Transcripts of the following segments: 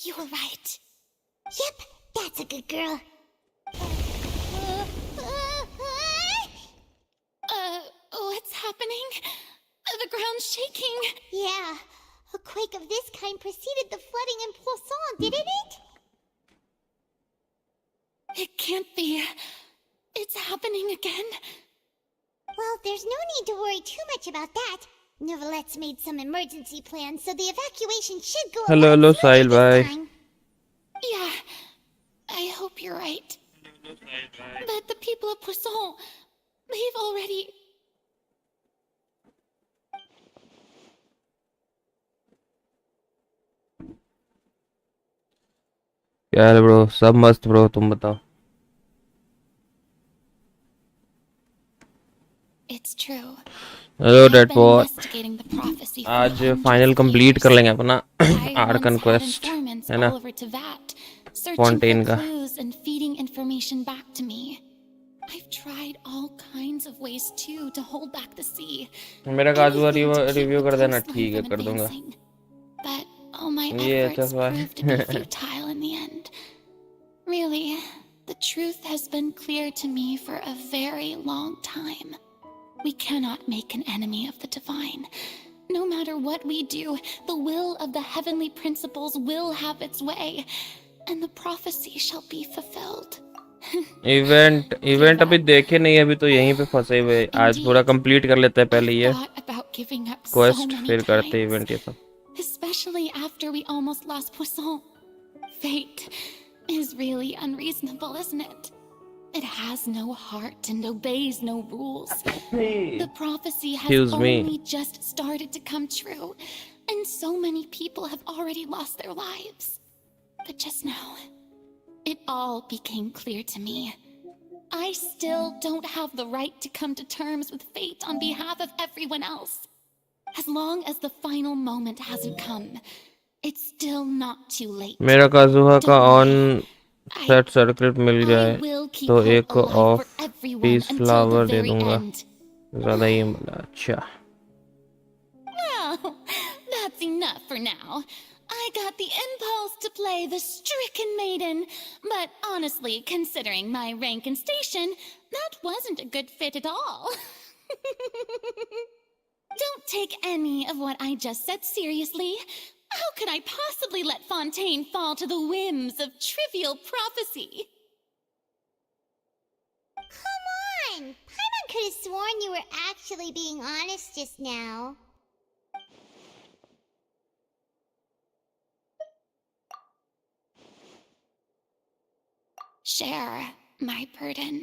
You were right. Yep, that's a good girl. What's happening? The ground's shaking. Yeah, a quake of this kind preceded the flooding in Poisson, didn't it? It can't be. It's happening again. Well, there's no need to worry too much about that. Novelette's made some emergency plans, so the evacuation should go a lot smoother Sahil, this bye. time. Yeah, I hope you're right. But the people of Poisson, they've already... क्या है bro? सब मस्त bro, तुम बताओ। It's true. Hello I've dead been pot. investigating the prophecy for आज hundreds final of complete कर years. लेंगे अपना I Arkan once had quest, informants है ना, all over Teyvat, searching Fontaine for का। clues and feeding information back to me. I've tried all kinds of ways too to hold back the sea. मेरा काजुआ Anything to keep review the कर देना, coastline ठीक है, from कर दूंगा। advancing. But all my ये अच्छा efforts सा proved to be है। futile in the end. Really, the truth has been clear to me for a very long time. We cannot make an enemy of the divine. No matter what we do, the will of the heavenly principles will have its way, and the prophecy shall be fulfilled. Event अभी देखे नहीं, अभी तो यहीं पे फंसे हुए। आज पूरा कंप्लीट कर लेते हैं पहले ये क्वेस्ट, फिर करते हैं इवेंट ये सब। Especially after we almost lost Poisson. Fate is really unreasonable, isn't it? It has no heart and obeys no rules. The prophecy has only just started to come true, and so many people have already lost their lives. But just now, it all became clear to me. I still don't have the right to come to terms with fate on behalf of everyone else. As long as the final moment hasn't come, it's still not too late. मेरा काजुहा का on set circuit मिल जाए तो एक of peace flower they दूंगा, ज्यादा ही मिला। अच्छा, Well, that's enough for now. I got the impulse to play the stricken maiden, but honestly, considering my rank and station, that wasn't a good fit at all. Don't take any of what I just said seriously. How could I possibly let Fontaine fall to the whims of trivial prophecy? Come on! Paimon could have sworn you were actually being honest just now. Share my burden.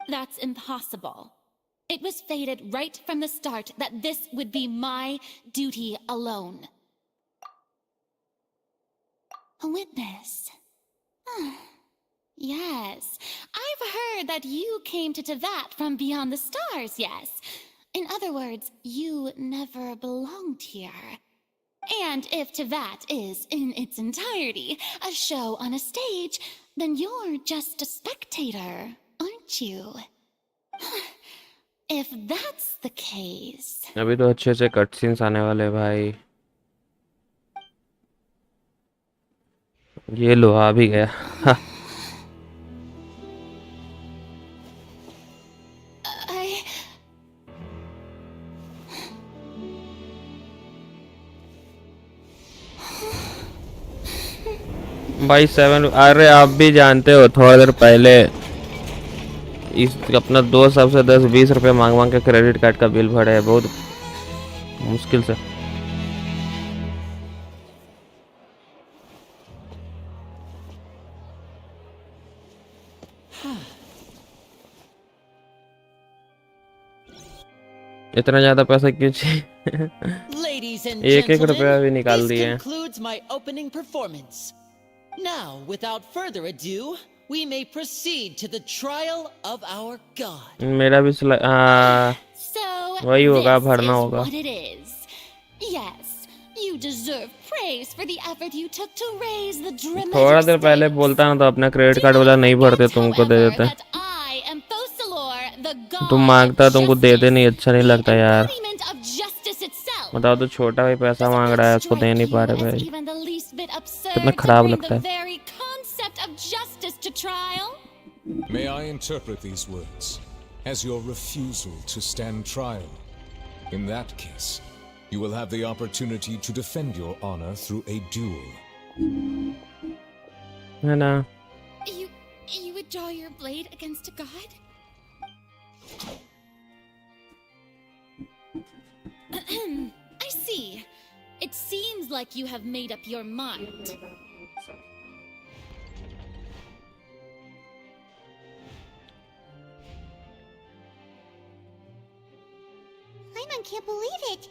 That's impossible. It was fated right from the start that this would be my duty alone. A witness. Yes, I've heard that you came to Teyvat from beyond the stars, yes. In other words, you never belonged here. And if Teyvat is, in its entirety, a show on a stage, then you're just a spectator, aren't you? If that's the case... अभी तो अच्छे से cut scenes आने वाले भाई। ये लो आ भी गया। भाई 7, अरे आप भी जानते हो थोड़ा देर पहले इस अपना दोस्त सबसे 10-20 रुपए मांग मांग के क्रेडिट कार्ड का बिल भरे है, बहुत मुश्किल से। इतना ज्यादा पैसा क्यों चाहिए? एक रुपया भी निकाल दिए। Now, without further ado, we may proceed to the trial of our god. मेरा भी वही होगा, भरना होगा। Yes, you deserve praise for the effort you took to raise the dramatic थोड़ा देर पहले बोलता ना तो अपना क्रेडिट कार्ड वाला नहीं भरते, तुमको दे देते। तुम मांगता तुमको देते नहीं, अच्छा नहीं लगता यार। बताओ तो छोटा भाई पैसा मांग रहा है, उसको दे नहीं पा रहे भाई, even the least bit absurd कितना to खराब bring लगता the है। very concept of justice to trial? May I interpret these words as your refusal to stand trial? In that case, you will have the opportunity to defend your honor through a duel. है ना? You would draw your blade against a god? I see. It seems like you have made up your mind. Paimon can't believe it.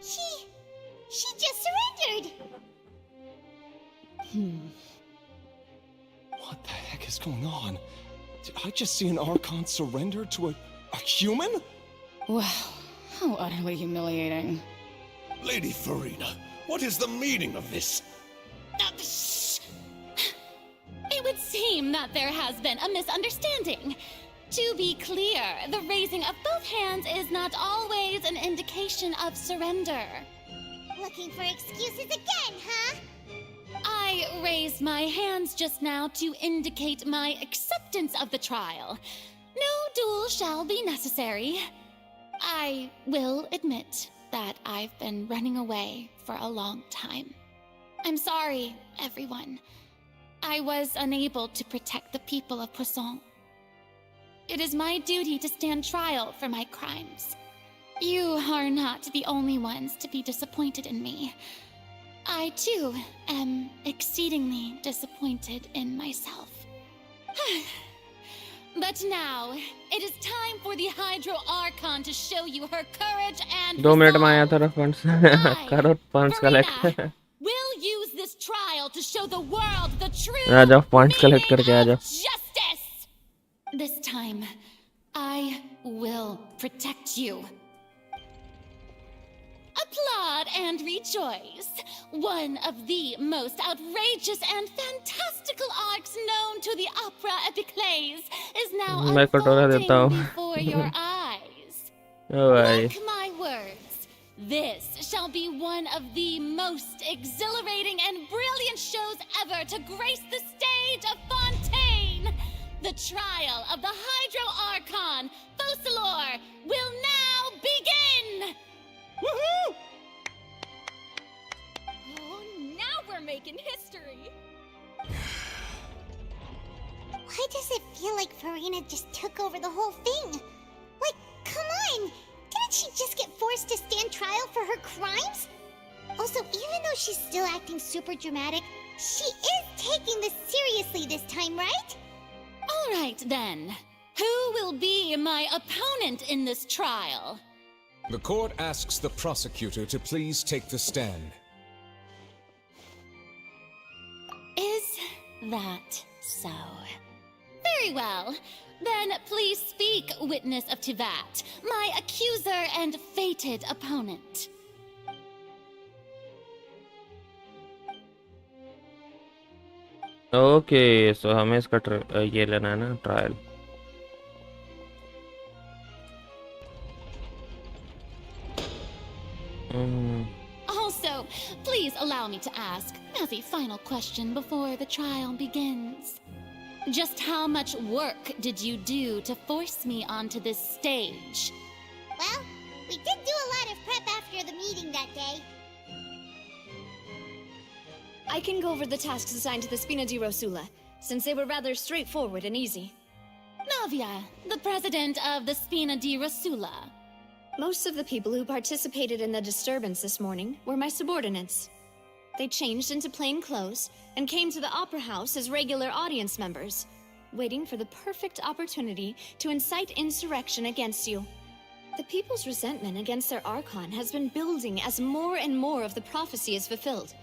She just surrendered. What the heck is going on? Did I just see an Archon surrender to a human? Wow, how utterly humiliating. Lady Farina, what is the meaning of this? It would seem that there has been a misunderstanding. To be clear, the raising of both hands is not always an indication of surrender. Looking for excuses again, huh? I raised my hands just now to indicate my acceptance of the trial. No duel shall be necessary. I will admit that I've been running away for a long time. I'm sorry, everyone. I was unable to protect the people of Poisson. It is my duty to stand trial for my crimes. You are not the only ones to be disappointed in me. I, too, am exceedingly disappointed in myself. But now, it is time for the Hydro Archon to show you her courage and 2 minute में आया resolve. था funds I, करो funds collect Farina, will use this trial to show the world the true आ जाओ funds collect meaning करके आ of जाओ। justice. This time, I will protect you. Applaud and rejoice. One of the most outrageous and fantastical arcs known to the opera epiclese is now मैं कटोरा देता unfolding हूँ। before your eyes. ओ भाई Mark my words. This shall be one of the most exhilarating and brilliant shows ever to grace the stage of Fontaine. The trial of the Hydro Archon, Focalor, will now begin! Woohoo! Oh, now we're making history. Why does it feel like Farina just took over the whole thing? Like, come on! Didn't she just get forced to stand trial for her crimes? Also, even though she's still acting super dramatic, she is taking this seriously this time, right? All right, then. Who will be my opponent in this trial? The court asks the prosecutor to please take the stand. Is that so? Very well. Then please speak, witness of Tivat, my accuser and fated opponent. Okay so हमें इसका ये लेना है ना trial. Also, please allow me to ask, as a final question before the trial begins. Just how much work did you do to force me onto this stage? Well, we did do a lot of prep after the meeting that day. I can go over the tasks assigned to the Spina di Rosula, since they were rather straightforward and easy. Navia, the president of the Spina di Rosula. Most of the people who participated in the disturbance this morning were my subordinates. They changed into plain clothes and came to the Opera House as regular audience members, waiting for the perfect opportunity to incite insurrection against you. The people's resentment against their Archon has been building as more and more of the prophecy is fulfilled.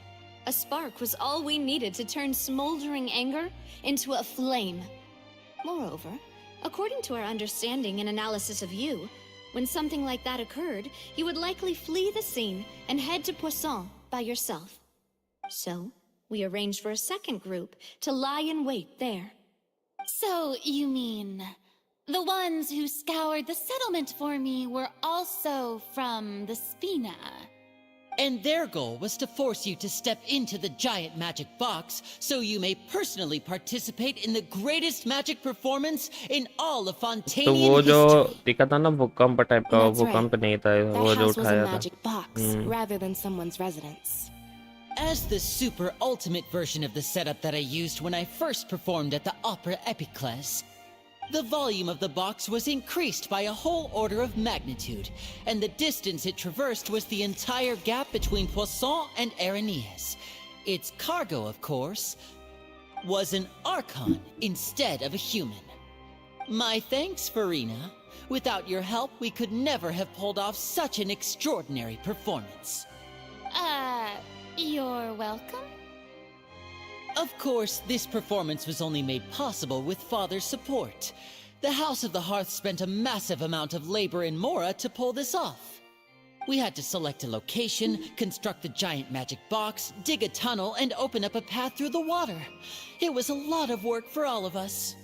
A spark was all we needed to turn smoldering anger into a flame. Moreover, according to our understanding and analysis of you, when something like that occurred, you would likely flee the scene and head to Poisson by yourself. So, we arranged for a second group to lie in wait there. So, you mean, the ones who scoured the settlement for me were also from the Spina? And their goal was to force you to step into the giant magic box so you may personally participate in the greatest magic performance in all of तो Fontanian वो जो history. दिखा था ना भूकंप type का, वो That's right. भूकंप नहीं था, That वो जो house was a उठाया था। magic box rather than someone's residence. As the super ultimate version of the setup that I used when I first performed at the Opera Epiclese, the volume of the box was increased by a whole order of magnitude, and the distance it traversed was the entire gap between Poisson and Araneas. Its cargo, of course, was an Archon instead of a human. My thanks, Farina. Without your help, we could never have pulled off such an extraordinary performance. You're welcome? Of course, this performance was only made possible with Father's support. The House of the Hearth spent a massive amount of labor in Mora to pull this off. We had to select a location, construct the giant magic box, dig a tunnel, and open up a path through the water. It was a lot of work for all of us.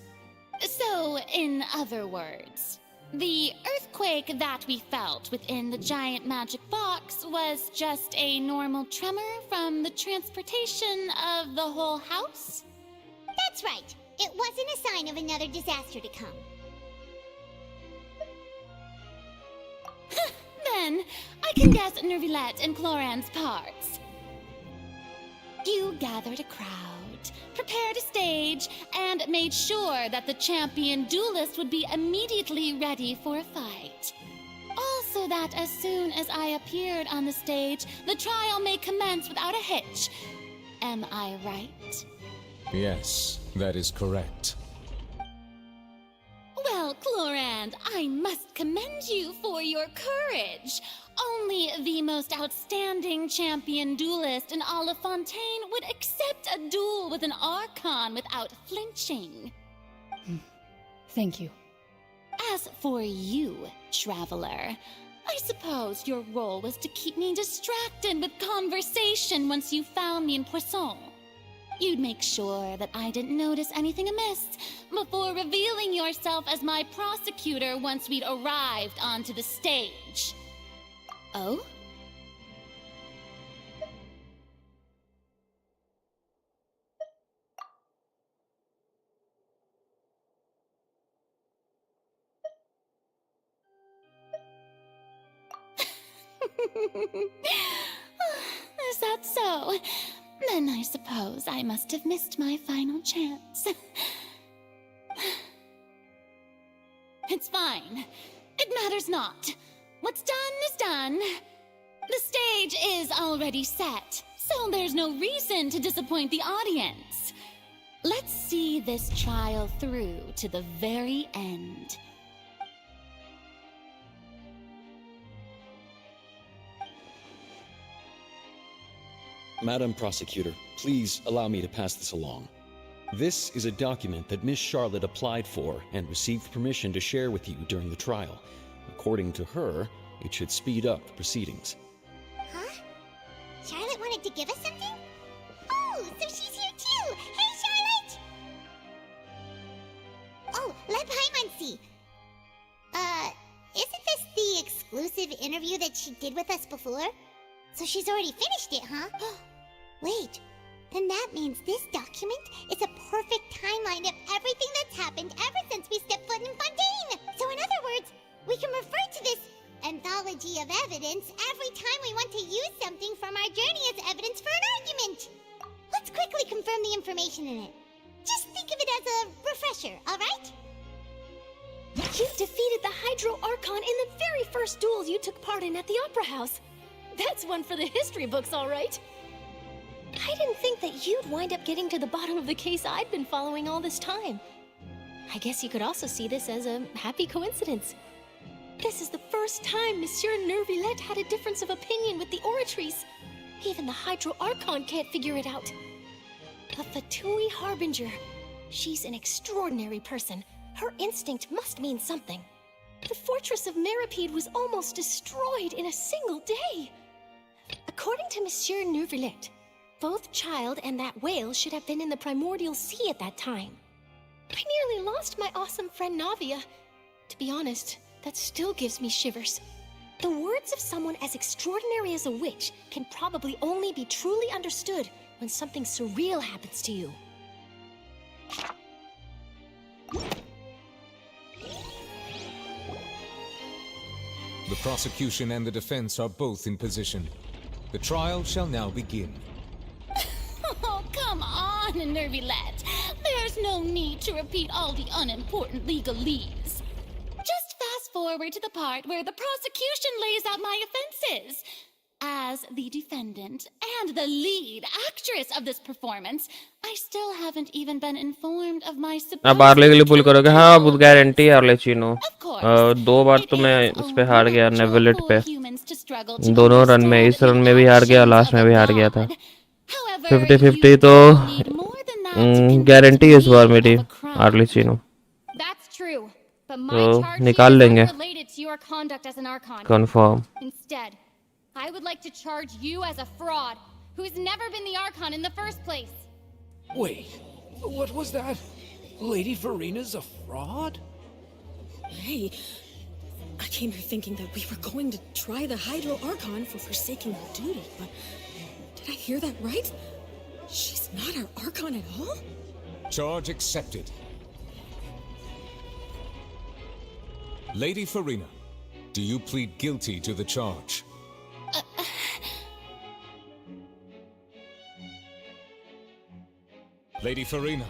So, in other words, the earthquake that we felt within the giant magic box was just a normal tremor from the transportation of the whole house? That's right. It wasn't a sign of another disaster to come. Then, I can guess Nervilette and Cloran's parts. You gathered a crowd, prepared a stage, and made sure that the champion duelist would be immediately ready for a fight. Also that as soon as I appeared on the stage, the trial may commence without a hitch. Am I right? Yes, that is correct. Well, Clorand, I must commend you for your courage. Only the most outstanding champion duelist in all of Fontaine would accept a duel with an Archon without flinching. Thank you. As for you, Traveler, I suppose your role was to keep me distracted with conversation once you found me in Poisson. You'd make sure that I didn't notice anything amiss before revealing yourself as my prosecutor once we'd arrived onto the stage. Oh? Is that so? Then I suppose I must have missed my final chance. It's fine. It matters not. What's done is done. The stage is already set, so there's no reason to disappoint the audience. Let's see this trial through to the very end. Madam Prosecutor, please allow me to pass this along. This is a document that Miss Charlotte applied for and received permission to share with you during the trial. According to her, it should speed up the proceedings. Huh? Charlotte wanted to give us something? Oh, so she's here too! Hey, Charlotte! Oh, let Paimon see. Isn't this the exclusive interview that she did with us before? So she's already finished it, huh? Wait, then that means this document is a perfect timeline of everything that's happened ever since we stepped foot in Fontaine! So in other words, we can refer to this anthology of evidence every time we want to use something from our journey as evidence for an argument! Let's quickly confirm the information in it. Just think of it as a refresher, alright? You defeated the Hydro Archon in the very first duel you took part in at the Opera House. That's one for the history books, all right. I didn't think that you'd wind up getting to the bottom of the case I'd been following all this time. I guess you could also see this as a happy coincidence. This is the first time Monsieur Nervilette had a difference of opinion with the Oratrice. Even the Hydro Archon can't figure it out. The Fatui Harbinger. She's an extraordinary person. Her instinct must mean something. The fortress of Meripede was almost destroyed in a single day. According to Monsieur Nervilette, both Child and that whale should have been in the primordial sea at that time. I nearly lost my awesome friend Navia. To be honest, that still gives me shivers. The words of someone as extraordinary as a witch can probably only be truly understood when something surreal happens to you. The prosecution and the defense are both in position. The trial shall now begin. Oh, come on, Nervylette. There's no need to repeat all the unimportant legalese. Just fast forward to the part where the prosecution lays out my offenses. As the defendant and the lead actress of this performance, I still haven't even been informed of my आप बार legally पुल करोगे? हाँ, बहुत guarantee है, I'll let you know. 2 बार तो मैं उस पे हार गया, नेविलेट पे. दोनों रन में, इस रन में भी हार गया, लास्ट में भी हार गया था. 50-50 तो गारंटी इस बार मेरी, I'll let you know. That's true, but my तो charge निकाल is लेंगे. unrelated to your conduct as an Archon. Confirm. Instead, I would like to charge you as a fraud who's never been the Archon in the first place. Wait, what was that? Lady Farina's a fraud? Hey, I came here thinking that we were going to try the Hydro Archon for forsaking her duty, but did I hear that right? She's not our Archon at all? Charge accepted. Lady Farina, do you plead guilty to the charge? Lady Farina.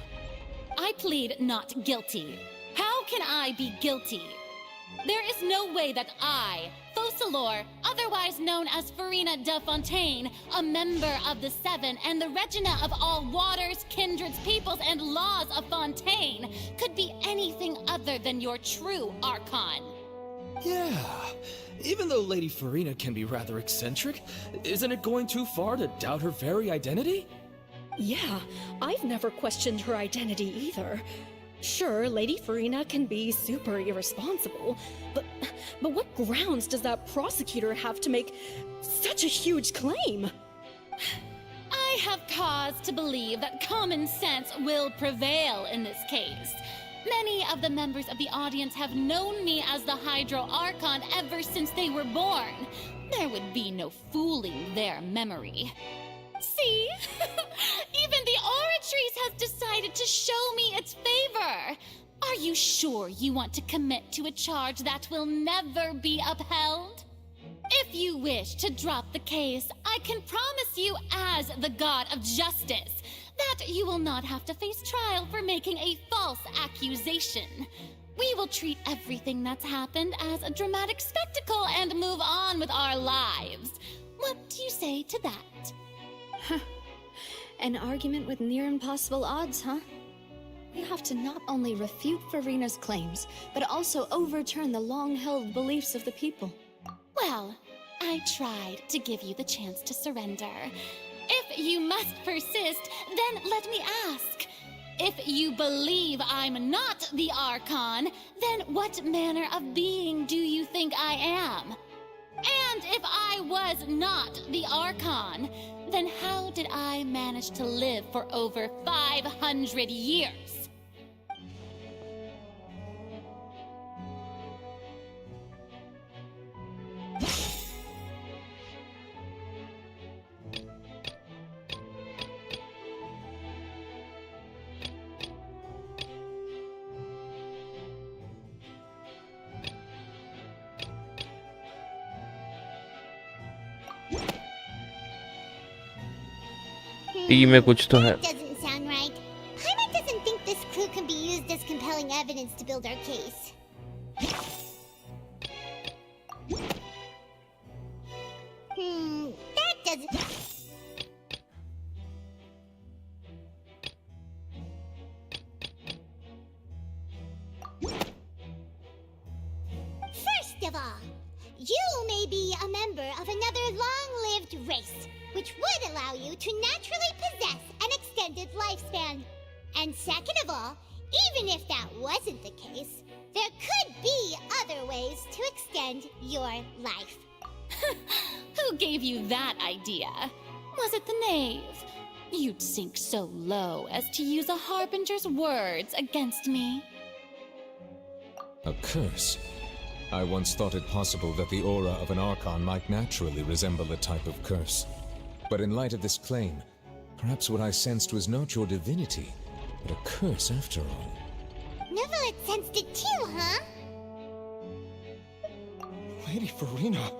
I plead not guilty. How can I be guilty? There is no way that I, Focalor, otherwise known as Farina de Fontaine, a member of the Seven and the Regina of all waters, kindreds, peoples, and laws of Fontaine, could be anything other than your true Archon. Yeah, even though Lady Farina can be rather eccentric, isn't it going too far to doubt her very identity? Yeah, I've never questioned her identity either. Sure, Lady Farina can be super irresponsible, but what grounds does that prosecutor have to make such a huge claim? I have cause to believe that common sense will prevail in this case. Many of the members of the audience have known me as the Hydro Archon ever since they were born. There would be no fooling their memory. See? Even the Oratrice has decided to show me its favor. Are you sure you want to commit to a charge that will never be upheld? If you wish to drop the case, I can promise you as the God of Justice that you will not have to face trial for making a false accusation. We will treat everything that's happened as a dramatic spectacle and move on with our lives. What do you say to that? An argument with near impossible odds, huh? We have to not only refute Farina's claims, but also overturn the long-held beliefs of the people. Well, I tried to give you the chance to surrender. If you must persist, then let me ask. If you believe I'm not the Archon, then what manner of being do you think I am? And if I was not the Archon, then how did I manage to live for over 500 years? T में कुछ तो है. Doesn't sound right. Paimon doesn't think this clue can be used as compelling evidence to build our case. That doesn't... First of all, you may be a member of another long-lived race, which would allow you to naturally possess an extended lifespan. And second of all, even if that wasn't the case, there could be other ways to extend your life. Who gave you that idea? Was it the knave? You'd sink so low as to use a harbinger's words against me. A curse? I once thought it possible that the aura of an Archon might naturally resemble a type of curse. But in light of this claim, perhaps what I sensed was not your divinity, but a curse after all. Never had sensed it too, huh? Lady Farina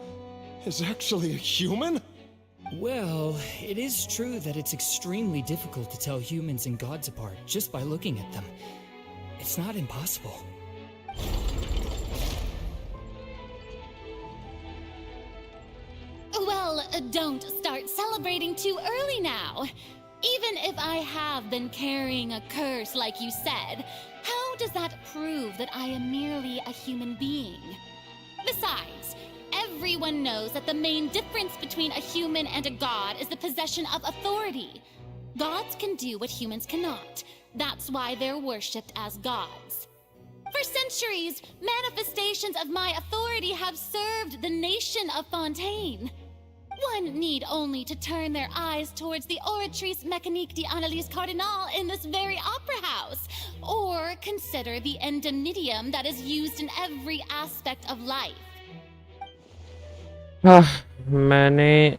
is actually a human? Well, it is true that it's extremely difficult to tell humans and gods apart just by looking at them. It's not impossible. Well, don't start celebrating too early now. Even if I have been carrying a curse like you said, how does that prove that I am merely a human being? Besides, everyone knows that the main difference between a human and a god is the possession of authority. Gods can do what humans cannot. That's why they're worshipped as gods. For centuries, manifestations of my authority have served the nation of Fontaine. One need only to turn their eyes towards the Oratrice Mécanique d'Analyse Cardinal in this very opera house, or consider the indemnitium that is used in every aspect of life. मैंने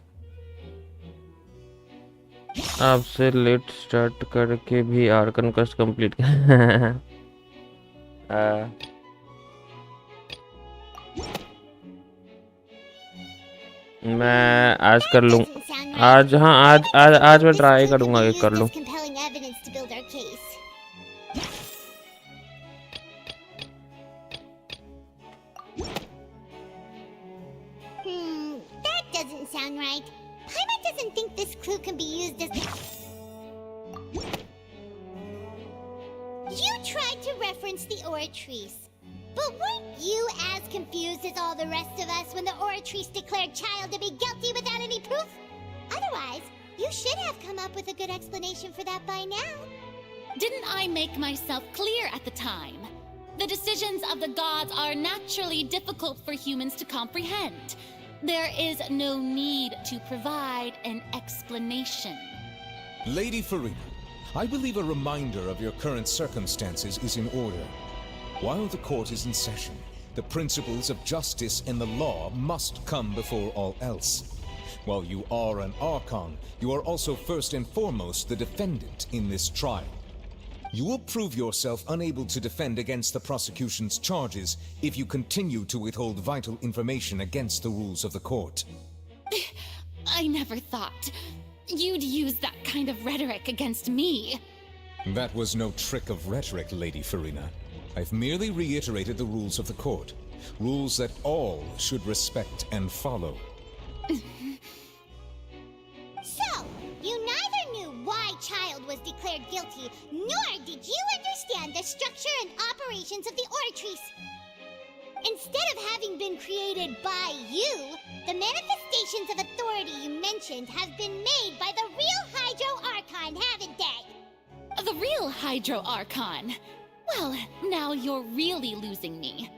आपसे let start करके भी Arkan quest complete किया। मैं आज कर लूँ। आज हाँ आज मैं ट्राई करूँगा कि कर लूँ। That doesn't sound right. Paimon doesn't think this clue can be used as... You tried to reference the Oratrice. But weren't you as confused as all the rest of us when the Oratrice declared Child to be guilty without any proof? Otherwise, you should have come up with a good explanation for that by now. Didn't I make myself clear at the time? The decisions of the gods are naturally difficult for humans to comprehend. There is no need to provide an explanation. Lady Farina, I believe a reminder of your current circumstances is in order. While the court is in session, the principles of justice and the law must come before all else. While you are an Archon, you are also first and foremost the defendant in this trial. You will prove yourself unable to defend against the prosecution's charges if you continue to withhold vital information against the rules of the court. I never thought you'd use that kind of rhetoric against me. That was no trick of rhetoric, Lady Farina. I've merely reiterated the rules of the court. Rules that all should respect and follow. So, you neither knew why Child was declared guilty, nor did you understand the structure and operations of the Oratrice. Instead of having been created by you, the manifestations of authority you mentioned have been made by the real Hydro Archon, haven't they? The real Hydro Archon? Well, now you're really losing me.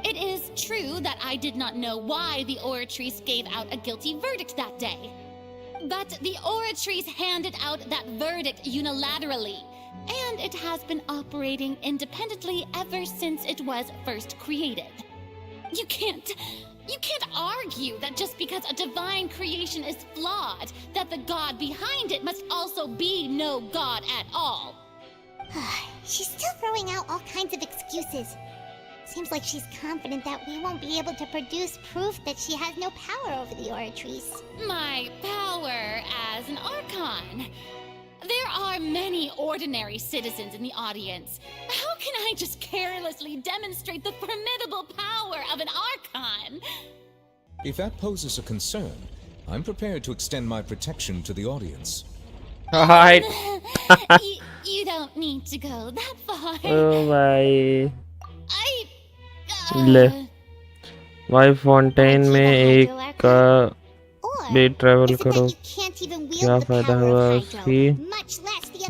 It is true that I did not know why the Oratrice gave out a guilty verdict that day. But the Oratrice handed out that verdict unilaterally, and it has been operating independently ever since it was first created. You can't argue that just because a divine creation is flawed, that the god behind it must also be no god at all. She's still throwing out all kinds of excuses. Seems like she's confident that we won't be able to produce proof that she has no power over the Oratrice. My power as an Archon? There are many ordinary citizens in the audience. How can I just carelessly demonstrate the formidable power of an Archon? If that poses a concern, I'm prepared to extend my protection to the audience. Alright. You don't need to go that far. Oh भाई ले भाई Fontaine में एक का भी travel करो क्या फायदा हुआ उसकी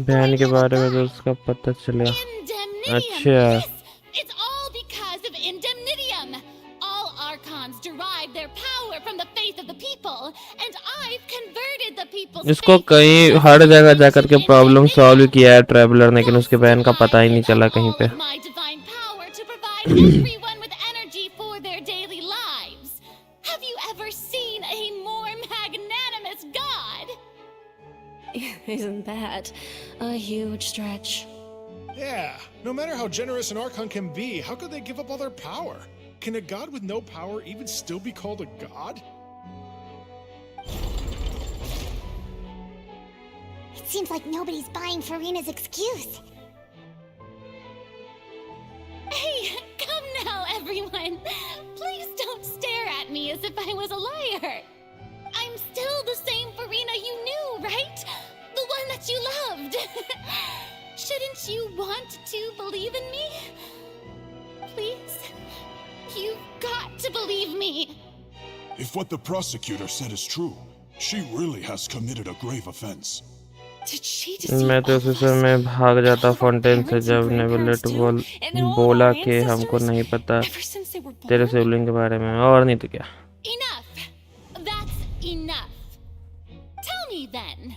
बहन के बारे में तो उसका पता चला अच्छा It's all because of indemnitium. All Archons derive their power from the faith of the people, and I've converted the people's इसको कहीं हर जगह जाकर के प्रॉब्लम सॉल्व किया है ट्रैवलर ने लेकिन उसके बहन का पता ही नहीं चला कहीं पे my divine power to provide everyone with energy for their Isn't that a huge stretch? Yeah, no matter how generous an Archon can be, how could they give up all their power? Can a god with no power even still be called a god? It seems like nobody's buying Farina's excuse. Hey, come now, everyone. Please don't stare at me as if I was a liar. I'm still the same Farina you knew, right? The one that you loved. Shouldn't you want to believe in me? Please? You've got to believe me. If what the prosecutor said is true, she really has committed a grave offense. Did she मैं तो उसी समय भाग जाता fountain से जब नेविलेट बोला कि हमको नहीं पता तेरे सिबलिंग के बारे में और नहीं तो क्या Enough. That's enough. Tell me then,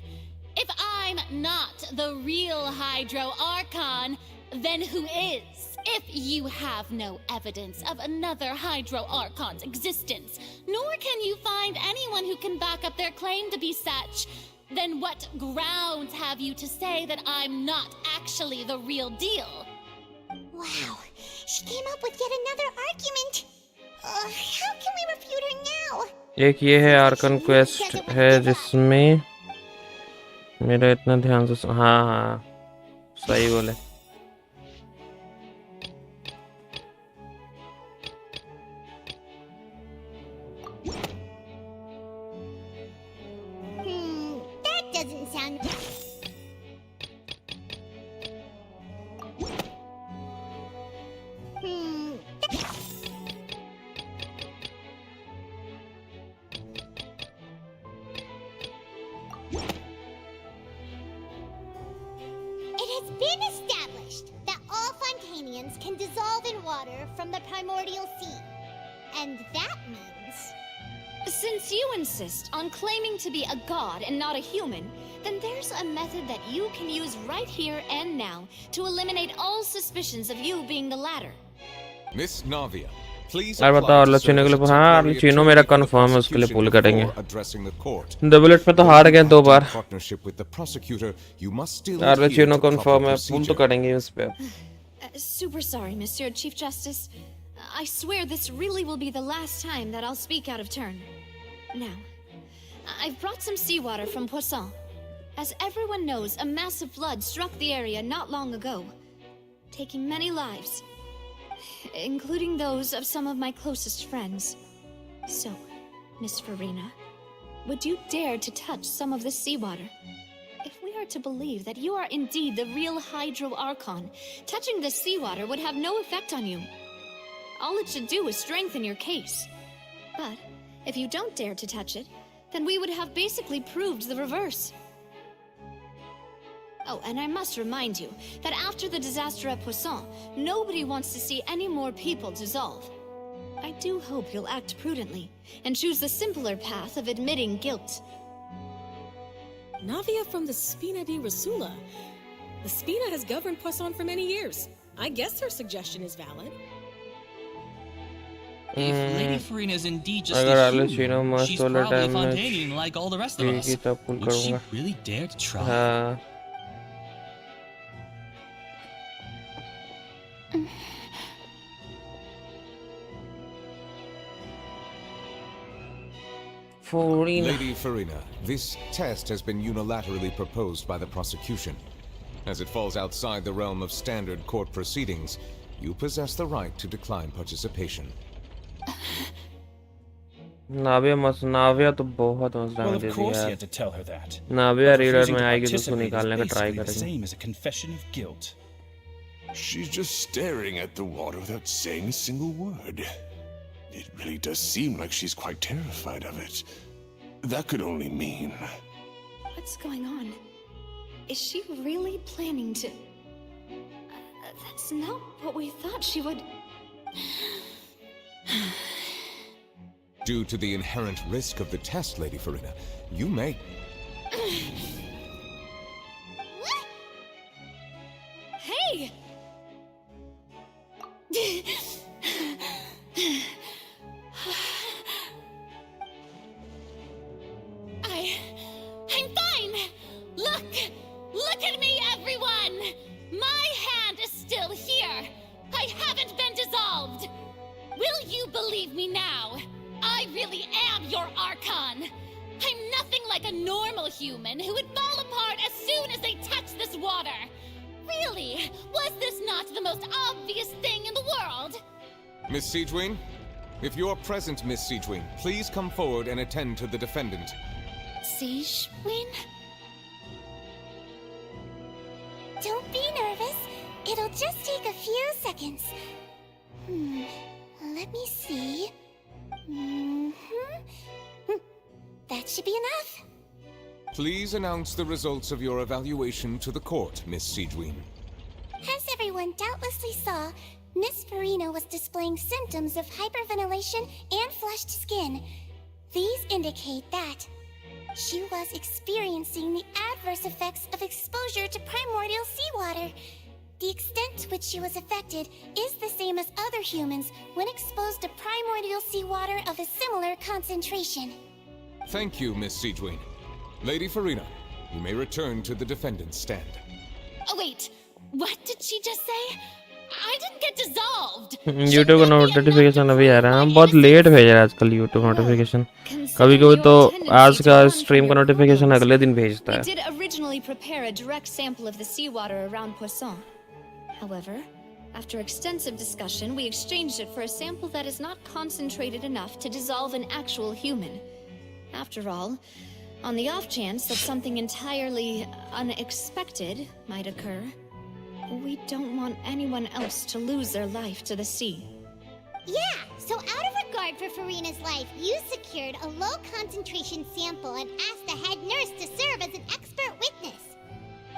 if I'm not the real Hydro Archon, then who is? If you have no evidence of another Hydro Archon's existence, nor can you find anyone who can back up their claim to be such, then what grounds have you to say that I'm not actually the real deal? Wow, she came up with yet another argument. How can we refute her now? एक ये है Arkan quest है जिसमें मेरा इतना ध्यान से हाँ सही बोले That doesn't sound... It has been established that all Fontanians can dissolve in water from the primordial sea. And that means... Since you insist on claiming to be a god and not a human, then there's a method that you can use right here and now to eliminate all suspicions of you being the latter. Miss Navia, please यार बताओ अर्लचिनो के लिए हाँ अर्लचिनो मेरा confirm है उसके लिए पुल करेंगे डबलेट में तो हार गए 2 बार अर्लचिनो कंफर्म है पुल तो करेंगे उस पे Super sorry, Monsieur Chief Justice. I swear this really will be the last time that I'll speak out of turn. Now, I've brought some seawater from Poisson. As everyone knows, a massive flood struck the area not long ago, taking many lives, including those of some of my closest friends. So, Miss Farina, would you dare to touch some of this seawater? If we are to believe that you are indeed the real Hydro Archon, touching this seawater would have no effect on you. All it should do is strengthen your case. But if you don't dare to touch it, then we would have basically proved the reverse. Oh, and I must remind you that after the disaster at Poisson, nobody wants to see any more people dissolve. I do hope you'll act prudently and choose the simpler path of admitting guilt. Navia from the Spina di Rasula. The Spina has governed Poisson for many years. I guess her suggestion is valid. If Lady Farina is indeed just अगर a अर्लचिनो human, मस्त she's वाला probably time में Fontanian like all the rest of us. ठीक ही तब पुल Would she करूँगा really dare to try? हाँ Lady Farina, this test has been unilaterally proposed by the prosecution. As it falls outside the realm of standard court proceedings, you possess the right to decline participation. नाविया तो बहुत मसला Well, में दे of course दिया you यार had to tell her that. नाविया But reader refusing में to आएगी तो उसको participate is निकालने का ट्राई basically the करेंगे same as a confession of guilt. She's just staring at the water without saying a single word. It really does seem like she's quite terrified of it. That could only mean... What's going on? Is she really planning to... that's not what we thought she would... Due to the inherent risk of the test, Lady Farina, you may... Hey! I'm fine! Look! Will you believe me now? I really am your Archon. I'm nothing like a normal human who would fall apart as soon as they touch this water. Really, was this not the most obvious thing in the world? Miss Siegewin? If you're present, Miss Siegewin, please come forward and attend to the defendant. Siegewin? Don't be nervous. It'll just take a few seconds. Let me see. That should be enough. Please announce the results of your evaluation to the court, Miss Siegewin. As everyone doubtlessly saw, Miss Farina was displaying symptoms of hyperventilation and flushed skin. These indicate that she was experiencing the adverse effects of exposure to primordial seawater. The extent to which she was affected is the same as other humans when exposed to primordial seawater of a similar concentration. Thank you, Miss Siegewin. Lady Farina, you may return to the defendant's stand. Oh wait, what did she just say? I didn't get dissolved. YouTube का notification अभी आ रहा है, बहुत late भेज रहा है आजकल YouTube notification. कभी-कभी तो आज का स्ट्रीम का नोटिफिकेशन अगले दिन भेजता है. We did originally prepare a direct sample of the seawater around Poisson. However, after extensive discussion, we exchanged it for a sample that is not concentrated enough to dissolve an actual human. After all, on the off chance that something entirely unexpected might occur, we don't want anyone else to lose their life to the sea. Yeah, so out of regard for Farina's life, you secured a low-concentration sample and asked the head nurse to serve as an expert witness.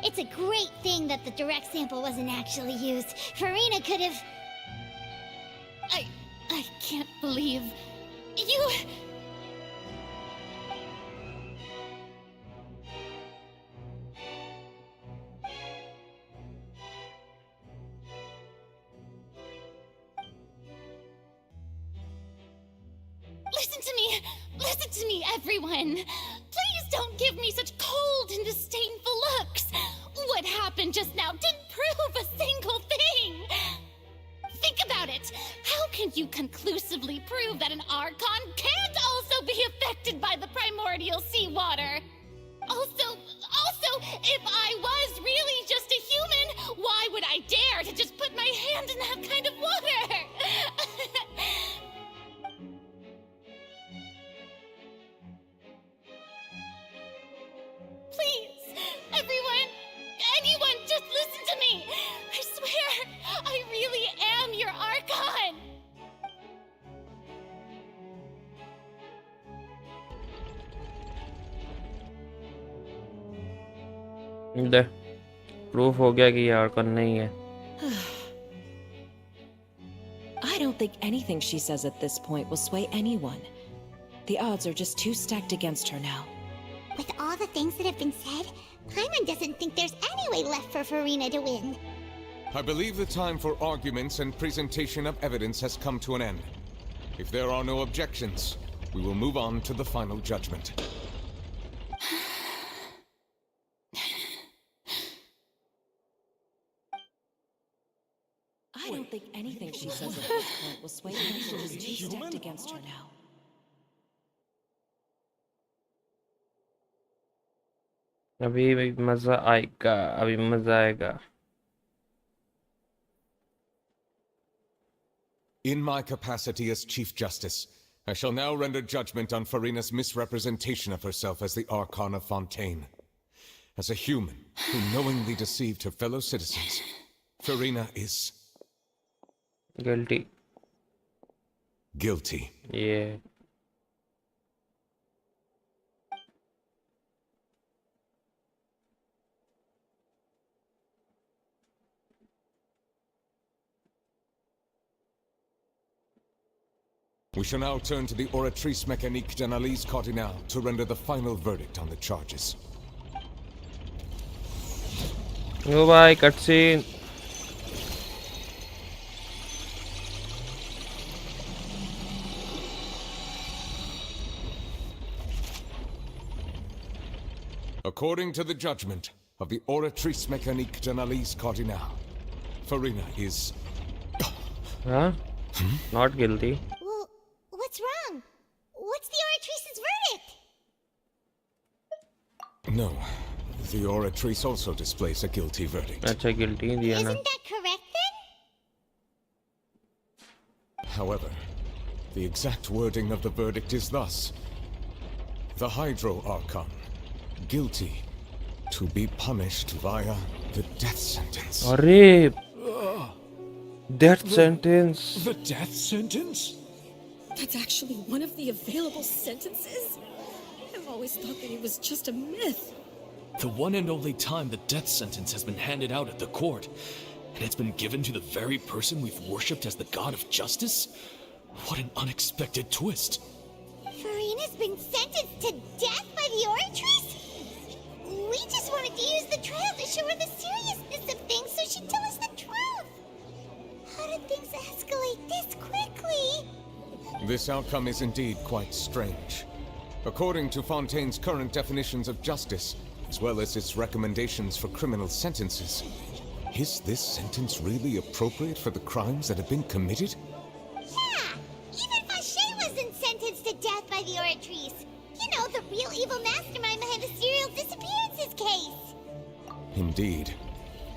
It's a great thing that the direct sample wasn't actually used. Farina could have... I can't believe... You... Listen to me, everyone. Please don't give me such cold and disdainful looks. What happened just now didn't prove a single thing. Think about it. How can you conclusively prove that an Archon can't also be affected by the primordial seawater? Also, if I was really just a human, why would I dare to just put my hand in that kind of water? Please, anyone, just listen to me. I swear, I really am your Archon. They proof हो गया कि ये Arkan नहीं है. I don't think anything she says at this point will sway anyone. The odds are just too stacked against her now. With all the things that have been said, Paimon doesn't think there's any way left for Farina to win. I believe the time for arguments and presentation of evidence has come to an end. If there are no objections, we will move on to the final judgment. I don't think anything she says at this point will sway anyone. She's too stacked against her now. अभी मजा आएगा. In my capacity as Chief Justice, I shall now render judgment on Farina's misrepresentation of herself as the Archon of Fontaine. As a human who knowingly deceived her fellow citizens, Farina is... guilty. Guilty. Yeah. We shall now turn to the Oratrice Mécanique d'Analyse Cardinale to render the final verdict on the charges. Oh bhai, cutscene. According to the judgment of the Oratrice Mécanique d'Analyse Cardinale, Farina is... Huh? Not guilty. Well, what's wrong? What's the Oratrice's verdict? No. The Oratrice also displays a guilty verdict. अच्छा guilty दिया ना. Isn't that correct then? However, the exact wording of the verdict is thus. The Hydro Archon, guilty, to be punished via the death sentence. अरे death sentence. The death sentence? That's actually one of the available sentences? I've always thought that it was just a myth. The one and only time the death sentence has been handed out at the court, and it's been given to the very person we've worshipped as the god of justice? What an unexpected twist. Furina's been sentenced to death by the Oratrice? We just wanted to use the trial to show her the seriousness of things so she'd tell us the truth. How did things escalate this quickly? This outcome is indeed quite strange. According to Fontaine's current definitions of justice, as well as its recommendations for criminal sentences, is this sentence really appropriate for the crimes that have been committed? Yeah! Even Fauché wasn't sentenced to death by the Oratrice. You know, the real evil mastermind behind the serial disappearances case. Indeed.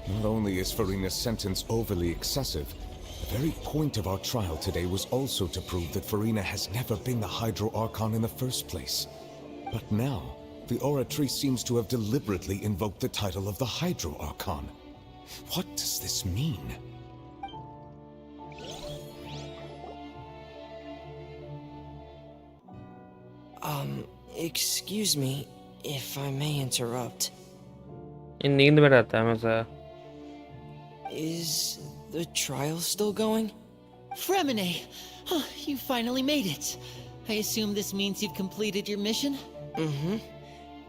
Not only is Furina's sentence overly excessive, the very point of our trial today was also to prove that Furina has never been the Hydro Archon in the first place. But now, the Oratrice seems to have deliberately invoked the title of the Hydro Archon. What does this mean? Excuse me, if I may interrupt. In नींद में रहता है हमेशा. Is the trial still going? Fremine! Oh, you finally made it. I assume this means you've completed your mission? Mm-hmm.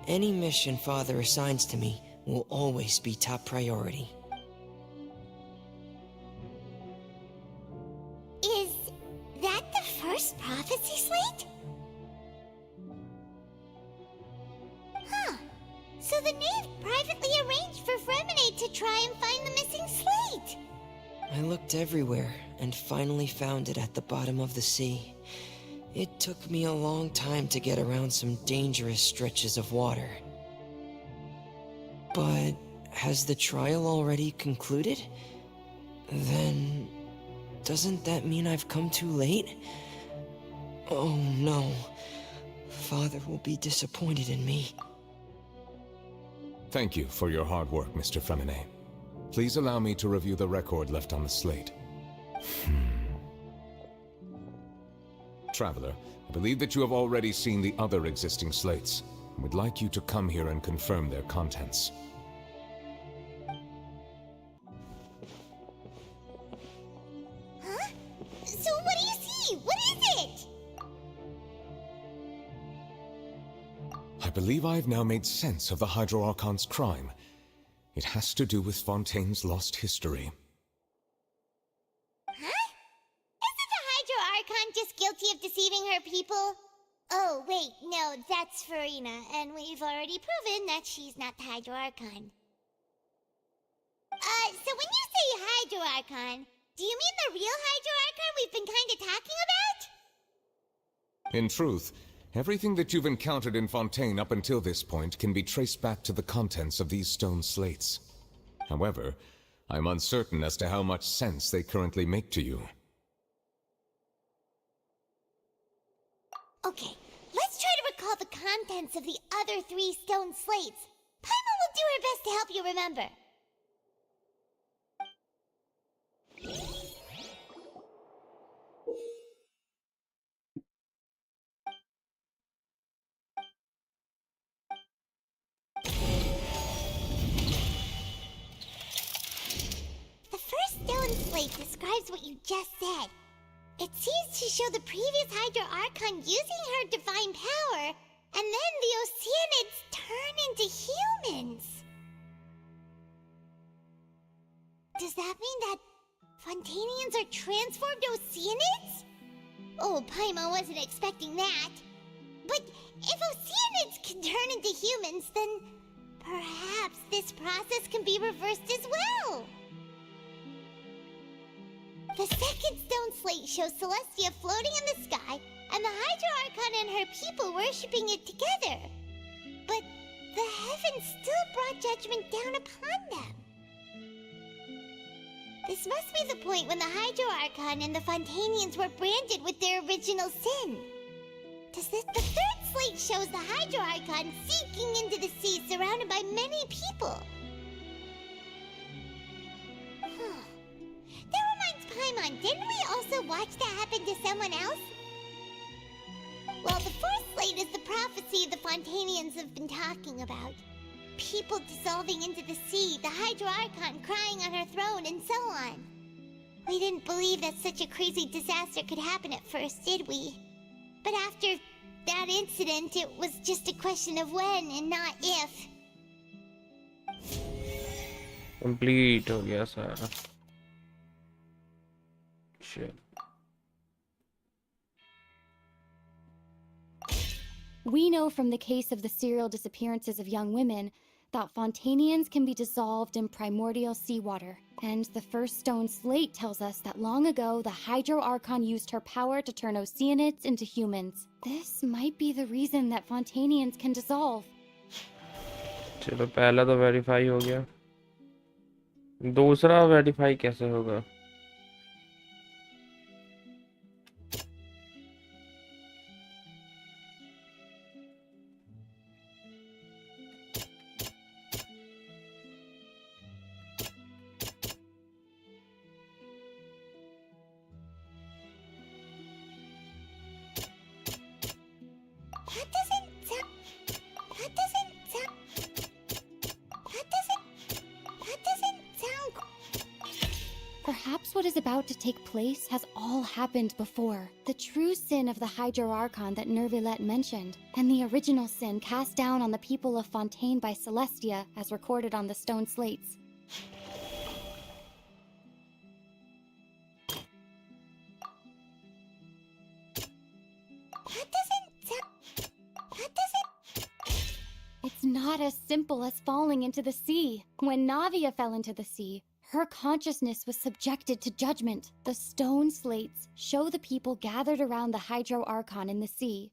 Any mission Father assigns to me will always be top priority. Is that the first prophecy slate? Huh. So the knave privately arranged for Fremine to try and find the missing slate. I looked everywhere and finally found it at the bottom of the sea. It took me a long time to get around some dangerous stretches of water. But has the trial already concluded? Then doesn't that mean I've come too late? Oh no. Father will be disappointed in me. Thank you for your hard work, Mr. Fremine. Please allow me to review the record left on the slate. Traveler, I believe that you have already seen the other existing slates. I would like you to come here and confirm their contents. Huh? So what do you see? What is it? I believe I have now made sense of the Hydro Archon's crime. It has to do with Fontaine's lost history. Huh? Isn't the Hydro Archon just guilty of deceiving her people? Oh, wait, no, that's Furina, and we've already proven that she's not the Hydro Archon. So when you say Hydro Archon, do you mean the real Hydro Archon we've been kinda talking about? In truth, everything that you've encountered in Fontaine up until this point can be traced back to the contents of these stone slates. However, I'm uncertain as to how much sense they currently make to you. Okay, let's try to recall the contents of the other 3 stone slates. Paimon will do her best to help you remember. The first stone slate describes what you just said. It seems to show the previous Hydro Archon using her divine power, and then the Oceanids turn into humans. Does that mean that Fontainians are transformed Oceanids? Oh, Paimon wasn't expecting that. But if Oceanids can turn into humans, then perhaps this process can be reversed as well. The second stone slate shows Celestia floating in the sky, and the Hydro Archon and her people worshipping it together. But the heavens still brought judgment down upon them. This must be the point when the Hydro Archon and the Fontanians were branded with their original sin. The third slate shows the Hydro Archon sinking into the sea surrounded by many people. That reminds Paimon, didn't we also watch that happen to someone else? Well, the fourth slate is the prophecy the Fontanians have been talking about. People dissolving into the sea, the Hydro Archon crying on her throne, and so on. We didn't believe that such a crazy disaster could happen at first, did we? But after that incident, it was just a question of when and not if. Complete हो गया सारा. Shit. We know from the case of the serial disappearances of young women that Fontanians can be dissolved in primordial seawater. And the first stone slate tells us that long ago the Hydro Archon used her power to turn Oceanids into humans. This might be the reason that Fontanians can dissolve. चलो पहला तो verify हो गया. दूसरा verify कैसे होगा? Perhaps what is about to take place has all happened before. The true sin of the Hydro Archon that Nervilette mentioned, and the original sin cast down on the people of Fontaine by Celestia as recorded on the stone slates. It's not as simple as falling into the sea. When Navia fell into the sea, her consciousness was subjected to judgment. The stone slates show the people gathered around the Hydro Archon in the sea.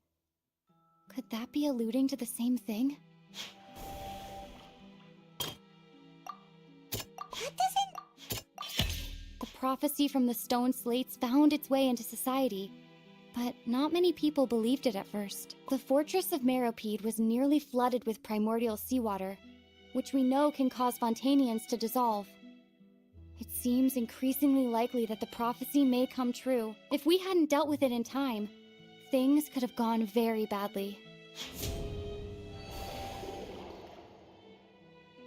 Could that be alluding to the same thing? The prophecy from the stone slates found its way into society, but not many people believed it at first. The fortress of Meropide was nearly flooded with primordial seawater, which we know can cause Fontanians to dissolve. It seems increasingly likely that the prophecy may come true. If we hadn't dealt with it in time, things could have gone very badly.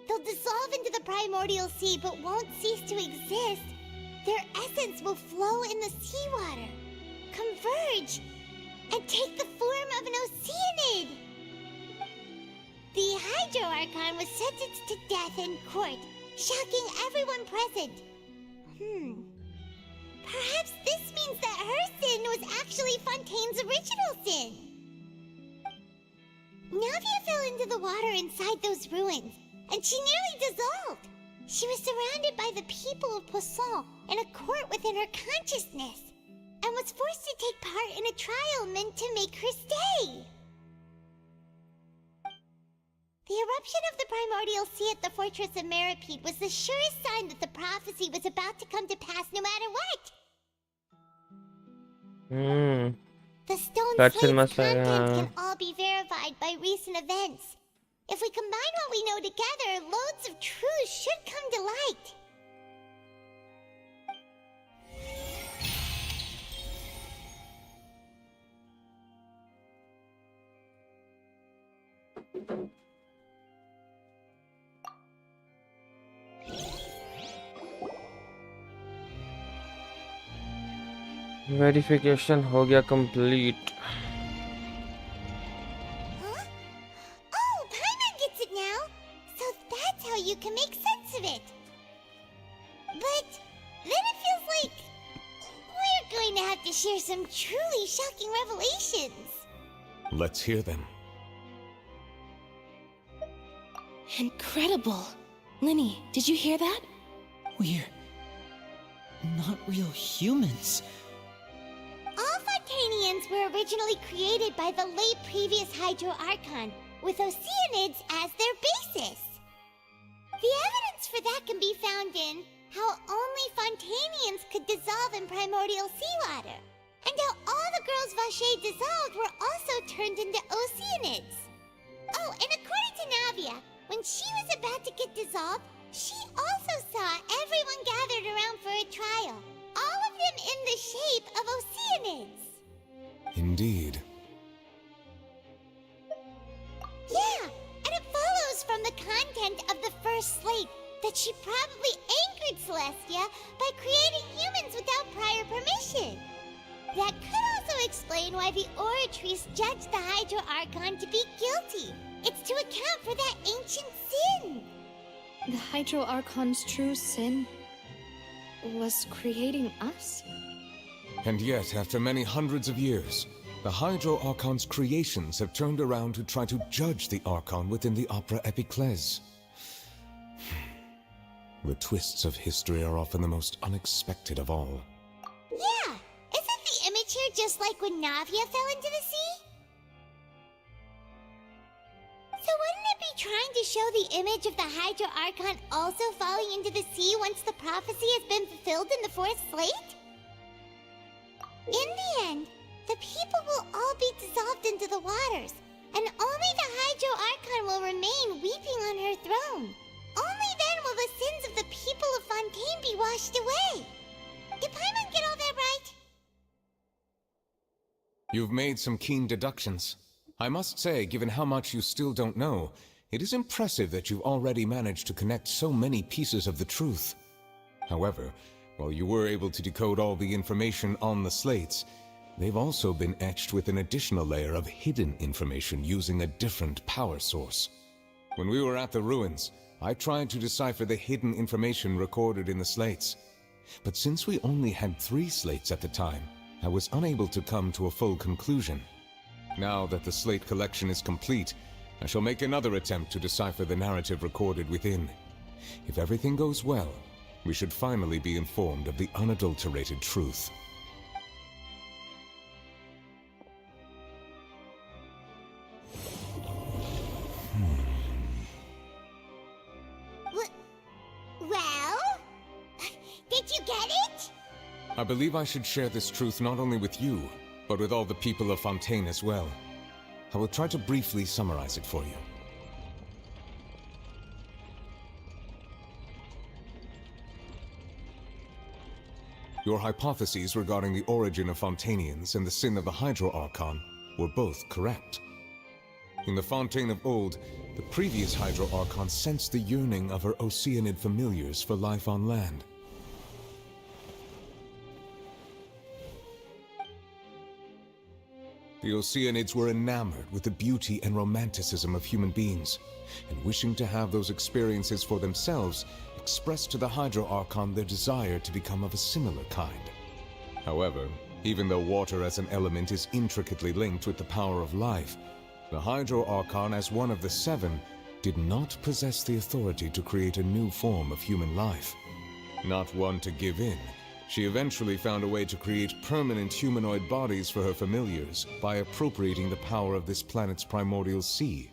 They'll dissolve into the primordial sea but won't cease to exist. Their essence will flow in the seawater, converge, and take the form of an Oceanid. The Hydro Archon was sentenced to death in court, shocking everyone present. Perhaps this means that her sin was actually Fontaine's original sin. Navia fell into the water inside those ruins, and she nearly dissolved. She was surrounded by the people of Poisson in a court within her consciousness, and was forced to take part in a trial meant to make her stay. The eruption of the primordial sea at the fortress of Meropide was the surest sign that the prophecy was about to come to pass no matter what. The stone slate's contents can all be verified by recent events. If we combine what we know together, loads of truths should come to light. Verification हो गया complete. Huh? Oh, Paimon gets it now. So that's how you can make sense of it. But then it feels like we're going to have to share some truly shocking revelations. Let's hear them. Incredible. Linny, did you hear that? not real humans. All Fontanians were originally created by the late previous Hydro Archon, with Oceanids as their basis. The evidence for that can be found in how only Fontanians could dissolve in primordial seawater, and how all the girls Vacher dissolved were also turned into Oceanids. Oh, and according to Navia, when she was about to get dissolved, she also saw everyone gathered around for a trial, all of them in the shape of Oceanids. Indeed. Yeah, and it follows from the content of the first slate that she probably angered Celestia by creating humans without prior permission. That could also explain why the Oratrice judged the Hydro Archon to be guilty. It's to account for that ancient sin. The Hydro Archon's true sin was creating us? And yet, after many hundreds of years, the Hydro Archon's creations have turned around to try to judge the Archon within the Opera Epiclese. The twists of history are often the most unexpected of all. Yeah, isn't the image here just like when Navia fell into the sea? So wouldn't it be trying to show the image of the Hydro Archon also falling into the sea once the prophecy has been fulfilled in the fourth slate? In the end, the people will all be dissolved into the waters, and only the Hydro Archon will remain weeping on her throne. Only then will the sins of the people of Fontaine be washed away. Did Paimon get all that right? You've made some keen deductions. I must say, given how much you still don't know, it is impressive that you've already managed to connect so many pieces of the truth. However, while you were able to decode all the information on the slates, they've also been etched with an additional layer of hidden information using a different power source. When we were at the ruins, I tried to decipher the hidden information recorded in the slates. But since we only had 3 slates at the time, I was unable to come to a full conclusion. Now that the slate collection is complete, I shall make another attempt to decipher the narrative recorded within. If everything goes well, we should finally be informed of the unadulterated truth. Well? Did you get it? I believe I should share this truth not only with you, but with all the people of Fontaine as well. I will try to briefly summarize it for you. Your hypotheses regarding the origin of Fontanians and the sin of the Hydro Archon were both correct. In the Fontaine of old, the previous Hydro Archon sensed the yearning of her Oceanid familiars for life on land. The Oceanids were enamored with the beauty and romanticism of human beings, and wishing to have those experiences for themselves, expressed to the Hydro Archon their desire to become of a similar kind. However, even though water as an element is intricately linked with the power of life, the Hydro Archon, as one of the 7, did not possess the authority to create a new form of human life. Not one to give in, she eventually found a way to create permanent humanoid bodies for her familiars by appropriating the power of this planet's primordial sea.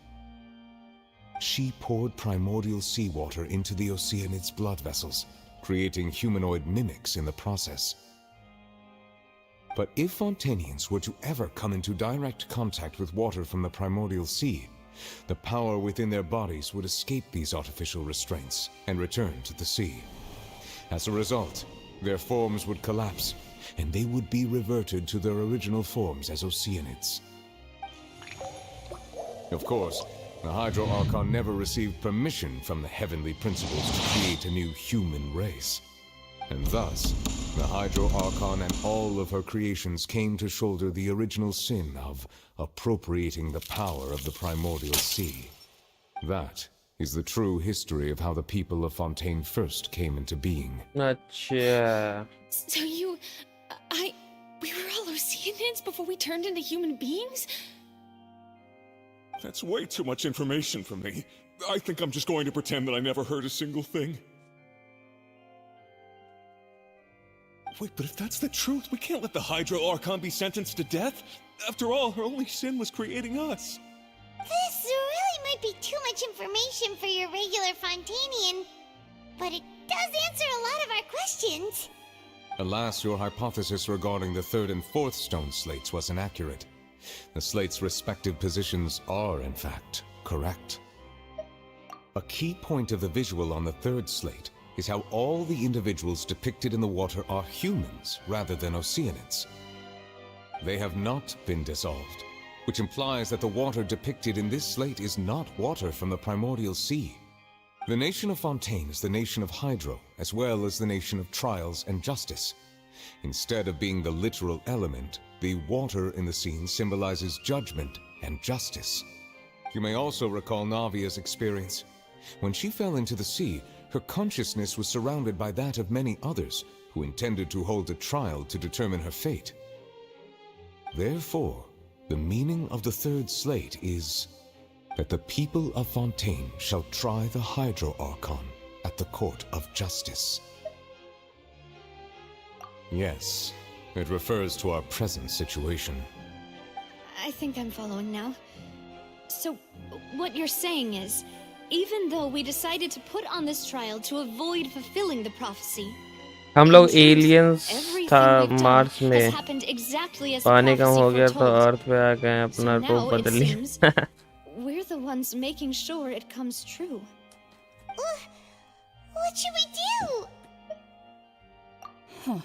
She poured primordial seawater into the Oceanids' blood vessels, creating humanoid mimics in the process. But if Fontanians were to ever come into direct contact with water from the primordial sea, the power within their bodies would escape these artificial restraints and return to the sea. As a result, their forms would collapse, and they would be reverted to their original forms as Oceanids. Of course, the Hydro Archon never received permission from the heavenly principles to create a new human race. And thus, the Hydro Archon and all of her creations came to shoulder the original sin of appropriating the power of the primordial sea. That is the true history of how the people of Fontaine first came into being. अच्छा So we were all Oceanids before we turned into human beings? That's way too much information for me. I think I'm just going to pretend that I never heard a single thing. Wait, but if that's the truth, we can't let the Hydro Archon be sentenced to death. After all, her only sin was creating us. This really might be too much information for your regular Fontanian, but it does answer a lot of our questions. Alas, your hypothesis regarding the third and fourth stone slates was inaccurate. The slates' respective positions are, in fact, correct. A key point of the visual on the third slate is how all the individuals depicted in the water are humans rather than Oceanids. They have not been dissolved, which implies that the water depicted in this slate is not water from the primordial sea. The nation of Fontaine is the nation of Hydro, as well as the nation of Trials and Justice. Instead of being the literal element, the water in the scene symbolizes judgment and justice. You may also recall Navia's experience. When she fell into the sea, her consciousness was surrounded by that of many others who intended to hold a trial to determine her fate. Therefore, the meaning of the third slate is that the people of Fontaine shall try the Hydro Archon at the court of justice. Yes, it refers to our present situation. I think I'm following now. So, what you're saying is, even though we decided to put on this trial to avoid fulfilling the prophecy, हम लोग aliens था Mars में पानी कम हो गया तो अर्थ पे आ गए अपना रूप बदल लिया we're the ones making sure it comes true. What should we do? Huh.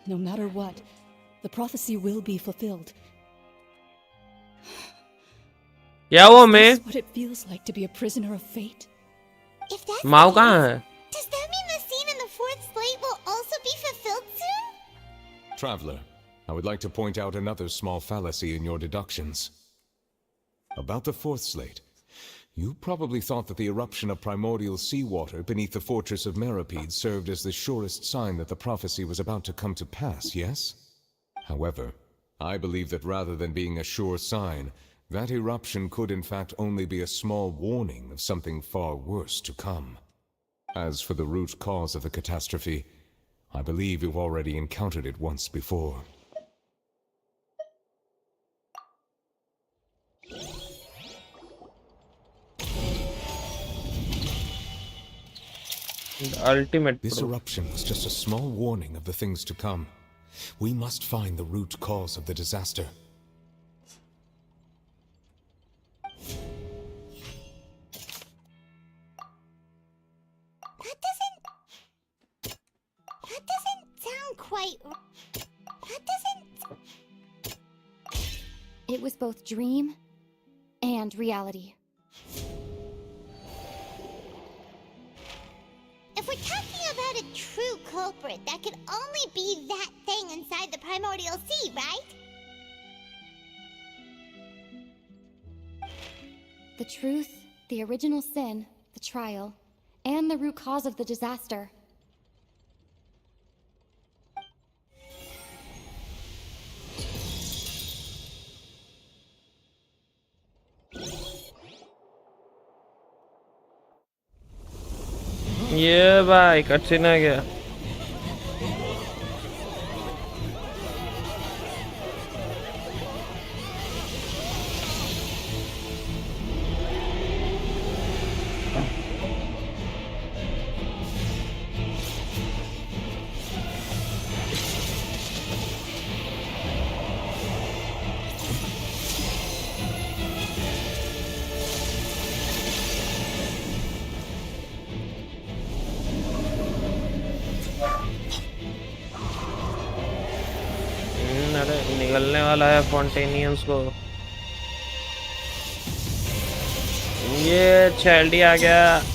No matter what, the prophecy will be fulfilled. क्या वो मैं Is this what it feels like to be a prisoner of fate? If that's माओ कहाँ है does that mean the scene in the fourth slate will also be fulfilled soon? Traveler, I would like to point out another small fallacy in your deductions. About the fourth slate, you probably thought that the eruption of primordial seawater beneath the fortress of Meripede served as the surest sign that the prophecy was about to come to pass, yes? However, I believe that rather than being a sure sign, that eruption could in fact only be a small warning of something far worse to come. As for the root cause of the catastrophe, I believe you've already encountered it once before. The ultimate This eruption was just a small warning of the things to come. We must find the root cause of the disaster. That doesn't sound quite. That doesn't. It was both dream and reality. If we're talking about a true culprit, that could only be that thing inside the primordial sea, right? The truth, the original sin, the trial, and the root cause of the disaster. ये भाई कच्ची ना गया निकलने वाला है फॉन्टेनियंस को ये चैल्डी आ गया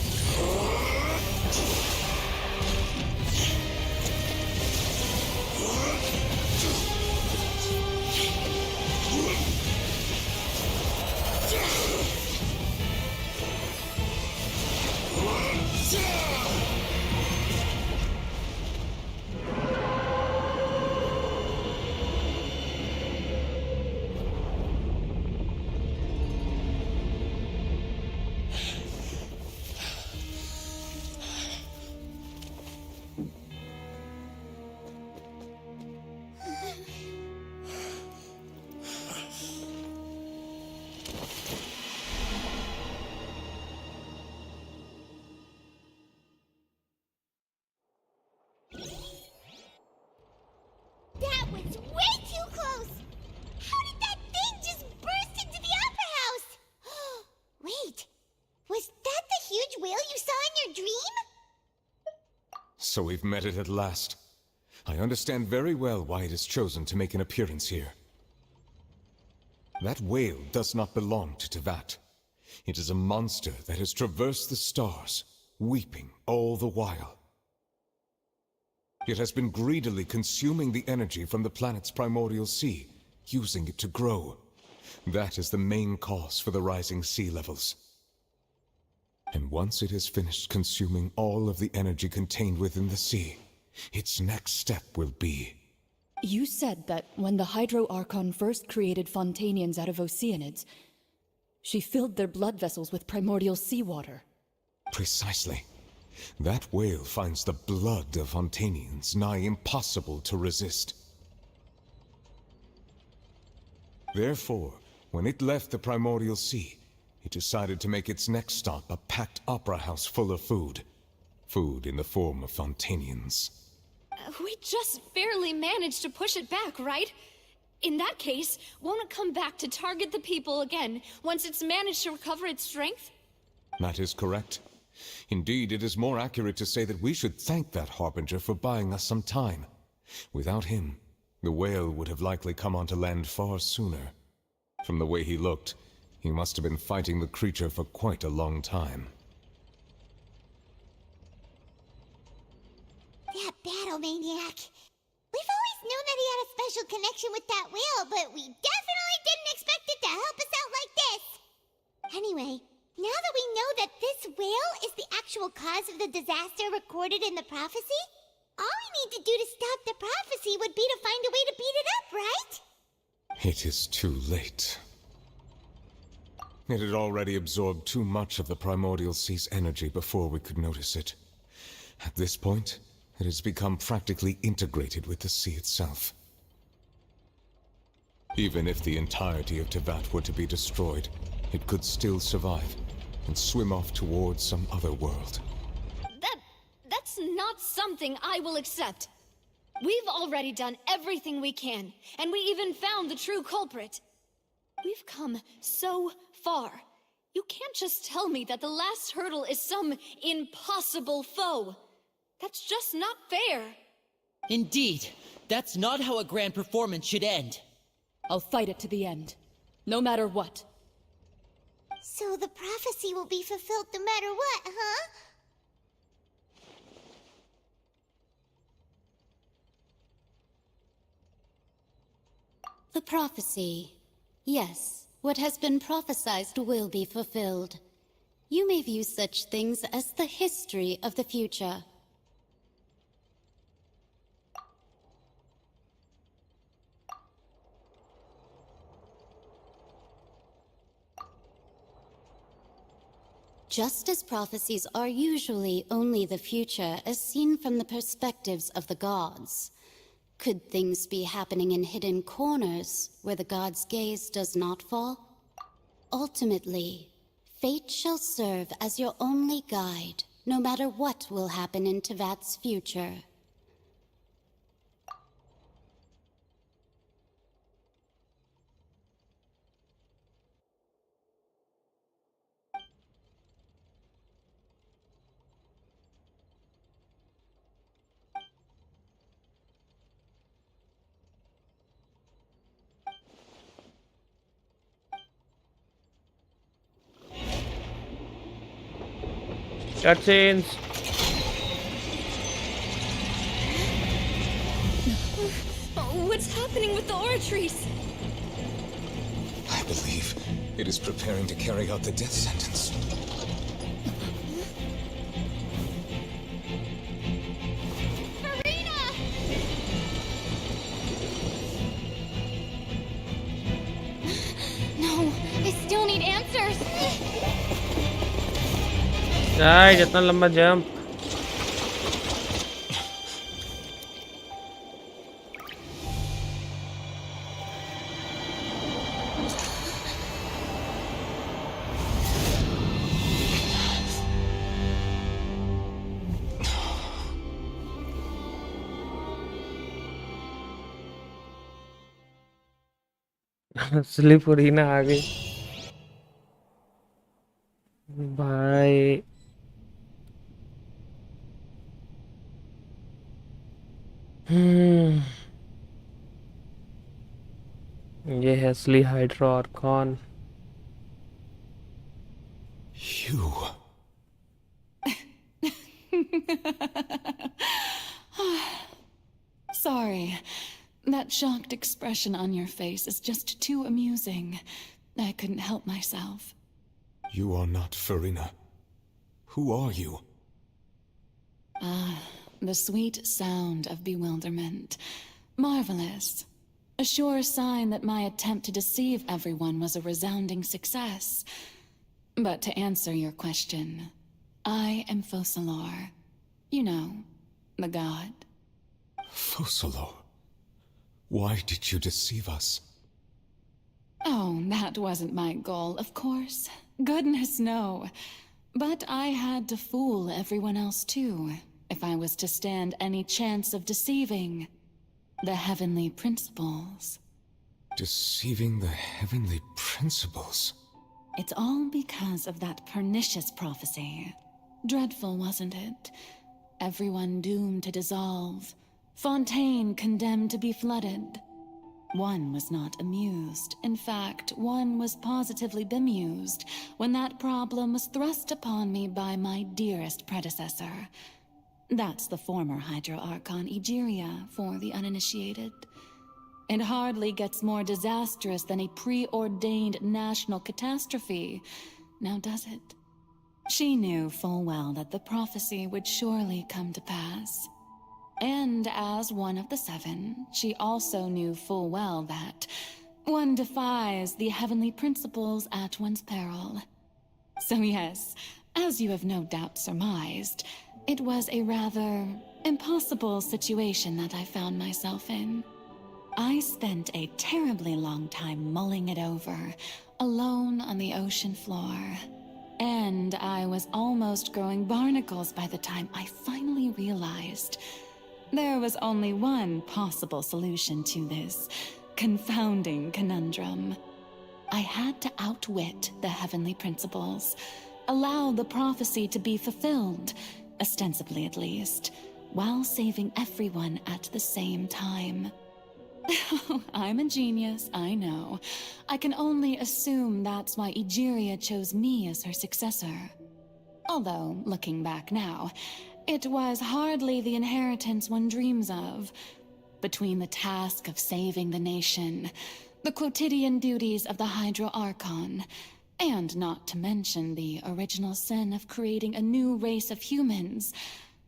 So we've met it at last. I understand very well why it has chosen to make an appearance here. That whale does not belong to Tevat. It is a monster that has traversed the stars, weeping all the while. It has been greedily consuming the energy from the planet's primordial sea, using it to grow. That is the main cause for the rising sea levels. And once it has finished consuming all of the energy contained within the sea, its next step will be... You said that when the Hydro Archon first created Fontanians out of Oceanids, she filled their blood vessels with primordial seawater. Precisely. That whale finds the blood of Fontanians nigh impossible to resist. Therefore, when it left the primordial sea, it decided to make its next stop a packed opera house full of food. Food in the form of Fontanians. We just barely managed to push it back, right? In that case, won't it come back to target the people again once it's managed to recover its strength? That is correct. Indeed, it is more accurate to say that we should thank that Harbinger for buying us some time. Without him, the whale would have likely come onto land far sooner. From the way he looked, he must have been fighting the creature for quite a long time. That battle maniac. We've always known that he had a special connection with that whale, but we definitely didn't expect it to help us out like this. Anyway, now that we know that this whale is the actual cause of the disaster recorded in the prophecy, all we need to do to stop the prophecy would be to find a way to beat it up, right? It is too late. It had already absorbed too much of the primordial sea's energy before we could notice it. At this point, it has become practically integrated with the sea itself. Even if the entirety of Tevat were to be destroyed, it could still survive and swim off towards some other world. That's not something I will accept. We've already done everything we can, and we even found the true culprit. We've come so far. You can't just tell me that the last hurdle is some impossible foe. That's just not fair. Indeed, that's not how a grand performance should end. I'll fight it to the end, no matter what. So the prophecy will be fulfilled no matter what, huh? The prophecy. Yes, what has been prophesied will be fulfilled. You may view such things as the history of the future. Just as prophecies are usually only the future as seen from the perspectives of the gods, could things be happening in hidden corners where the gods' gaze does not fall? Ultimately, fate shall serve as your only guide, no matter what will happen in Tevat's future. Cutscenes. What's happening with the oratories? I believe it is preparing to carry out the death sentence. No, I still need answers. Guys, इतना लंबा jump. Slip हो रही ना आगे भाई. ये है असली hydro Arcon. You. Sorry. That shocked expression on your face is just too amusing. I couldn't help myself. You are not Farina. Who are you? The sweet sound of bewilderment. Marvelous. A sure sign that my attempt to deceive everyone was a resounding success. But to answer your question, I am Focalor. You know, the god. Focalor. Why did you deceive us? Oh, that wasn't my goal, of course. Goodness, no. But I had to fool everyone else too, if I was to stand any chance of deceiving the heavenly principles. Deceiving the heavenly principles? It's all because of that pernicious prophecy. Dreadful, wasn't it? Everyone doomed to dissolve. Fontaine condemned to be flooded. One was not amused. In fact, one was positively bemused when that problem was thrust upon me by my dearest predecessor. That's the former Hydro Archon Egeria for the uninitiated. It hardly gets more disastrous than a preordained national catastrophe, now does it? She knew full well that the prophecy would surely come to pass. And as one of the seven, she also knew full well that one defies the heavenly principles at one's peril. So yes, as you have no doubt surmised, it was a rather impossible situation that I found myself in. I spent a terribly long time mulling it over, alone on the ocean floor. And I was almost growing barnacles by the time I finally realized there was only one possible solution to this confounding conundrum. I had to outwit the heavenly principles, allow the prophecy to be fulfilled, ostensibly at least, while saving everyone at the same time. I'm a genius, I know. I can only assume that's why Egeria chose me as her successor. Although, looking back now, it was hardly the inheritance one dreams of. Between the task of saving the nation, the quotidian duties of the Hydro Archon, and not to mention the original sin of creating a new race of humans,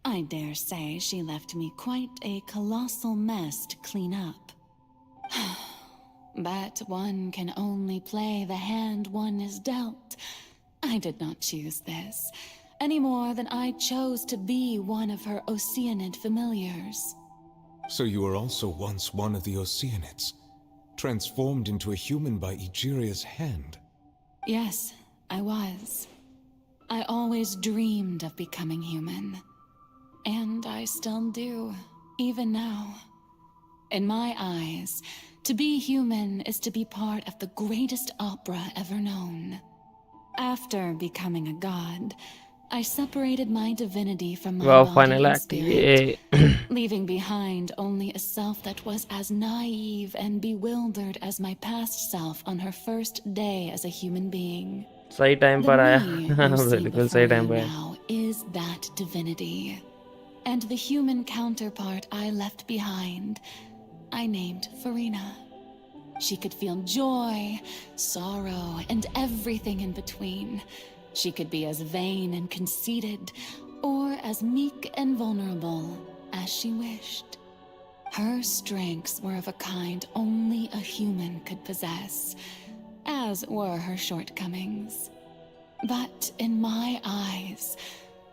I dare say she left me quite a colossal mess to clean up. But one can only play the hand one is dealt. I did not choose this, any more than I chose to be one of her Oceanid familiars. So you were also once one of the Oceanids, transformed into a human by Egeria's hand? Yes, I was. I always dreamed of becoming human. And I still do, even now. In my eyes, to be human is to be part of the greatest opera ever known. After becoming a god, I separated my divinity from my body final and act. spirit, Yay. leaving behind only a self that was as naive and bewildered as my past self on her first day as a human being. सही time पर आया The me बिल्कुल सही time पर आया now is that divinity. And the human counterpart I left behind, I named Farina. She could feel joy, sorrow, and everything in between. She could be as vain and conceited, or as meek and vulnerable as she wished. Her strengths were of a kind only a human could possess, as were her shortcomings. But in my eyes,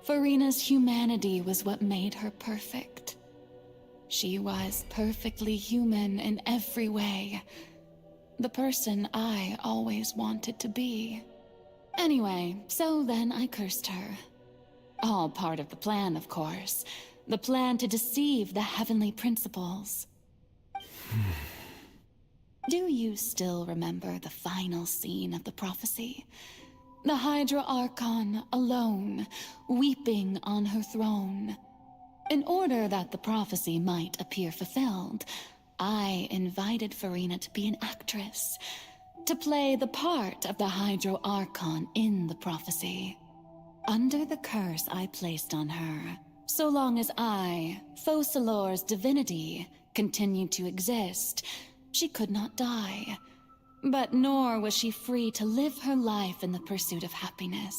Farina's humanity was what made her perfect. She was perfectly human in every way. The person I always wanted to be. Anyway, so then I cursed her. All part of the plan, of course. The plan to deceive the heavenly principles. Do you still remember the final scene of the prophecy? The Hydra Archon, alone, weeping on her throne. In order that the prophecy might appear fulfilled, I invited Farina to be an actress, to play the part of the Hydro Archon in the prophecy. Under the curse I placed on her, so long as I, Focalor's divinity, continued to exist, she could not die. But nor was she free to live her life in the pursuit of happiness.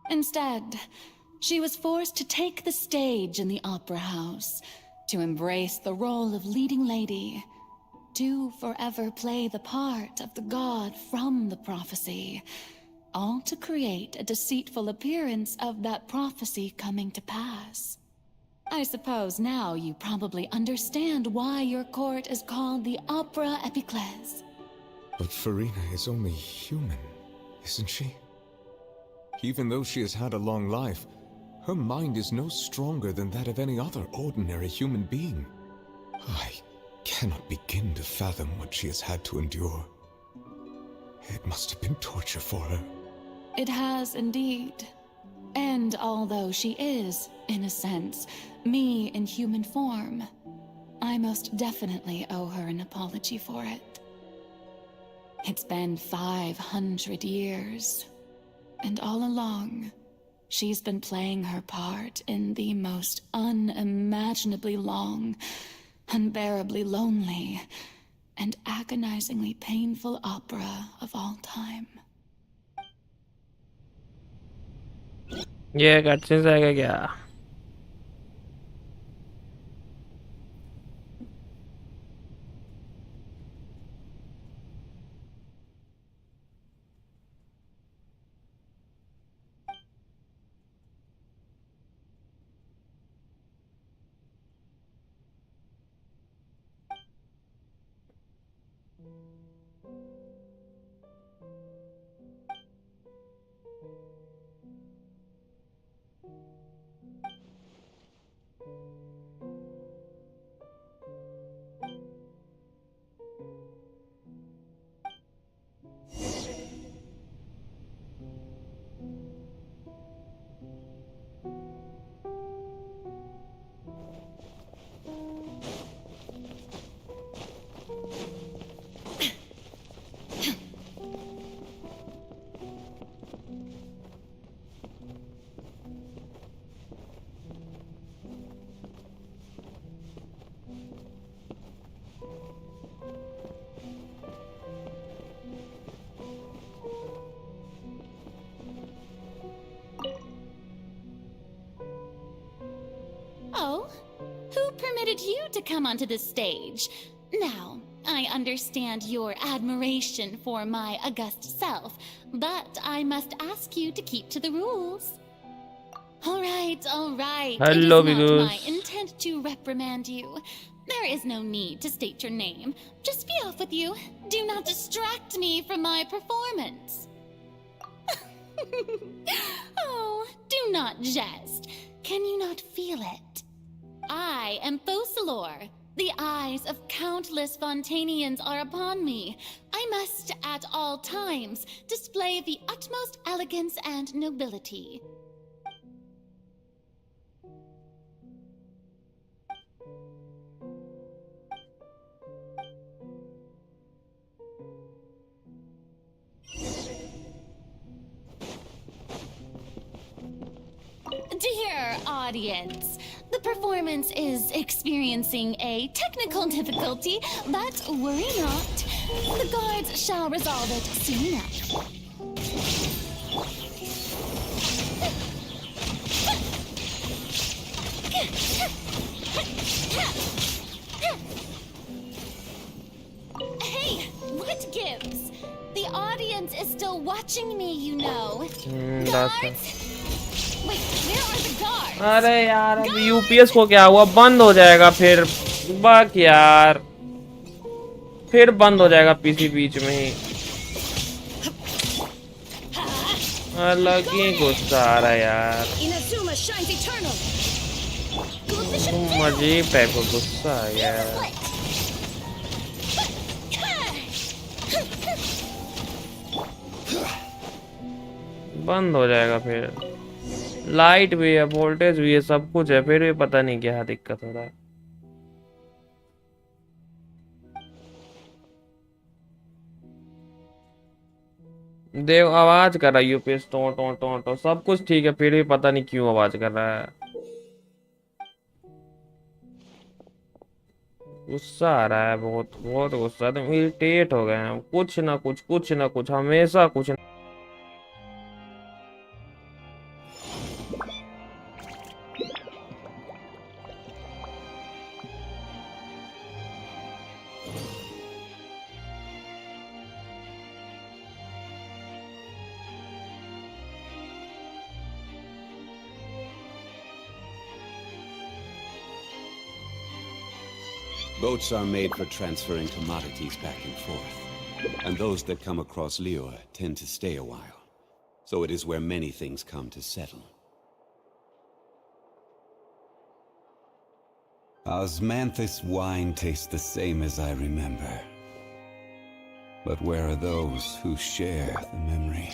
Instead, she was forced to take the stage in the opera house, to embrace the role of leading lady, to forever play the part of the god from the prophecy, all to create a deceitful appearance of that prophecy coming to pass. I suppose now you probably understand why your court is called the Opera Epiclese. But Farina is only human, isn't she? Even though she has had a long life, her mind is no stronger than that of any other ordinary human being. I cannot begin to fathom what she has had to endure. It must have been torture for her. It has indeed. And although she is, in a sense, me in human form, I most definitely owe her an apology for it. It's been 500 years, and all along, she's been playing her part in the most unimaginably long, unbearably lonely, and agonizingly painful opera of all time. ये कच्चे जाएगा क्या? Oh, who permitted you to come onto the stage? Now, I understand your admiration for my august self, but I must ask you to keep to the rules. All right. Hello, it is not my Bigus. intent to reprimand you. There is no need to state your name. Just be off with you. Do not distract me from my performance. Oh, do not jest. Can you not feel it? I am Focalor. The eyes of countless Fontanians are upon me. I must, at all times, display the utmost elegance and nobility. Dear audience, the performance is experiencing a technical difficulty, but worry not. The guards shall resolve it soon enough. Hey, what gives? The audience is still watching me, you know. Guards? Wait, where are the guards? अरे यार अब UPS को क्या हुआ? बंद हो जाएगा फिर बक यार, फिर बंद हो जाएगा पीसी बीच में ही। अलग ही गुस्सा आ रहा है यार, मजे पे को गुस्सा आ गया। बंद हो जाएगा फिर। लाइट भी है, वोल्टेज भी है, सब कुछ है, फिर भी पता नहीं क्या दिक्कत हो रहा है। देव आवाज कर रहा है यूपीएस, टो टो टो टो सब कुछ ठीक है, फिर भी पता नहीं क्यों आवाज कर रहा है। गुस्सा आ रहा है, बहुत बहुत गुस्सा, एकदम इरिटेट हो गए हैं, कुछ ना कुछ हमेशा कुछ। Boats are made for transferring commodities back and forth, and those that come across Lior tend to stay a while. So it is where many things come to settle. Osmanthus wine tastes the same as I remember. But where are those who share the memory?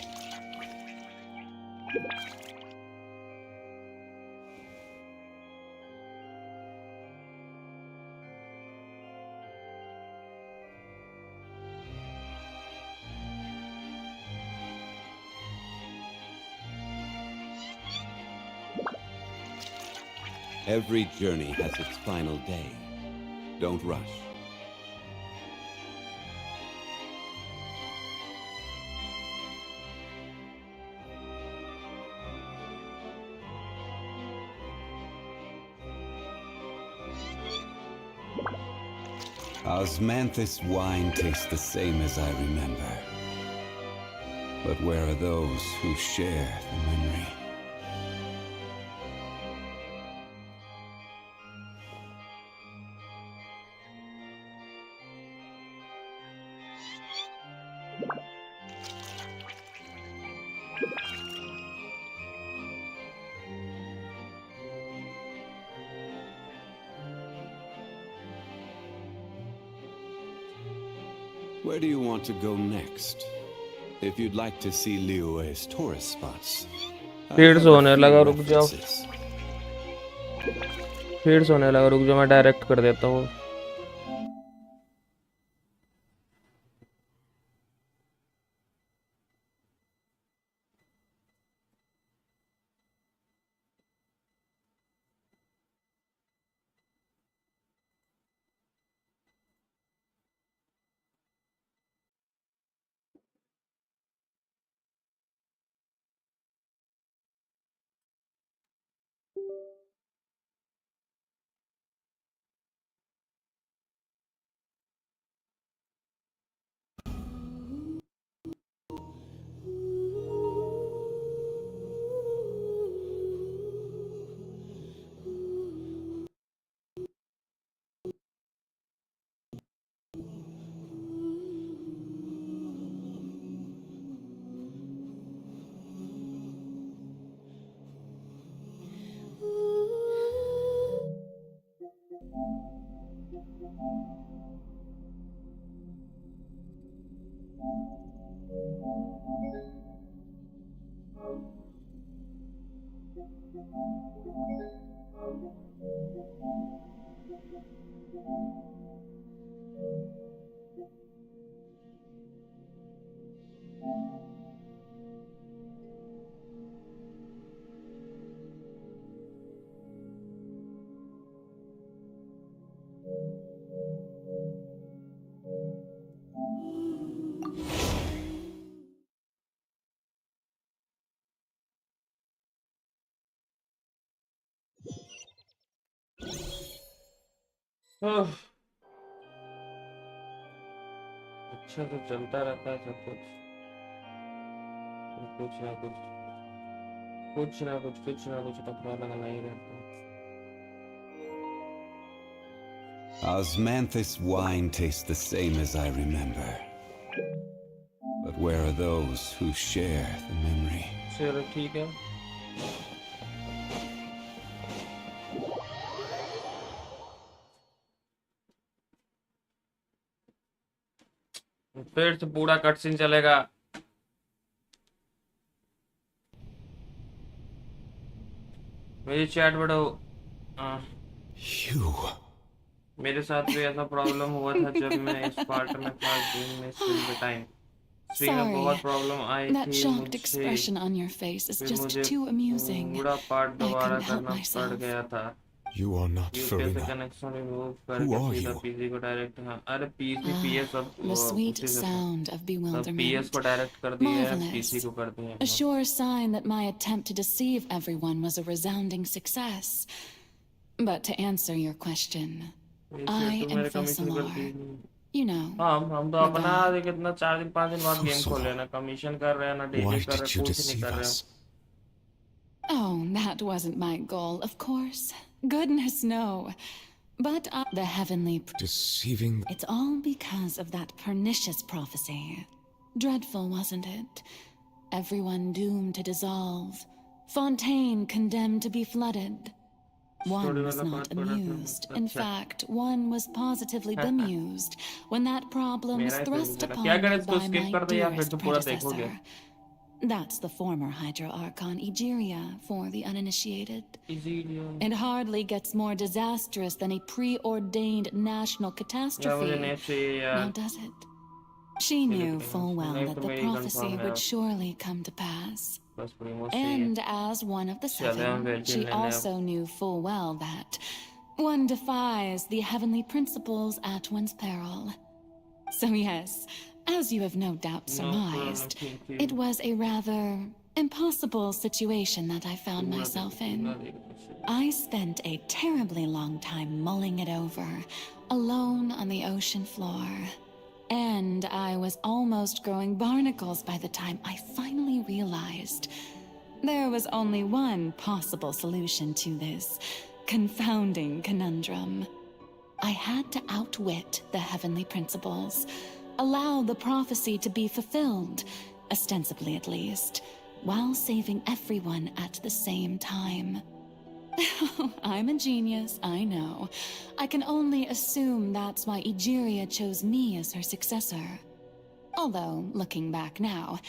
Every journey has its final day. Don't rush. Osmanthus wine tastes the same as I remember. But where are those who share the memory? Where do you want to go next? If you'd like to see Liyue's tourist spots. फिर सोने लगा, रुक जाओ, फिर सोने लगा, रुक जाओ, मैं डायरेक्ट कर देता हूँ। अच्छा तो चलता रहता है सब कुछ, कुछ ना कुछ तो पता लगना ही रहता है। Osmanthus wine tastes the same as I remember. But where are those who share the memory? चलो ठीक है। फिर से पूरा कटसीन चलेगा। ये चैट बढ़ो। You. मेरे साथ भी ऐसा प्रॉब्लम हुआ था जब मैं इस पार्ट में था गेम में स्ट्रीम के टाइम। स्ट्रीम में बहुत प्रॉब्लम आई That थी shocked मुझे। expression on your face is फिर just मुझे too amusing. पूरा पार्ट I दोबारा couldn't help करना पड़ myself. गया था। You are not यूपीएस से Farina. कनेक्शन रिमूव Who करके are सीधा you? पीसी को डायरेक्ट। हाँ, अरे पीसी पीएस अब The sweet उसी से sound of अब bewilderment. पीएस को डायरेक्ट कर दिया है, Marvelous. पीसी को कर दिया है। A sure sign that my attempt to deceive everyone was a resounding success. But to answer your question, I am Fossilor. You know. हम तो अपना कितना 4 दिन 5 दिन बाद गेम खोले ना, कमीशन कर रहे हैं ना, डेली Why कर रहे did हैं, you कुछ नहीं deceive कर रहे us? Oh, that wasn't my goal, of course. Goodness, no. But the heavenly... Deceiving... It's all because of that pernicious prophecy. Dreadful, wasn't it? Everyone doomed to dissolve. Fontaine condemned to be flooded. One was not amused. In fact, one was positively bemused when that problem was thrust upon me by my dearest predecessor. That's the former Hydro Archon Egeria, for the uninitiated. It hardly gets more disastrous than a preordained national catastrophe, now does it? She knew full well that the prophecy would surely come to pass. And as one of the 7, she also knew full well that one defies the heavenly principles at one's peril. So yes, as you have no doubt surmised, it was a rather impossible situation that I found myself in. I spent a terribly long time mulling it over, alone on the ocean floor. And I was almost growing barnacles by the time I finally realized there was only one possible solution to this confounding conundrum. I had to outwit the heavenly principles, allow the prophecy to be fulfilled, ostensibly at least, while saving everyone at the same time. I'm a genius, I know. I can only assume that's why Egeria chose me as her successor. Although, looking back now,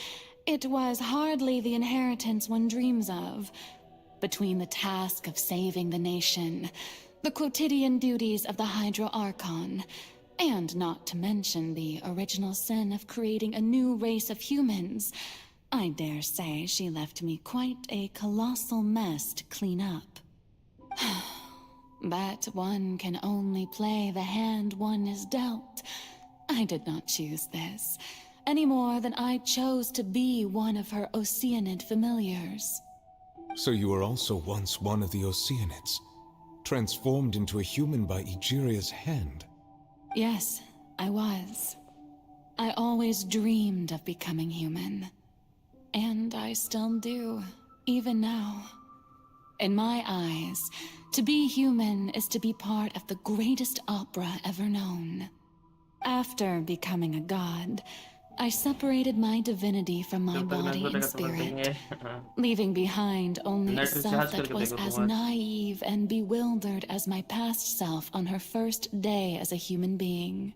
it was hardly the inheritance one dreams of. Between the task of saving the nation, the quotidian duties of the Hydro Archon, and not to mention the original sin of creating a new race of humans, I dare say she left me quite a colossal mess to clean up. But one can only play the hand one is dealt. I did not choose this, any more than I chose to be one of her Oceanid familiars. So you were also once one of the Oceanids, transformed into a human by Egeria's hand? Yes, I was. I always dreamed of becoming human. And I still do, even now. In my eyes, to be human is to be part of the greatest opera ever known. After becoming a god, I separated my divinity from my body and spirit, leaving behind only a self that was as naive and bewildered as my past self on her first day as a human being.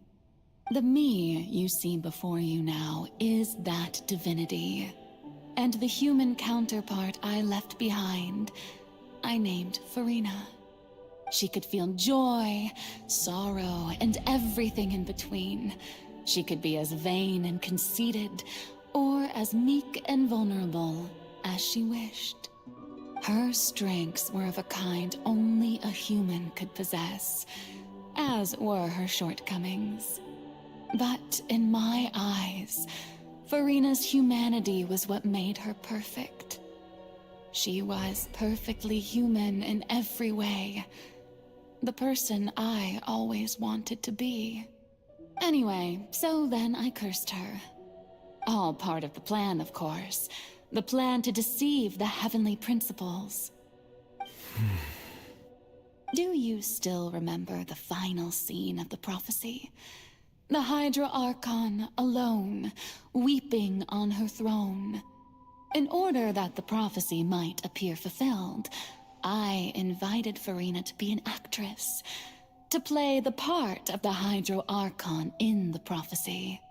The me you see before you now is that divinity. And the human counterpart I left behind, I named Farina. She could feel joy, sorrow, and everything in between. She could be as vain and conceited, or as meek and vulnerable as she wished. Her strengths were of a kind only a human could possess, as were her shortcomings. But in my eyes, Farina's humanity was what made her perfect. She was perfectly human in every way. The person I always wanted to be. Anyway, so then I cursed her. All part of the plan, of course. The plan to deceive the heavenly principles. Do you still remember the final scene of the prophecy? The Hydra Archon alone, weeping on her throne. In order that the prophecy might appear fulfilled, I invited Farina to be an actress, to play the part of the Hydro Archon in the prophecy.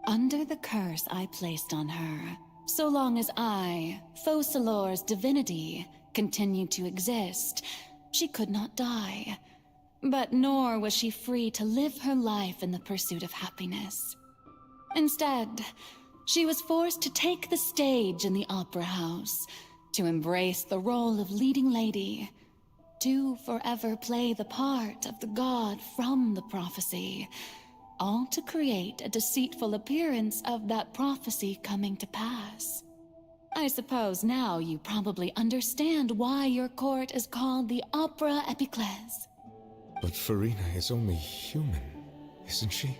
Under the curse I placed on her, so long as I, Focalor's divinity, continued to exist, she could not die. But nor was she free to live her life in the pursuit of happiness. Instead, she was forced to take the stage in the opera house, to embrace the role of leading lady, to forever play the part of the god from the prophecy, all to create a deceitful appearance of that prophecy coming to pass. I suppose now you probably understand why your court is called the Opera Epiclese. But Farina is only human, isn't she?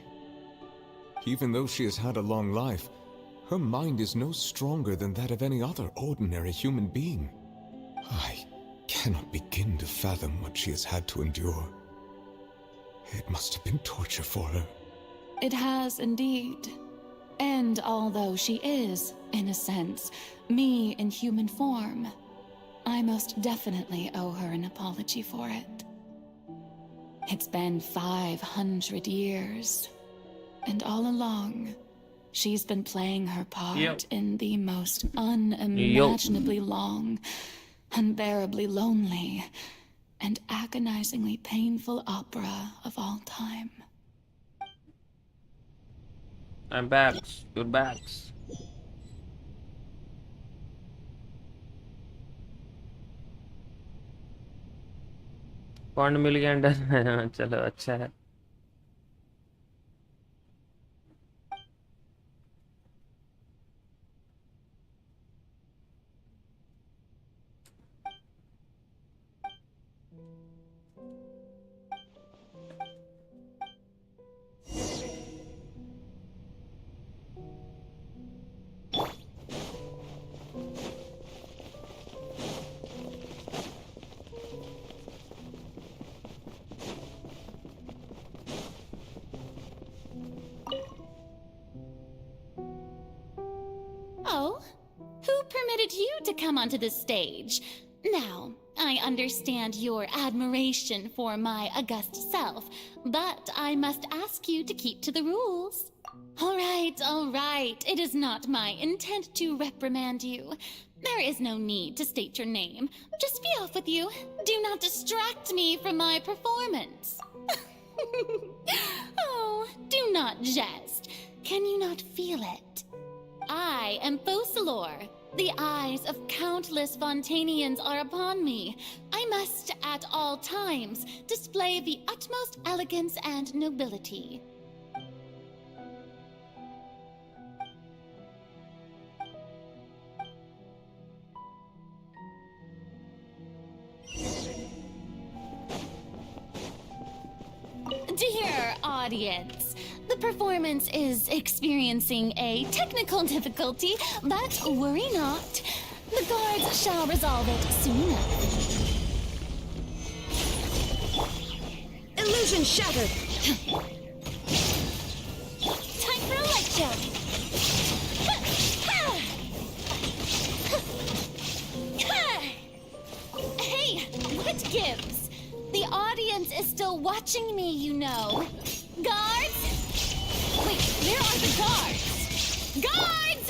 Even though she has had a long life, her mind is no stronger than that of any other ordinary human being. I cannot begin to fathom what she has had to endure. It must have been torture for her. It has indeed. And although she is, in a sense, me in human form, I most definitely owe her an apology for it. It's been 500 years, and all along, she's been playing her part in the most unimaginably long, unbearably lonely, and agonizingly painful opera of all time. I'm back. You're back. $1 million चलो अच्छा है. Oh, who permitted you to come onto the stage? Now, I understand your admiration for my august self, but I must ask you to keep to the rules. All right. It is not my intent to reprimand you. There is no need to state your name. Just be off with you. Do not distract me from my performance. Oh, do not jest. Can you not feel it? I am Focalor. The eyes of countless Fontanians are upon me. I must, at all times, display the utmost elegance and nobility. Dear audience, the performance is experiencing a technical difficulty, but worry not. The guards shall resolve it soon enough. Illusion shattered! Time for a light jump! Hey, what gives? The audience is still watching me, you know. Guards? Wait, where are the guards? Guards!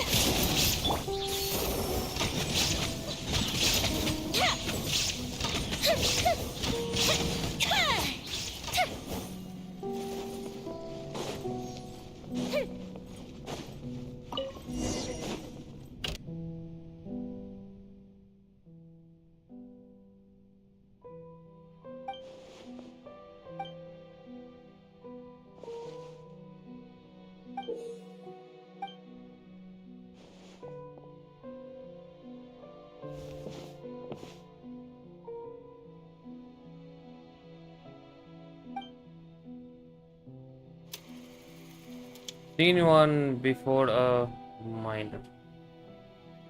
Scene 1 before a mind.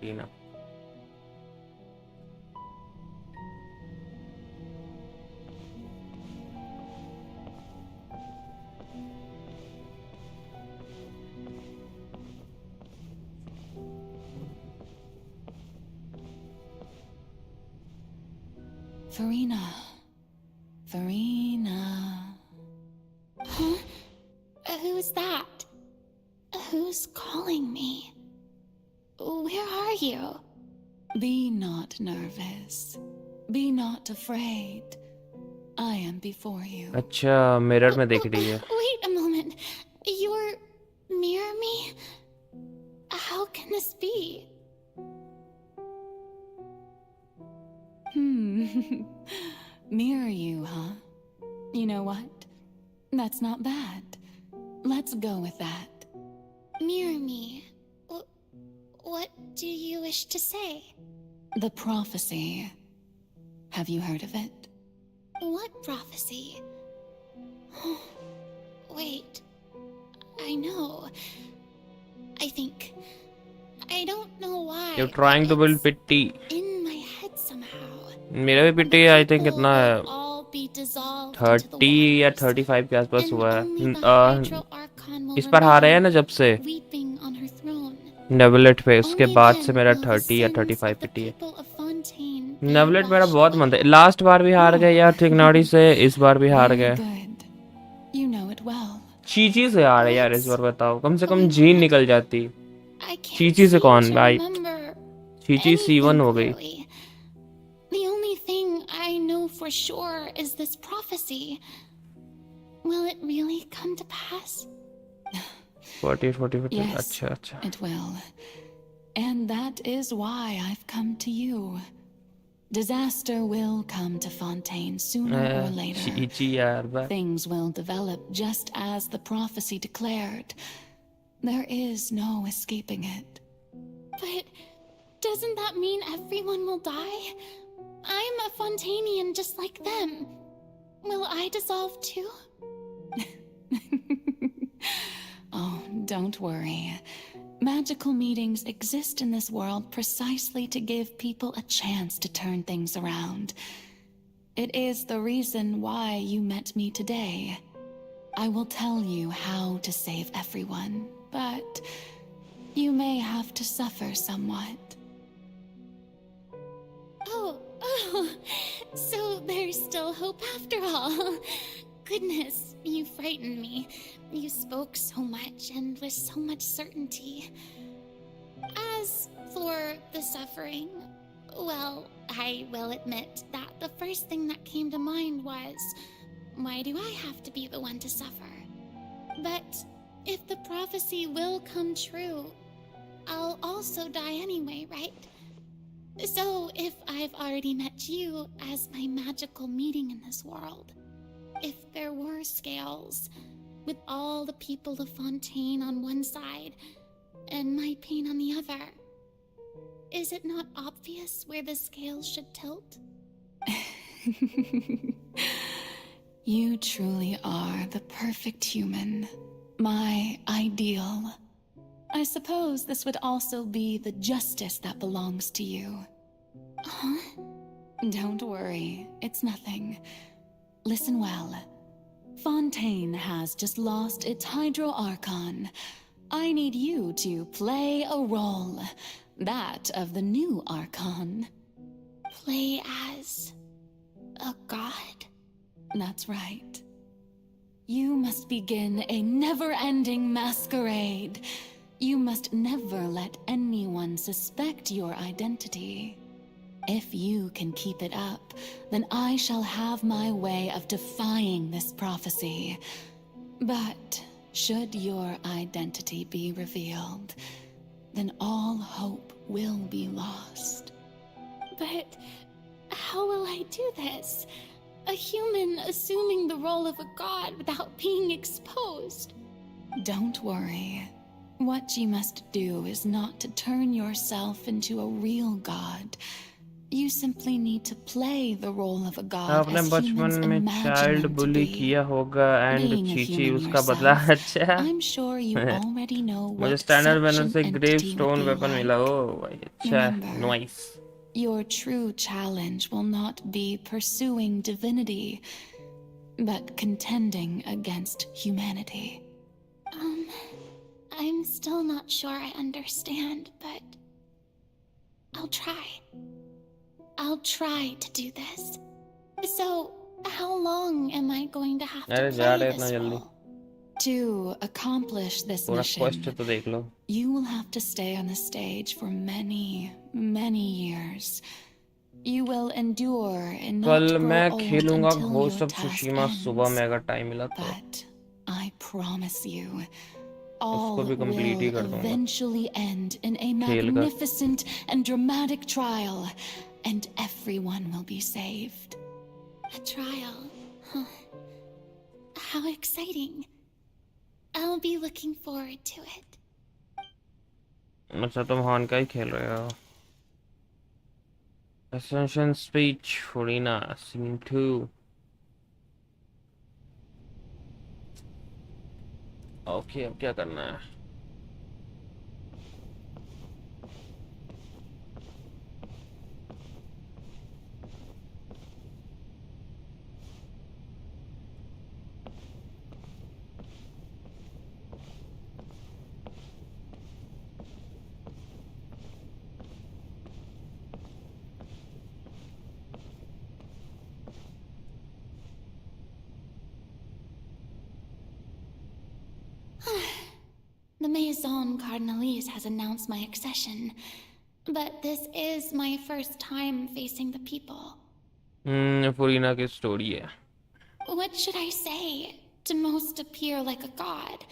Tina. Farina. Huh? Who's that? Who's calling me? Where are you? Be not nervous. Be not afraid. I am before you. अच्छा mirror में देख रही है. Wait a moment. You're near me? How can this be? Mirror you, huh? You know what? That's not bad. Let's go with that. Mirror me. What do you wish to say? The prophecy. Have you heard of it? What prophecy? Wait. I know. I think. I don't know why. You're trying to build pity. In my head somehow. मेरा भी पिटी I think कितना है 30 या 35 के आसपास हुआ है. इस पर हारे हैं ना जब से नेवलेट पे, उसके बाद से मेरा 30 या 35 पिटी है. नेवलेट मेरा बहुत मन था. लास्ट बार भी हार गए यार थिगनाड़ी से, इस बार भी हार गए. चीची से हारे यार इस बार. बताओ, कम से कम जीन निकल जाती. चीची से कौन भाई, चीची C1 हो गई. I know for sure is this prophecy. Will it really come to pass? 40. Yes, अच्छा. It will. And that is why I've come to you. Disaster will come to Fontaine sooner or later. Things will develop just as the prophecy declared. There is no escaping it. But doesn't that mean everyone will die? I'm a Fontainian just like them. Will I dissolve too? Oh, don't worry. Magical meetings exist in this world precisely to give people a chance to turn things around. It is the reason why you met me today. I will tell you how to save everyone, but you may have to suffer somewhat. Oh, so there's still hope after all. Goodness, you frightened me. You spoke so much and with so much certainty. As for the suffering, well, I will admit that the first thing that came to mind was, why do I have to be the one to suffer? But if the prophecy will come true, I'll also die anyway, right? So, if I've already met you as my magical meeting in this world, if there were scales, with all the people of Fontaine on one side, and my pain on the other, is it not obvious where the scales should tilt? You truly are the perfect human, my ideal. I suppose this would also be the justice that belongs to you. Huh? Don't worry, it's nothing. Listen well. Fontaine has just lost its Hydro Archon. I need you to play a role. That of the new Archon. Play as a god? That's right. You must begin a never-ending masquerade. You must never let anyone suspect your identity. If you can keep it up, then I shall have my way of defying this prophecy. But should your identity be revealed, then all hope will be lost. But how will I do this? A human assuming the role of a god without being exposed. Don't worry. What you must do is not to turn yourself into a real god. You simply need to play the role of a god आपने as humans बचपन में imagine child them to bully be. किया होगा and Being a Chichi human उसका yourself, बदला. अच्छा I'm sure you already know मुझे what standard such banner an से grave entity would stone be weapon like. मिला. ओ भाई अच्छा, Remember, nice. Your true challenge will not be pursuing divinity, but contending against humanity. I'm still not sure I understand, but I'll try. I'll try to do this. So, how long am I going to have to अरे जा play रहे this इतना जल्दी. role? To accomplish this पूरा mission, question तो देख लो. you will have to stay on the stage for many, many years. You will endure and not कल grow मैं old खेलूंगा until ghost your of task सुशीमा सुबह में ends. अगर time मिला तो But I promise you, उसको all भी कंप्लीट ही will कर दूंगा eventually end in a खेल कर magnificent and dramatic trial, and everyone will be saved. A trial? Huh. How exciting. I'll be looking forward to it. अच्छा तुम हान का ही खेल रहे हो Ascension Speech Furina Scene 2 okay अब क्या करना है The Maison Cardinalise has announced my accession, but this is my first time facing the people. फुरीना की स्टोरी है What should I say to most appear like a god?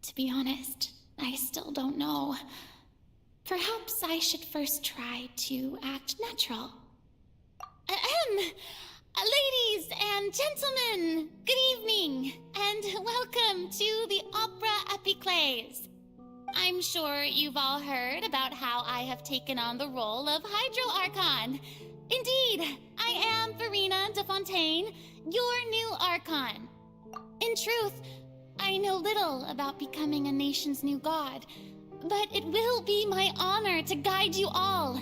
To be honest, I still don't know. Perhaps I should first try to act natural. Ladies and gentlemen, good evening, and welcome to the Opera Epiclese. I'm sure you've all heard about how I have taken on the role of Hydro Archon. Indeed, I am Farina de Fontaine, your new Archon. In truth, I know little about becoming a nation's new god, but it will be my honor to guide you all.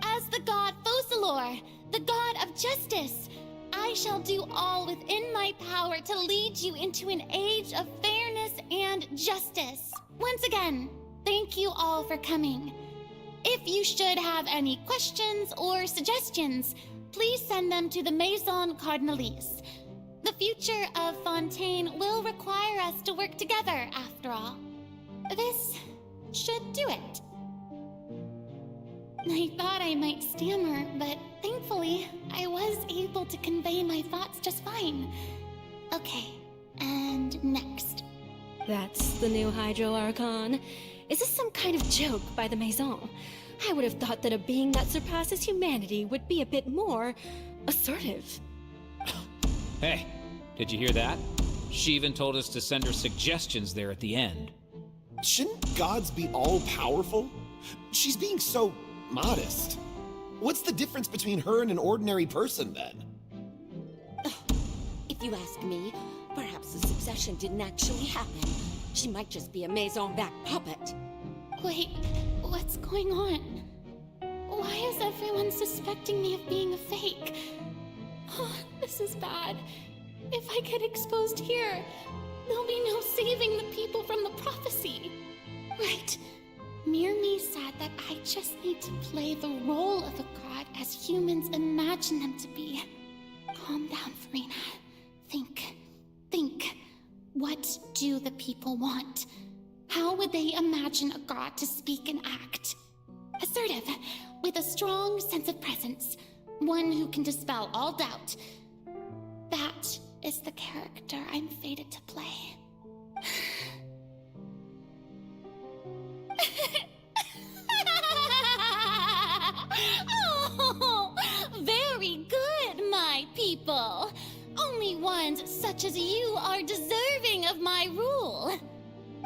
As the god Focalor, the god of justice, I shall do all within my power to lead you into an age of fairness and justice. Once again, thank you all for coming. If you should have any questions or suggestions, please send them to the Maison Cardinalise. The future of Fontaine will require us to work together, after all. This should do it. I thought I might stammer, but thankfully, I was able to convey my thoughts just fine. Okay, and next. That's the new Hydro Archon. Is this some kind of joke by the Maison? I would have thought that a being that surpasses humanity would be a bit more assertive. Hey, did you hear that? She even told us to send her suggestions there at the end. Shouldn't gods be all-powerful? She's being so modest. What's the difference between her and an ordinary person, then? If you ask me, perhaps the succession didn't actually happen. She might just be a Maison-back puppet. Wait, what's going on? Why is everyone suspecting me of being a fake? Oh, this is bad. If I get exposed here, there'll be no saving the people from the prophecy. Right. Myrmi said that I just need to play the role of a god as humans imagine them to be. Calm down, Farina. Think. What do the people want? How would they imagine a god to speak and act? Assertive, with a strong sense of presence. One who can dispel all doubt. That is the character I'm fated to play. Oh, very good, my people. Only ones such as you are deserving of my rule.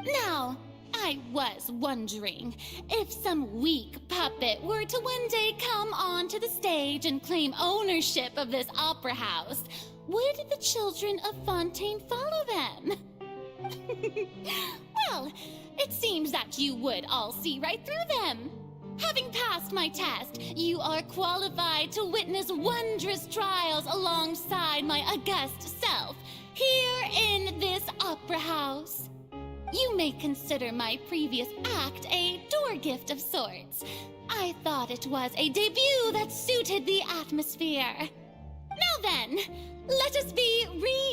Now, I was wondering, if some weak puppet were to one day come onto the stage and claim ownership of this opera house, would the children of Fontaine follow them? Well, it seems that you would all see right through them. Having passed my test, you are qualified to witness wondrous trials alongside my august self, here in this opera house. You may consider my previous act a door gift of sorts. I thought it was a debut that suited the atmosphere. Now then, let us be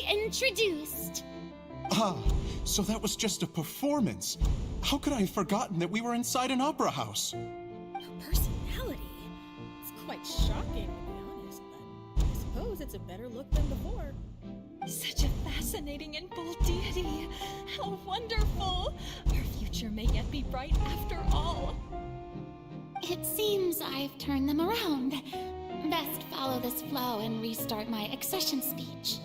reintroduced. Ah, so that was just a performance. How could I have forgotten that we were inside an opera house? A person bit shocking, to be honest, but I suppose it's a better look than before. Such a fascinating and bold deity. How wonderful! Our future may yet be bright after all. It seems I've turned them around. Best follow this flow and restart my accession speech.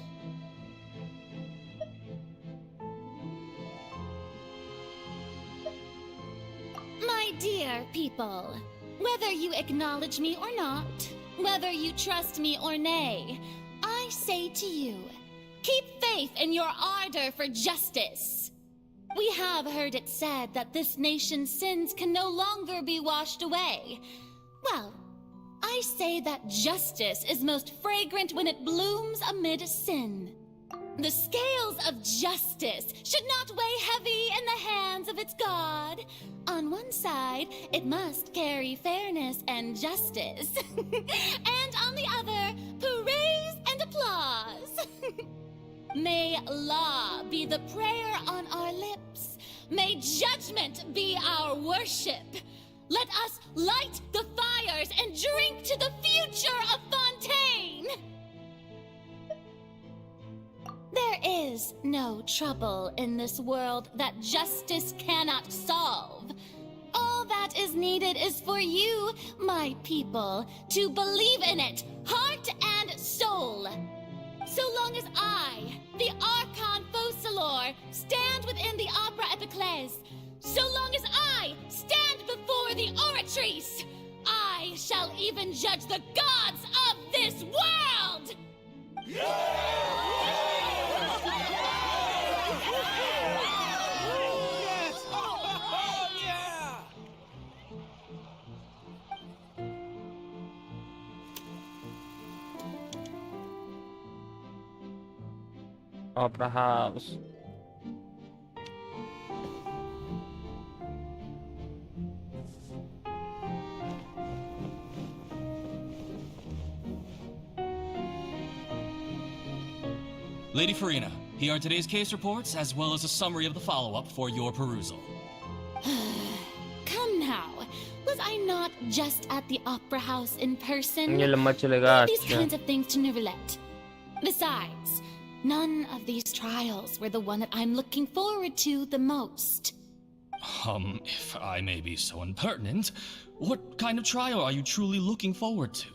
My dear people, whether you acknowledge me or not, whether you trust me or nay, I say to you, keep faith in your ardor for justice. We have heard it said that this nation's sins can no longer be washed away. Well, I say that justice is most fragrant when it blooms amid sin. The scales of justice should not weigh heavy in the hands of its God. On one side, it must carry fairness and justice. And on the other, praise and applause. May law be the prayer on our lips. May judgment be our worship. Let us light the fires and drink to the future of Fontaine. There is no trouble in this world that justice cannot solve. All that is needed is for you, my people, to believe in it, heart and soul. So long as I, the Archon Focalor, stand within the Opera Epiclese, so long as I stand before the Oratrice, I shall even judge the gods of this world! Opera House. Lady Farina, here are today's case reports, as well as a summary of the follow-up for your perusal. Come now, was I not just at the Opera House in person? ये लंबा चलेगा These अच्छा. kinds of things to Neuvillette. Besides, none of these trials were the one that I'm looking forward to the most. If I may be so impertinent, what kind of trial are you truly looking forward to?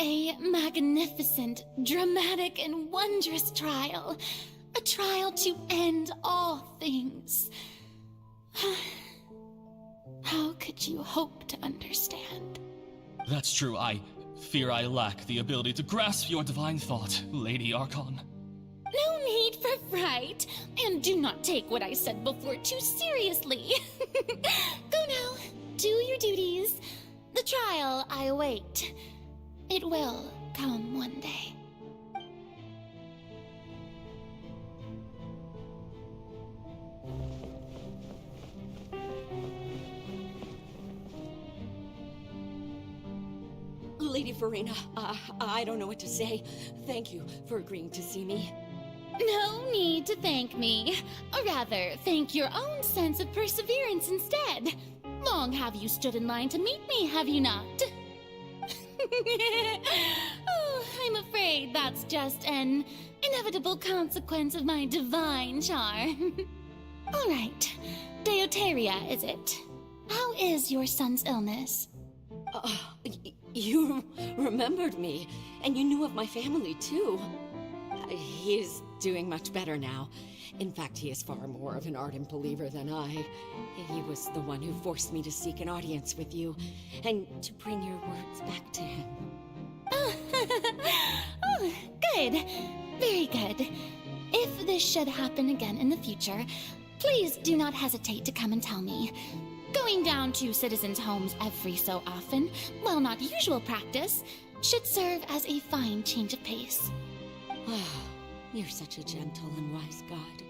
A magnificent, dramatic, and wondrous trial. A trial to end all things. How could you hope to understand? That's true, I fear I lack the ability to grasp your divine thought, Lady Archon. No need for fright, and do not take what I said before too seriously. Go now, do your duties. The trial I await. It will come one day. Lady Farina, I don't know what to say. Thank you for agreeing to see me. No need to thank me. Or rather, thank your own sense of perseverance instead. Long have you stood in line to meet me, have you not? Oh, I'm afraid that's just an inevitable consequence of my divine charm. All right, Deoteria, is it? How is your son's illness? You remembered me, and you knew of my family, too. He is doing much better now. In fact, he is far more of an ardent believer than I. He was the one who forced me to seek an audience with you, and to bring your words back to him. Oh, good. Very good. If this should happen again in the future, please do not hesitate to come and tell me. Going down to citizens' homes every so often, while not usual practice, should serve as a fine change of pace. You're such a gentle and wise god.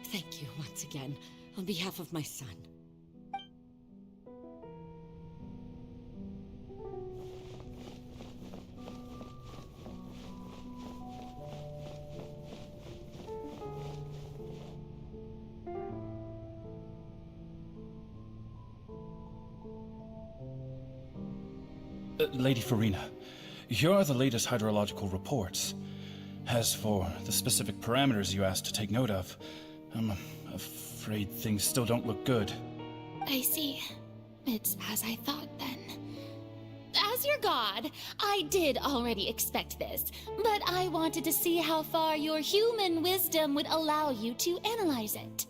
Thank you once again, on behalf of my son. Lady Farina, here are the latest hydrological reports. As for the specific parameters you asked to take note of, I'm afraid things still don't look good. I see. It's as I thought then. As your god, I did already expect this, but I wanted to see how far your human wisdom would allow you to analyze it.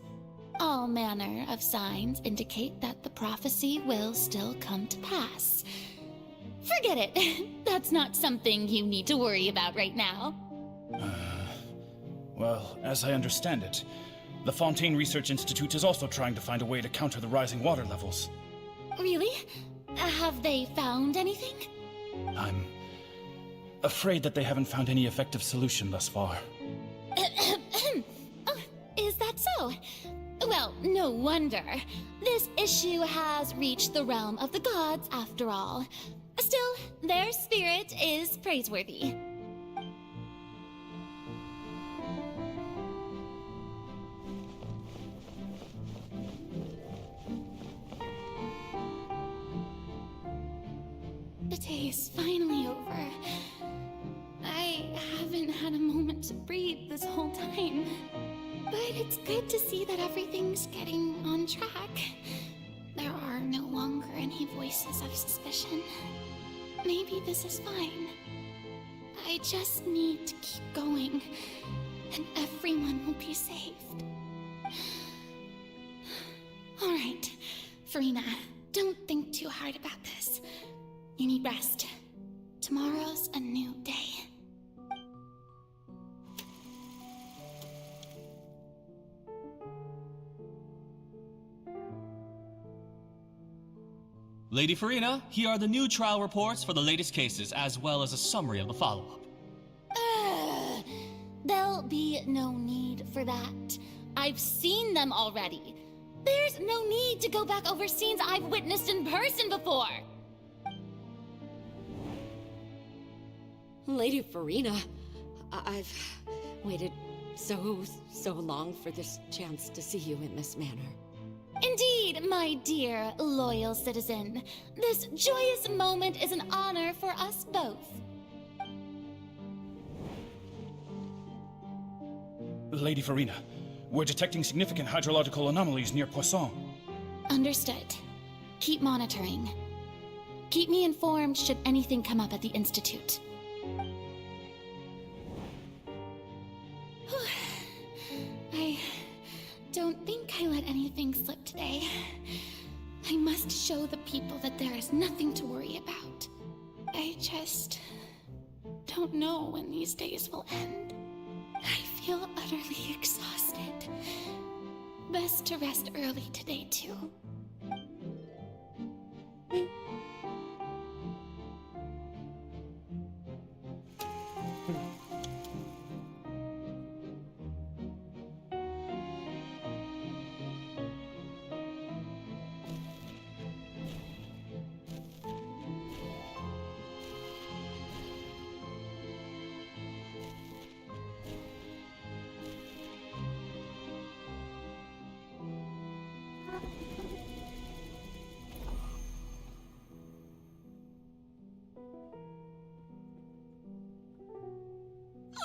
All manner of signs indicate that the prophecy will still come to pass. Forget it. That's not something you need to worry about right now. Well, as I understand it, the Fontaine Research Institute is also trying to find a way to counter the rising water levels. Really? Have they found anything? I'm afraid that they haven't found any effective solution thus far. Oh, is that so? Well, no wonder. This issue has reached the realm of the gods, after all. Still, their spirit is praiseworthy. The day is finally over. I haven't had a moment to breathe this whole time. But it's good to see that everything's getting on track. There are no longer any voices of suspicion. Maybe this is fine. I just need to keep going, and everyone will be saved. All right, Farina, don't think too hard about this. You need rest. Tomorrow's a new day. Lady Farina, here are the new trial reports for the latest cases, as well as a summary of the follow-up. There'll be no need for that. I've seen them already. There's no need to go back over scenes I've witnessed in person before. Lady Farina, I've waited so long for this chance to see you in this manner. Indeed, my dear, loyal citizen. This joyous moment is an honor for us both. Lady Farina, we're detecting significant hydrological anomalies near Poisson. Understood. Keep monitoring. Keep me informed should anything come up at the Institute. I don't think I let anything slip today. I must show the people that there is nothing to worry about. I just don't know when these days will end. I feel utterly exhausted. Best to rest early today, too.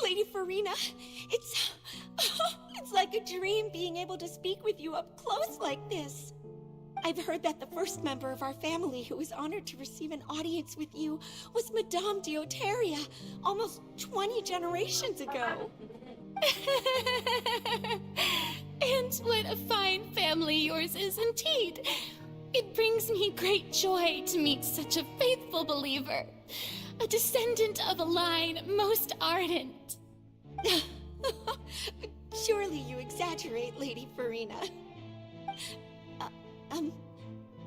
Lady Farina, it's like a dream being able to speak with you up close like this. I've heard that the first member of our family who was honored to receive an audience with you was Madame Deoteria, almost 20 generations ago. And what a fine family yours is indeed. It brings me great joy to meet such a faithful believer. A descendant of a line most ardent. Surely you exaggerate, Lady Farina.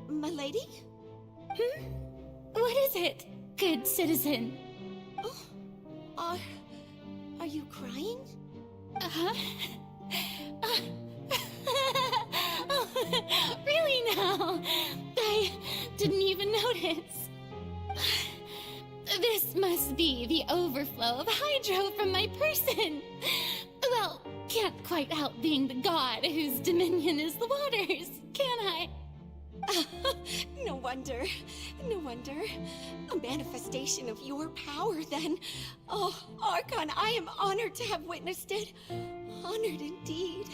My lady? What is it, good citizen? Oh, are you crying? Oh, really now? I didn't even notice. This must be the overflow of hydro from my person. Well, can't quite help being the god whose dominion is the waters, can I? No wonder. No wonder. A manifestation of your power, then. Oh, Archon, I am honored to have witnessed it. Honored indeed.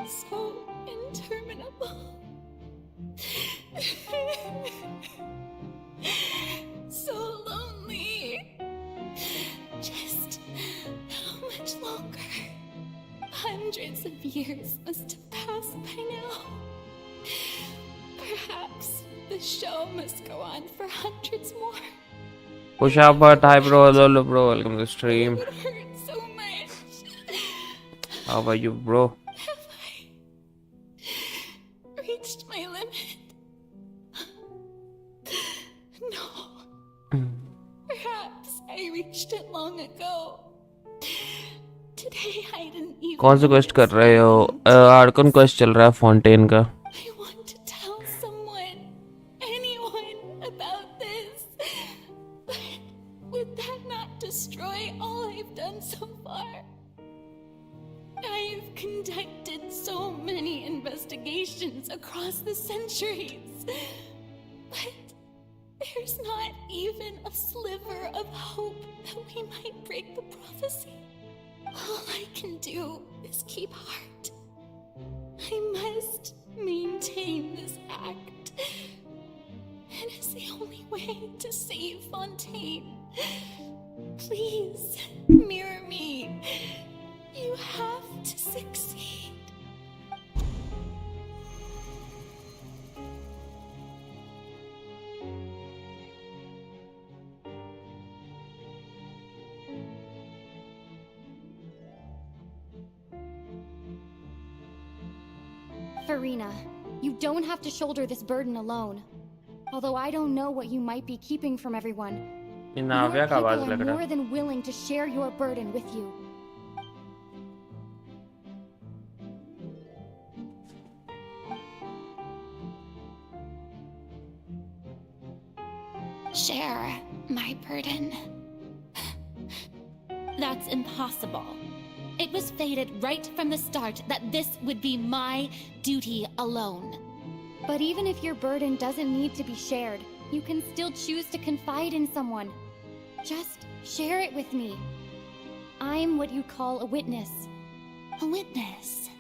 So interminable. So lonely. Just how much longer? Hundreds of years must have passed by now. Perhaps the show must go on for hundreds more. Push up, but hi bro, hello bro, welcome to the stream. It hurts so much. How are you, bro? Have I reached my limit? No. Perhaps I reached it long ago. Today I didn't even. कौन सा quest कर रहे हो? Arkan quest चल रहा है Fontaine का. I want to tell someone, anyone about this. But would that not destroy all I've done so far? I've conducted so many investigations across the centuries. But there's not even a sliver of hope that we might break the prophecy. All I can do is keep heart. I must maintain this act. It is the only way to save Fontaine. Please, mirror me. You have to succeed. Farina, you don't have to shoulder this burden alone. Although I don't know what you might be keeping from everyone. ये Your Navya का people आवाज are लग रहा more है. than willing to share your burden with you. Share my burden. That's impossible. It was fated right from the start that this would be my duty alone. But even if your burden doesn't need to be shared, you can still choose to confide in someone. Just share it with me. I'm what you call a witness. A witness?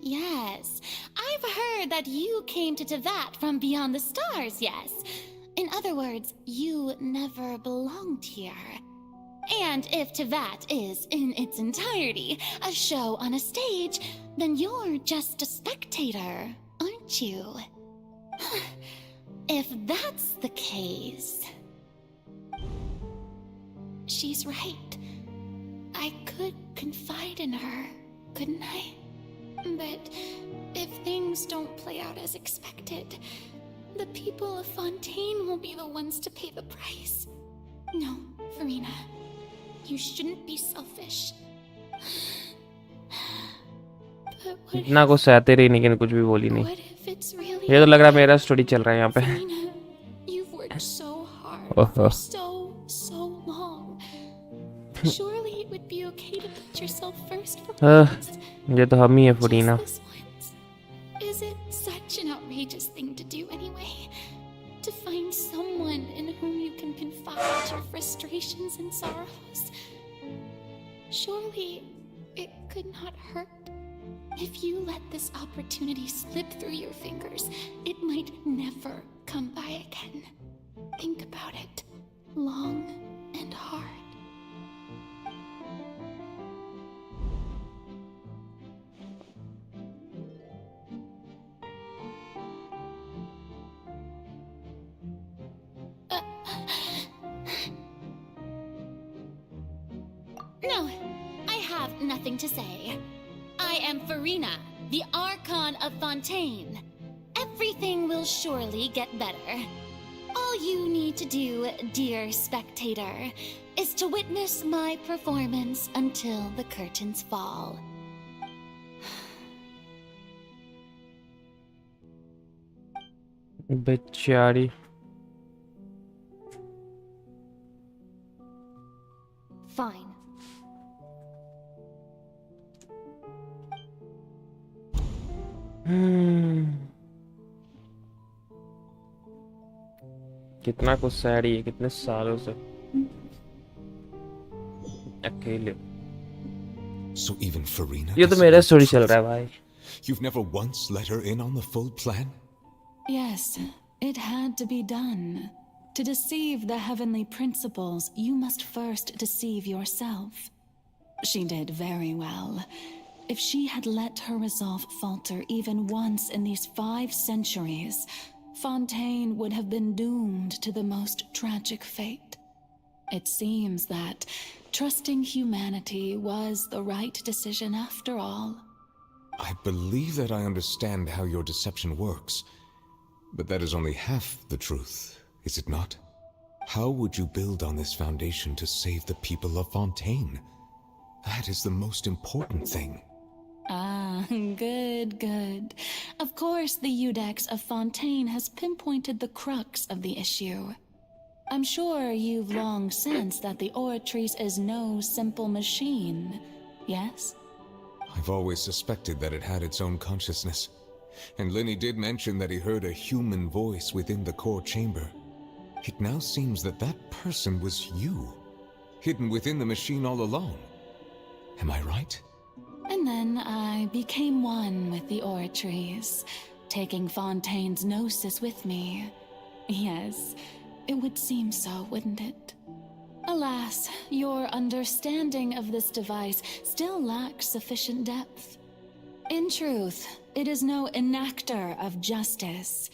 Yes. I've heard that you came to Tevat from beyond the stars, yes. In other words, you never belonged here. And if Tevat is, in its entirety, a show on a stage, then you're just a spectator, aren't you? If that's the case... She's right. I could confide in her, couldn't I? But if things don't play out as expected, the people of Fontaine will be the ones to pay the price. No, Farina. You shouldn't be selfish. But what इतना कुछ सहते रही लेकिन कुछ भी बोली नहीं. if it's really ये तो लग रहा है मेरा स्टोरी चल रहा है यहाँ पे. Farina, you've worked so hard for so long. Surely it would be okay to put yourself first for once. ये तो हम ही है Farina. Just this once. Is it such an outrageous thing to do anyway? To find someone in whom you can confide your frustrations and sorrows? Surely it could not hurt. If you let this opportunity slip through your fingers, it might never come by again. Think about it long and hard. No, I have nothing to say. I am Farina, the Archon of Fontaine. Everything will surely get better. All you need to do, dear spectator, is to witness my performance until the curtains fall. बेचारी. Fine. कितना कुछ सह रही है कितने सालों से अकेले. So even Farina ये तो doesn't मेरा know the स्टोरी चल truth? रहा है भाई. You've never once let her in on the full plan? Yes, it had to be done. To deceive the heavenly principles, you must first deceive yourself. She did very well. If she had let her resolve falter even once in these 5 centuries, Fontaine would have been doomed to the most tragic fate. It seems that trusting humanity was the right decision after all. I believe that I understand how your deception works, but that is only half the truth, is it not? How would you build on this foundation to save the people of Fontaine? That is the most important thing. Ah, good. Of course, the Iudex of Fontaine has pinpointed the crux of the issue. I'm sure you've long sensed that the Oratrice is no simple machine, yes? I've always suspected that it had its own consciousness. And Lenny did mention that he heard a human voice within the core chamber. It now seems that that person was you, hidden within the machine all along. Am I right? And then I became one with the Oratrice, taking Fontaine's gnosis with me. Yes, it would seem so, wouldn't it? Alas, your understanding of this device still lacks sufficient depth. In truth, it is no enactor of justice.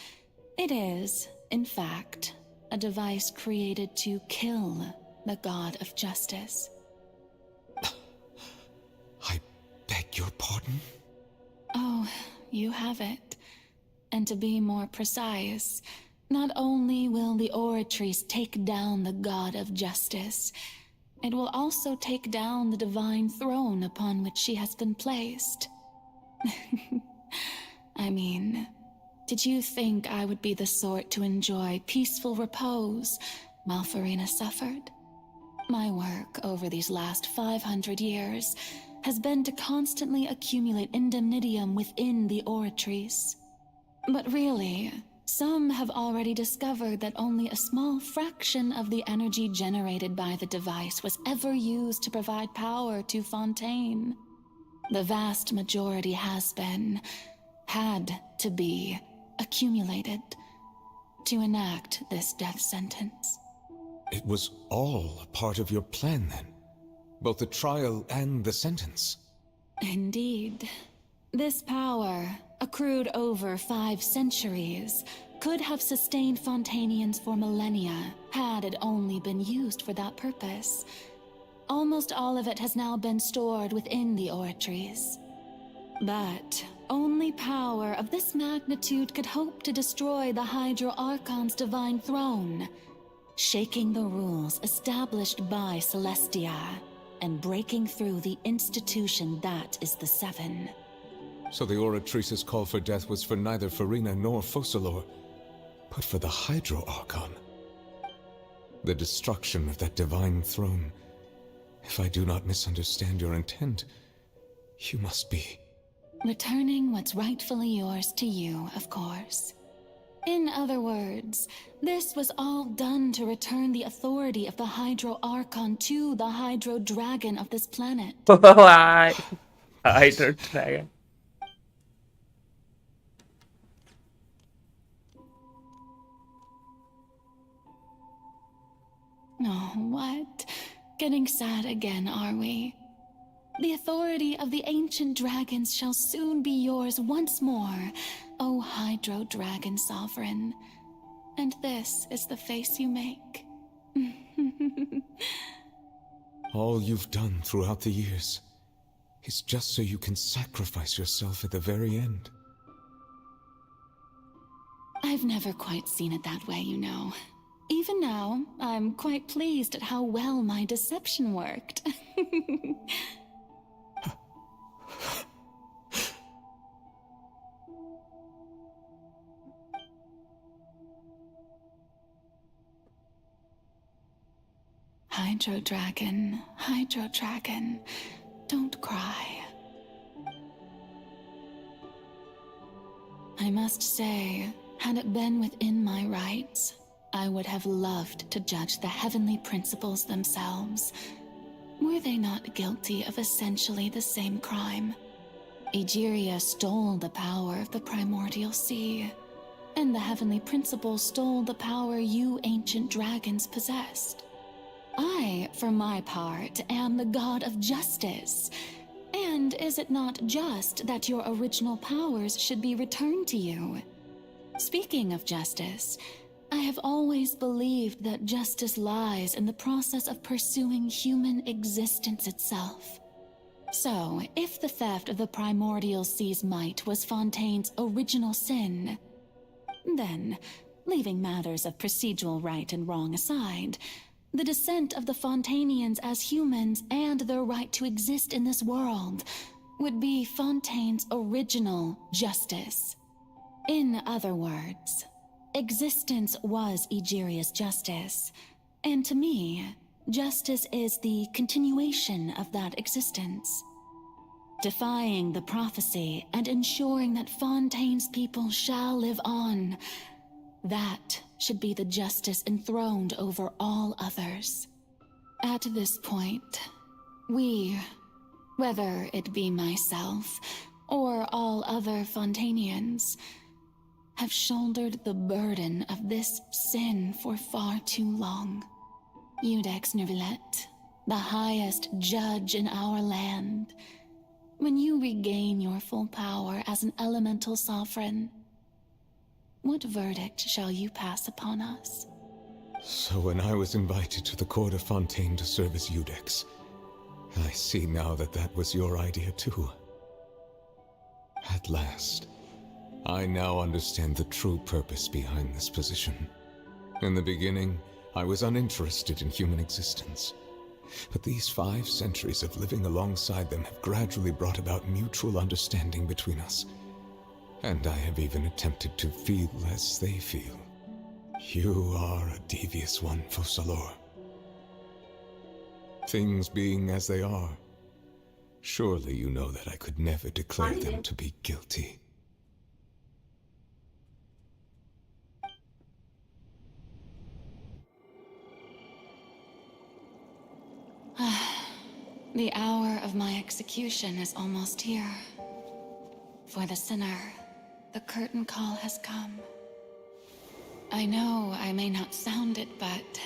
It is, in fact, a device created to kill the god of justice. I beg your pardon? Oh, you have it. And to be more precise, not only will the Oratrice take down the god of justice, it will also take down the divine throne upon which she has been placed. I mean, did you think I would be the sort to enjoy peaceful repose while Farina suffered? My work over these last 500 years has been to constantly accumulate indemnitium within the Oratrice. But really, some have already discovered that only a small fraction of the energy generated by the device was ever used to provide power to Fontaine. The vast majority had to be, accumulated to enact this death sentence. It was all a part of your plan then? Both the trial and the sentence? Indeed. This power, accrued over 5 centuries, could have sustained Fontainians for millennia had it only been used for that purpose. Almost all of it has now been stored within the Oratrice. But only power of this magnitude could hope to destroy the Hydro Archon's divine throne, shaking the rules established by Celestia and breaking through the institution that is the Seven. So the Oratrice's call for death was for neither Farina nor Focalor, but for the Hydro Archon. The destruction of that divine throne. If I do not misunderstand your intent, you must be... Returning what's rightfully yours to you, of course. In other words, this was all done to return the authority of the Hydro Archon to the Hydro Dragon of this planet. Hydro Dragon. Oh, what? Getting sad again, are we? The authority of the ancient dragons shall soon be yours once more, O Hydro Dragon Sovereign. And this is the face you make. All you've done throughout the years is just so you can sacrifice yourself at the very end. I've never quite seen it that way, you know. Even now, I'm quite pleased at how well my deception worked. Hydro Dragon, don't cry. I must say, had it been within my rights, I would have loved to judge the heavenly principles themselves. Were they not guilty of essentially the same crime? Egeria stole the power of the primordial sea, and the heavenly principles stole the power you ancient dragons possessed. I, for my part, am the god of justice. And is it not just that your original powers should be returned to you? Speaking of justice, I have always believed that justice lies in the process of pursuing human existence itself. So, if the theft of the primordial sea's might was Fontaine's original sin, then, leaving matters of procedural right and wrong aside, the descent of the Fontanians as humans and their right to exist in this world would be Fontaine's original justice. In other words, existence was Egeria's justice, and to me, justice is the continuation of that existence. Defying the prophecy and ensuring that Fontaine's people shall live on, that should be the justice enthroned over all others. At this point, we, whether it be myself or all other Fontanians, have shouldered the burden of this sin for far too long. Iudex Neuvillette, the highest judge in our land, when you regain your full power as an elemental sovereign, what verdict shall you pass upon us? So when I was invited to the court of Fontaine to serve as Iudex, I see now that that was your idea too. At last, I now understand the true purpose behind this position. In the beginning, I was uninterested in human existence. But these 5 centuries of living alongside them have gradually brought about mutual understanding between us. And I have even attempted to feel as they feel. You are a devious one, Focalors. Things being as they are, surely you know that I could never declare them to be guilty. The hour of my execution is almost here. For the sinner, the curtain call has come. I know I may not sound it, but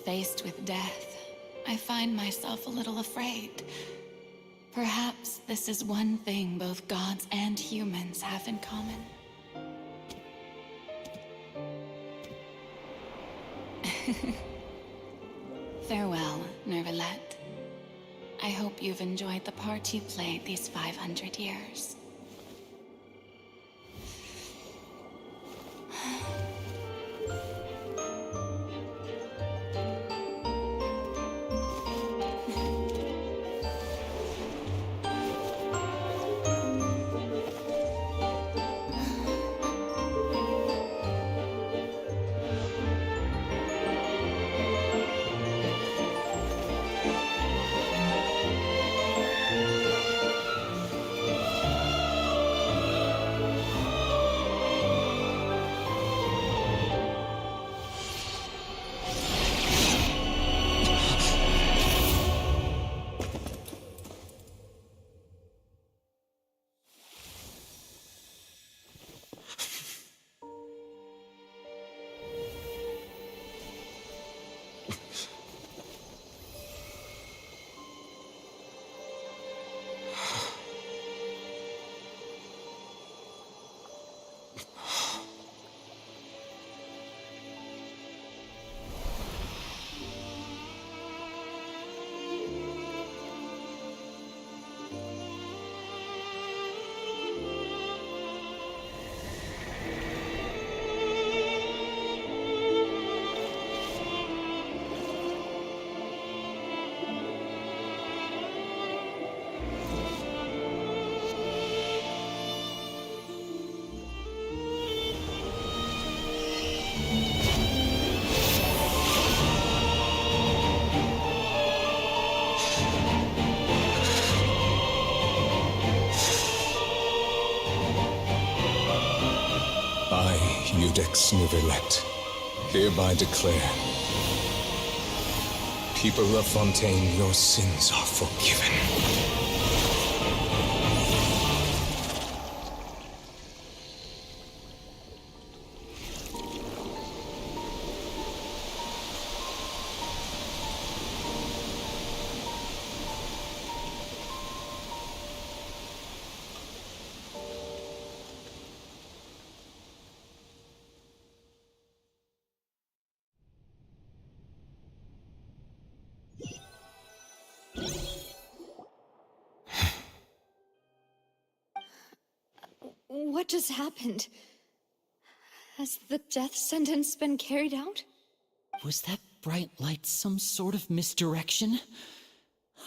faced with death, I find myself a little afraid. Perhaps this is one thing both gods and humans have in common. Farewell, Neuvillette. I hope you've enjoyed the part you played these 500 years. Judex Nivelet, hereby declare, people of Fontaine, your sins are forgiven. What just happened? Has the death sentence been carried out? Was that bright light some sort of misdirection?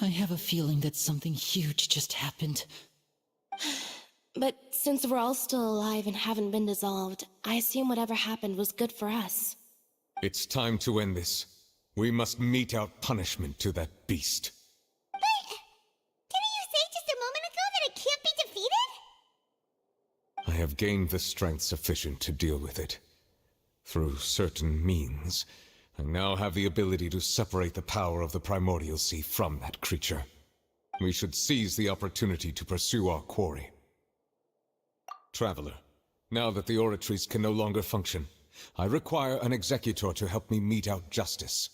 I have a feeling that something huge just happened. But since we're all still alive and haven't been dissolved, I assume whatever happened was good for us. It's time to end this. We must mete out punishment to that beast. Didn't you say just a moment ago that it can't be defeated? I have gained the strength sufficient to deal with it. Through certain means, I now have the ability to separate the power of the Primordial Sea from that creature. We should seize the opportunity to pursue our quarry. Traveler, now that the oratories can no longer function, I require an executor to help me mete out justice.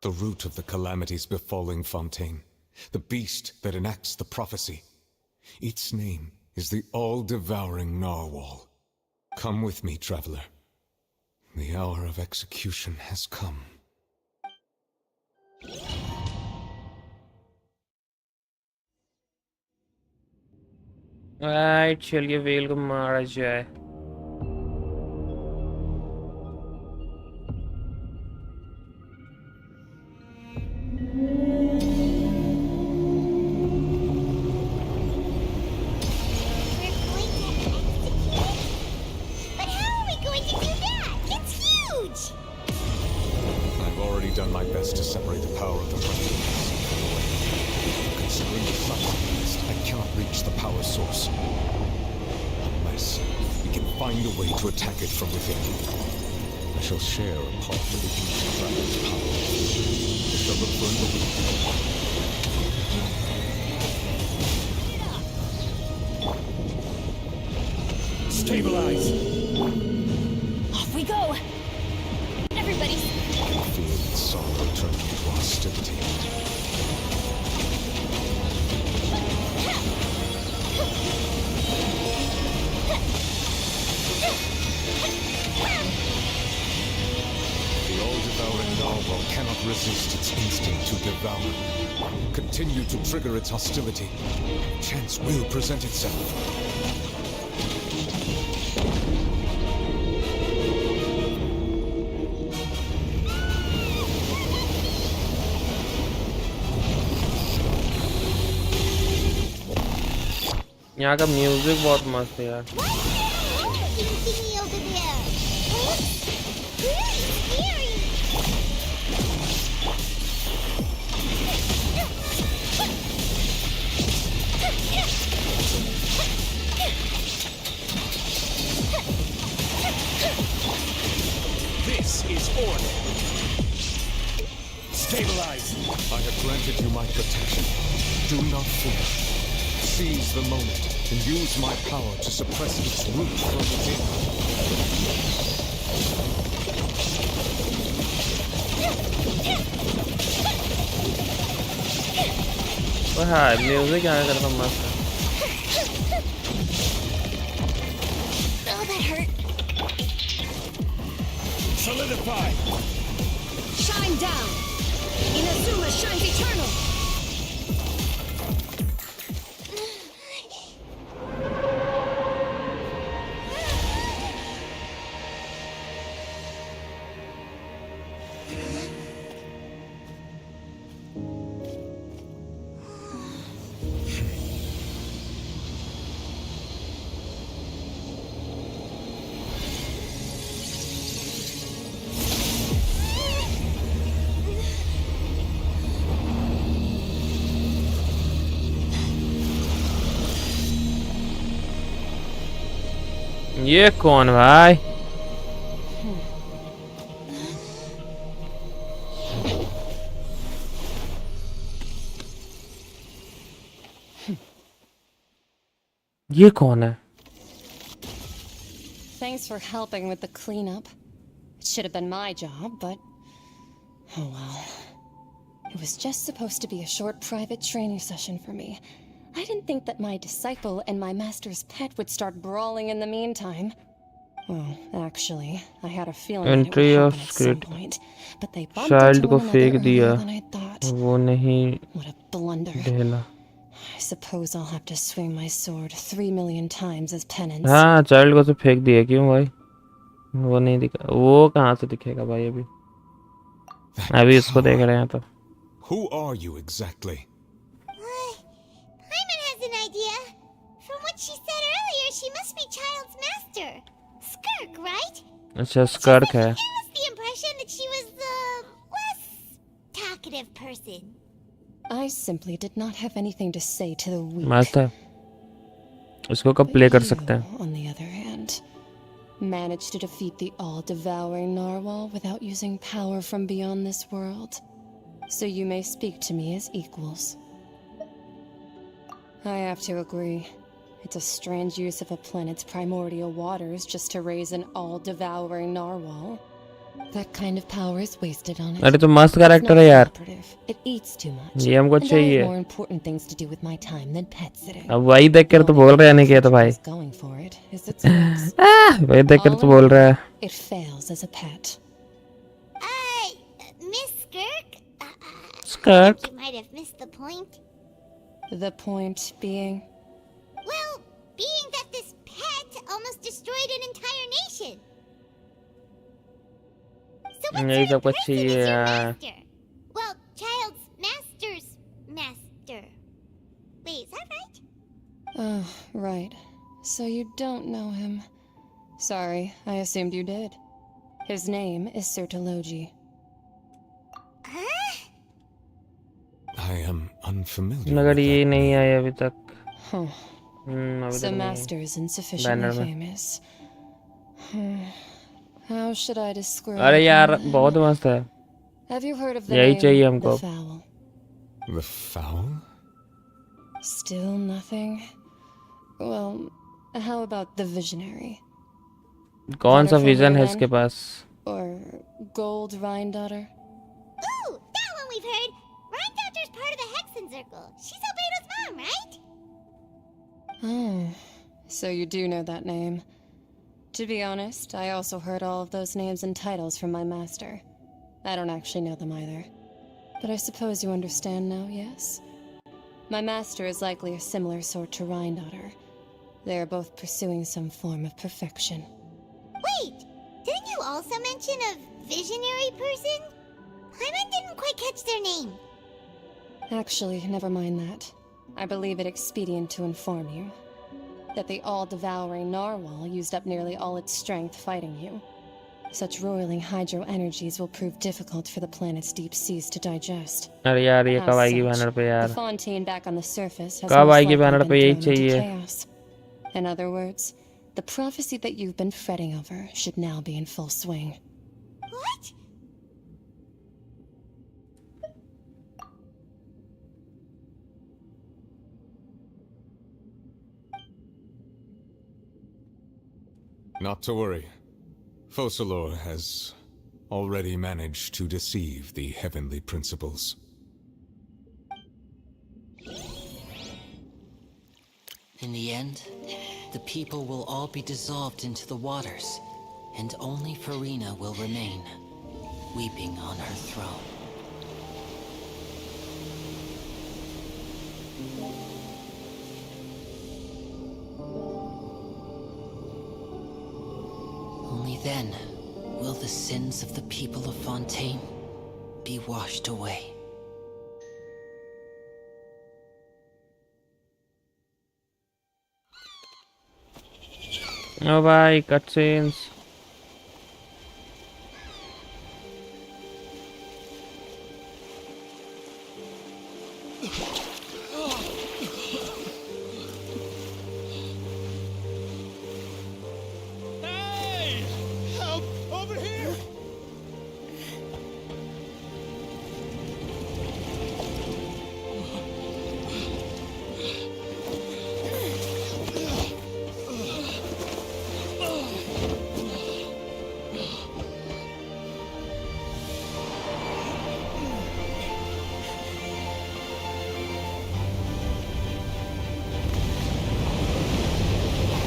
The root of the calamities befalling Fontaine, the beast that enacts the prophecy. Its name is the all-devouring Narwhal. Come with me, traveler. The hour of execution has come. Alright, चलिए well को मारा जाए. But how are we going to do that? It's huge! I've already done my best to separate the power of the Primordial Sea from the Welking. Considering the size of the beast, I cannot reach the power source. Unless we can find a way to attack it from within. I shall share a part of the ancient dragon's power. I shall look for an opening. Stabilize! Off we go! Everybody! I can feel its sorrow turning into hostility. The all-devouring narwhal cannot resist its instinct to devour. Continue to trigger its hostility. Chance will present itself. यहाँ का music बहुत मस्त है यार. This is order. Stabilize. I have granted you my protection. Do not fear. Seize the moment and use my power to suppress its root from within. हाँ music यहाँ का मस्त है. Oh, that hurt. Solidify. Shine down. Inazuma shines eternal. ये कौन भाई? ये कौन है? Thanks for helping with the cleanup. It should have been my job, but oh well. It was just supposed to be a short private training session for me. I didn't think that my disciple and my master's pet would start brawling in the meantime. Well, actually, I had a feeling that it would Entry of happen at some script. point, but they bumped Child into को one another फेंक दिया. earlier than I thought. वो नहीं What a blunder. ढेला. I suppose I'll have to swing my sword 3 million times as penance. हाँ, child को तो फेंक दिया. क्यों भाई? वो नहीं दिखा. वो कहाँ से दिखेगा भाई अभी? अभी इसको देख रहे हैं तो. Who are you exactly? Paimon has an idea. From what she said earlier, she must be Child's master. Skirk, right? अच्छा, स्कर्क है. It was the impression that she was the less talkative person. I simply did not have anything to say to the weak. Master, इसको कब play कर सकते हैं? On the other hand, managed to defeat the all-devouring narwhal without using power from beyond this world. So you may speak to me as equals. I have to agree. It's a strange use of a planet's primordial waters just to raise an all-devouring narwhal. That kind of power is wasted on it. अरे तो मस्त character है यार. It eats too much. ये हमको And I चाहिए. have more important things to do with my time than pet sitting. अब वही देख कर तो बोल रहे हैं नहीं किया तो भाई. Going for it is its looks. वही देख कर तो बोल रहा है. It fails as a pet. Miss Skirk? Skirk? You might have missed the point. The point being? Well, being that this pet almost destroyed an entire nation. So what यही sort सब of कुछ person is चाहिए your यार. master? Well, Child's master's master. Wait, is that right? Oh, right. So you don't know him. Sorry, I assumed you did. His name is Sertologi. I am unfamiliar. मगर ये नहीं आया अभी तक. Huh. अभी The तक master नहीं. is insufficiently Banner में. famous. How should I describe अरे यार him? बहुत मस्त है. Have you heard of the यही name चाहिए the हमको. Fowl? The fowl? Still nothing? Well, how about the Visionary? कौन सा Better for विजन है her इसके then? Pass? Or Gold Rhine Daughter? Ooh, that one we've heard. Rhine Doctor's part of the Hexen Circle. She's Albedo's mom, right? Oh, so you do know that name. To be honest, I also heard all of those names and titles from my master. I don't actually know them either. But I suppose you understand now, yes? My master is likely a similar sort to Rhine Daughter. They are both pursuing some form of perfection. Wait, didn't you also mention a visionary person? Paimon didn't quite catch their name. Actually, never mind that. I believe it expedient to inform you that the all-devouring narwhal used up nearly all its strength fighting you. Such roiling hydro energies will prove difficult for the planet's deep seas to digest. अरे यार ये As कब आएगी such, banner पे the यार? fontaine back on the surface has कब most आएगी likely banner been पे? यही thrown into चाहिए. chaos. In other words, the prophecy that you've been fretting over should now be in full swing. What? Not to worry. Focalor has already managed to deceive the heavenly principles. In the end, the people will all be dissolved into the waters, and only Farina will remain, weeping on her throne. Only then will the sins of the people of Fontaine be washed away. Oh भाई cutscenes. Hey! Help! Over here!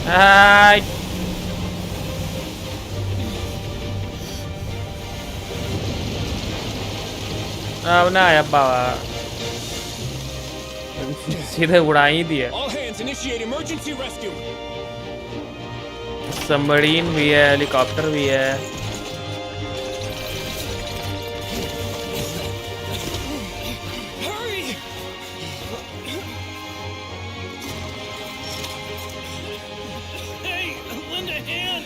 Ay. अब ना आया बाबा सीधे उड़ा ही दिया। All hands initiate emergency rescue. Submarine भी है, helicopter भी है। Hurry! Hey, lend a hand.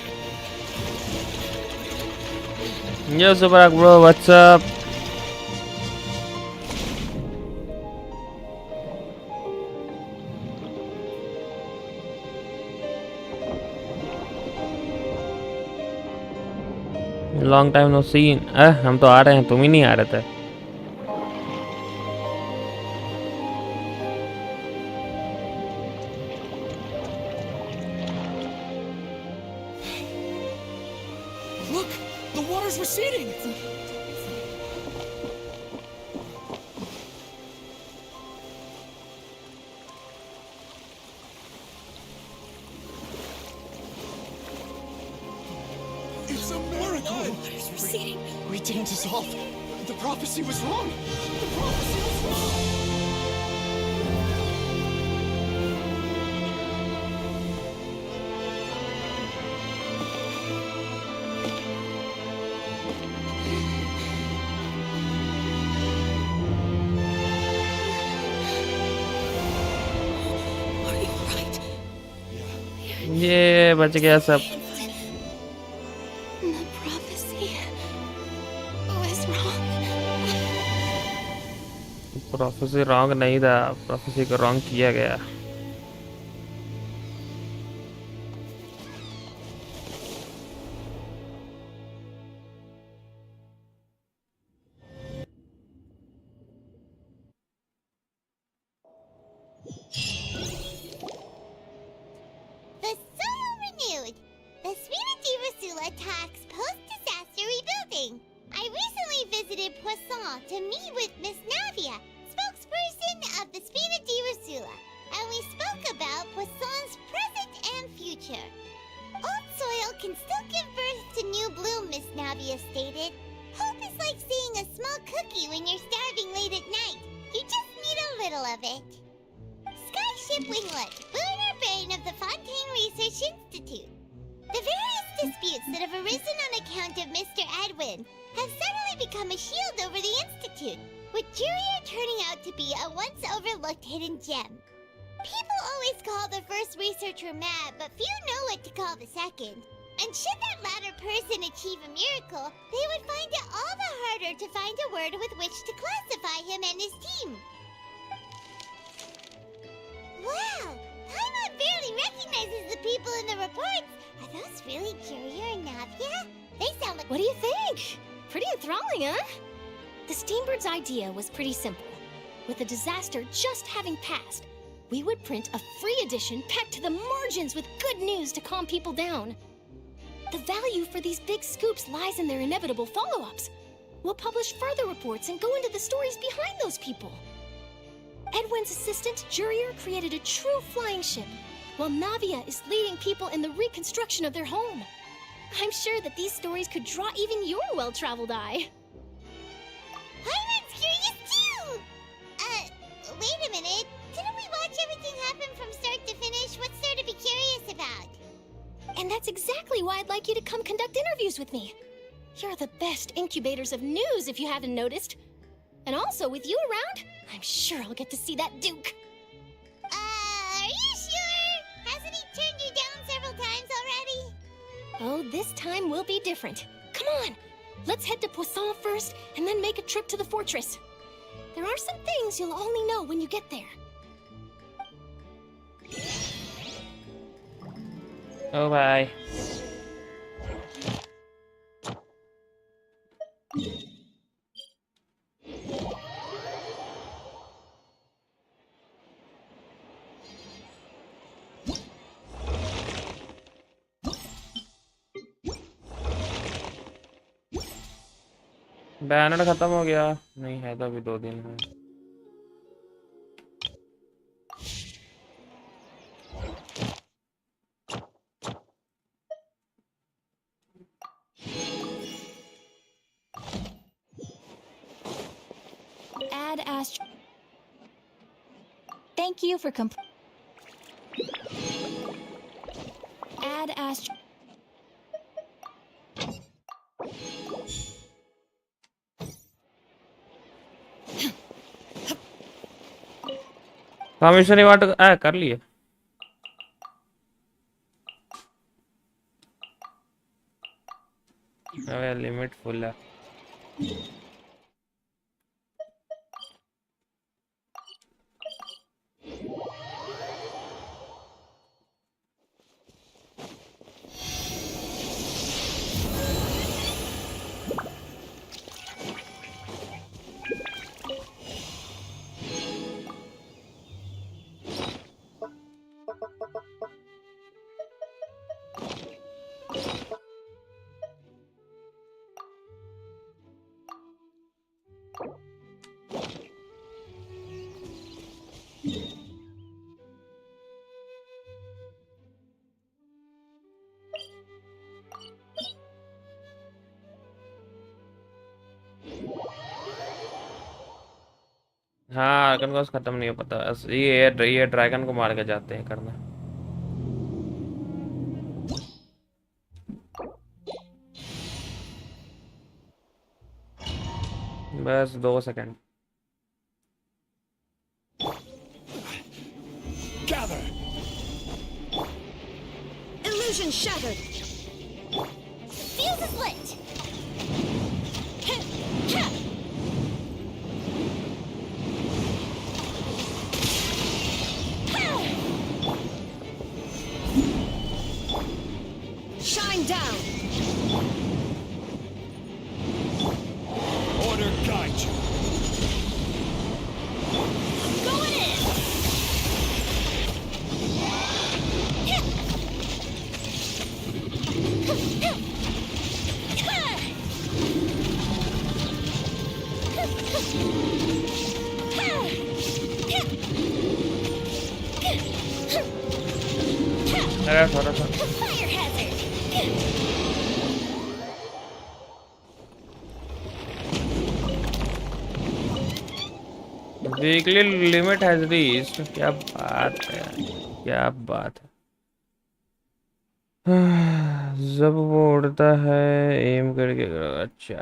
Yo, Super bro, what's up? Long time no seen. हम तो आ रहे हैं, तुम ही नहीं आ रहे थे। Look, the water's receding. It's a miracle! Water's receding. We didn't dissolve. The prophecy was wrong. The prophecy was wrong. ये बच गया सब। The prophecy was wrong. Prophecy wrong नहीं था, प्रोफेसी को रॉन्ग किया गया। The soil renewed. The Sweet Rasula talks post-disaster rebuilding. I recently visited Poisson to meet with Miss Navia, spokesperson of the Spina di Rasula, and we spoke about Poisson's present and future. Old soil can still give birth to new bloom, Miss Navia stated. Hope is like seeing a small cookie when you're starving late at night. You just need a little of it. Skyship Winglet, lunar brain of the Fontaine Research Institute. The various disputes that have arisen on account of Mr. Edwin have suddenly become a shield over the Institute, with Jurier turning out to be a once overlooked hidden gem. People always call the first researcher mad, but few know what to call the second. And should that latter person achieve a miracle, they would find it all the harder to find a word with which to classify him and his team. Wow! Paimon barely recognizes the people in the reports. Are those really Jurier and Navia? They sound like— What do you think? Pretty enthralling, huh? The Steambird's idea was pretty simple. With the disaster just having passed, we would print a free edition packed to the margins with good news to calm people down. The value for these big scoops lies in their inevitable follow-ups. We'll publish further reports and go into the stories behind those people. Edwin's assistant, Jurier, created a true flying ship, while Navia is leading people in the reconstruction of their home. I'm sure that these stories could draw even your well-traveled eye. Paimon's curious too! Wait a minute. Didn't we watch everything happen from start to finish? What's there to be curious about? And that's exactly why I'd like you to come conduct interviews with me. You're the best incubators of news, if you haven't noticed. And also, with you around, I'm sure I'll get to see that Duke. Are you sure? Hasn't he turned you down several times already? Oh, this time will be different. Come on, let's head to Poisson first, and then make a trip to the fortress. There are some things you'll only know when you get there. Oh, bye. Banner खत्म हो गया नहीं है तो अभी 2 दिन है। Add Ast. Thank you for Add Ast. Commission वाट कर लिए अबे लिमिट फुल है हाँ आर्कन कोर्स खत्म नहीं हो पता ये ड्रैगन को मार के जाते हैं करना बस 2 second Gather! Illusion shattered. Fuse is lit. Shine down. Order guide you. Going in. थोड़ा सा Fire hazard. Weekly limit has reached क्या बात है क्या बात है जब वो उड़ता है एम करके अच्छा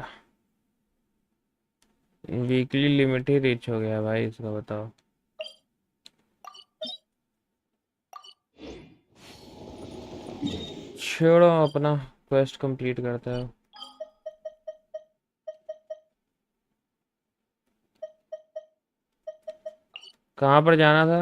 वीकली लिमिट ही रीच हो गया भाई इसका बताओ छोड़ो अपना क्वेस्ट कंप्लीट करता है कहाँ पर जाना था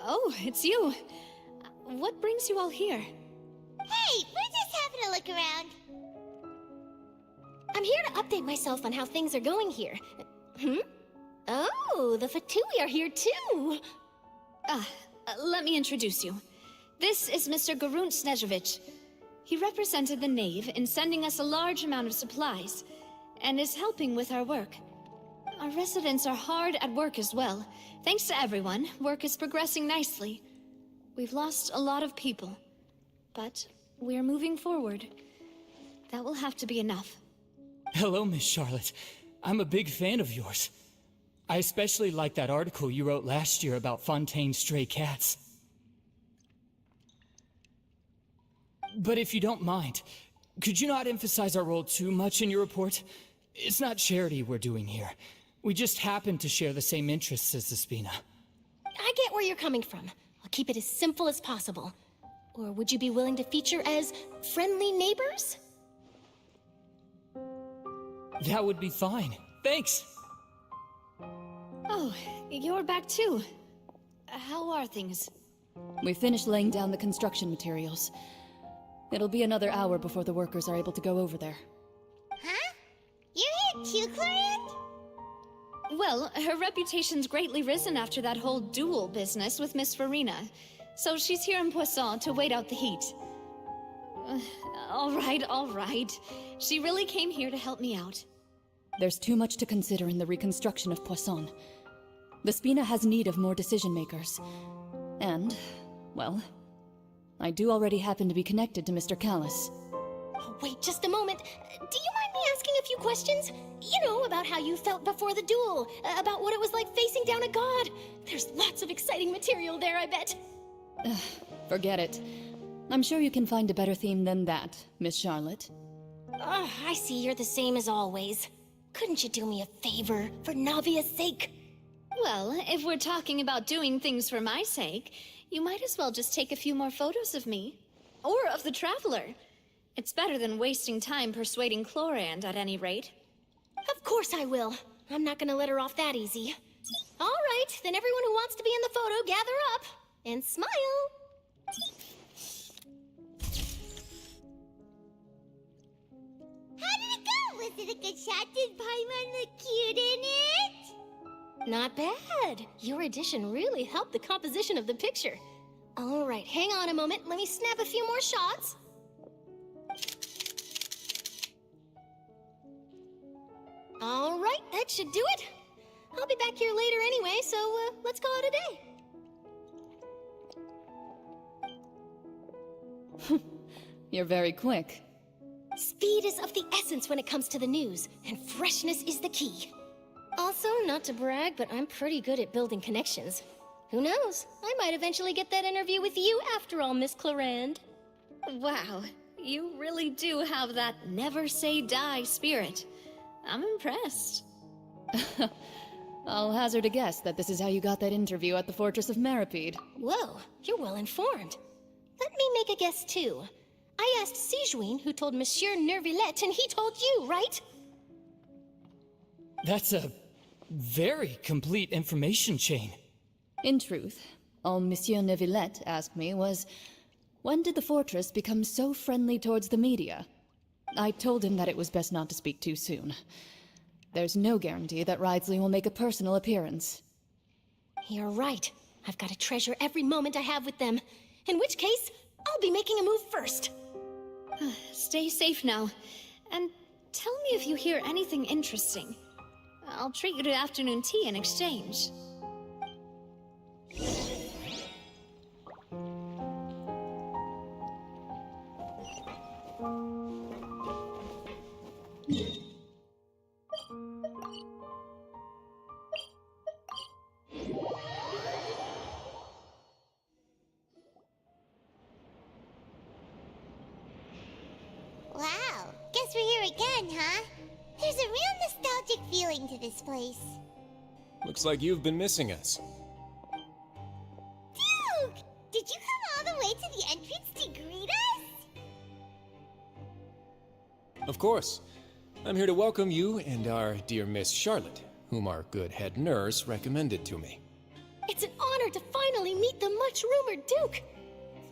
Oh, it's you. What brings you all here? Hey, we're just having a look around. I'm here to update myself on how things are going here. Oh, the Fatui are here too. Let me introduce you. This is Mr. Garunt Snezhevich. He represented the Knave in sending us a large amount of supplies, and is helping with our work. Our residents are hard at work as well. Thanks to everyone, work is progressing nicely. We've lost a lot of people, but we're moving forward. That will have to be enough. Hello, Miss Charlotte. I'm a big fan of yours. I especially like that article you wrote last year about Fontaine's stray cats. But if you don't mind, could you not emphasize our role too much in your report? It's not charity we're doing here. We just happen to share the same interests as the Spina. I get where you're coming from. I'll keep it as simple as possible. Or would you be willing to feature as friendly neighbors? That would be fine. Thanks! Oh, you're back too. How are things? We finished laying down the construction materials. It'll be another hour before the workers are able to go over there. Huh? You're here too, Clorinde? Well, her reputation's greatly risen after that whole duel business with Miss Farina. So she's here in Poisson to wait out the heat. All right. She really came here to help me out. There's too much to consider in the reconstruction of Poisson. The Spina has need of more decision-makers. And, well, I do already happen to be connected to Mr. Callis. Oh, wait just a moment. Do you mind me asking a few questions? You know, about how you felt before the duel, about what it was like facing down a god. There's lots of exciting material there, I bet. Forget it. I'm sure you can find a better theme than that, Miss Charlotte. I see you're the same as always. Couldn't you do me a favor, for Navia's sake? Well, if we're talking about doing things for my sake, you might as well just take a few more photos of me. Or of the Traveler. It's better than wasting time persuading Clorinde, at any rate. Of course I will. I'm not gonna let her off that easy. All right, then everyone who wants to be in the photo, gather up. And smile. How did it go? Was it a good shot? Did Paimon look cute in it? Not bad. Your addition really helped the composition of the picture. All right, hang on a moment. Let me snap a few more shots. All right, that should do it. I'll be back here later anyway, so let's call it a day. You're very quick. Speed is of the essence when it comes to the news, and freshness is the key. Also, not to brag, but I'm pretty good at building connections. Who knows? I might eventually get that interview with you after all, Miss Clorinde. Wow, you really do have that never say die spirit. I'm impressed. I'll hazard a guess that this is how you got that interview at the Fortress of Meripede. Whoa, you're well informed. Let me make a guess too. I asked Sijuin, who told Monsieur Nervillette, and he told you, right? That's a very complete information chain. In truth, all Monsieur Neuvillette asked me was, when did the fortress become so friendly towards the media? I told him that it was best not to speak too soon. There's no guarantee that Ridesley will make a personal appearance. You're right. I've got to treasure every moment I have with them. In which case, I'll be making a move first. Stay safe now. And tell me if you hear anything interesting. I'll treat you to afternoon tea in exchange. Wow, guess we're here again, huh? There's a real nostalgic feeling to this place. Looks like you've been missing us. Duke! Did you come all the way to the entrance to greet us? Of course. I'm here to welcome you and our dear Miss Charlotte, whom our good head nurse recommended to me. It's an honor to finally meet the much-rumored Duke.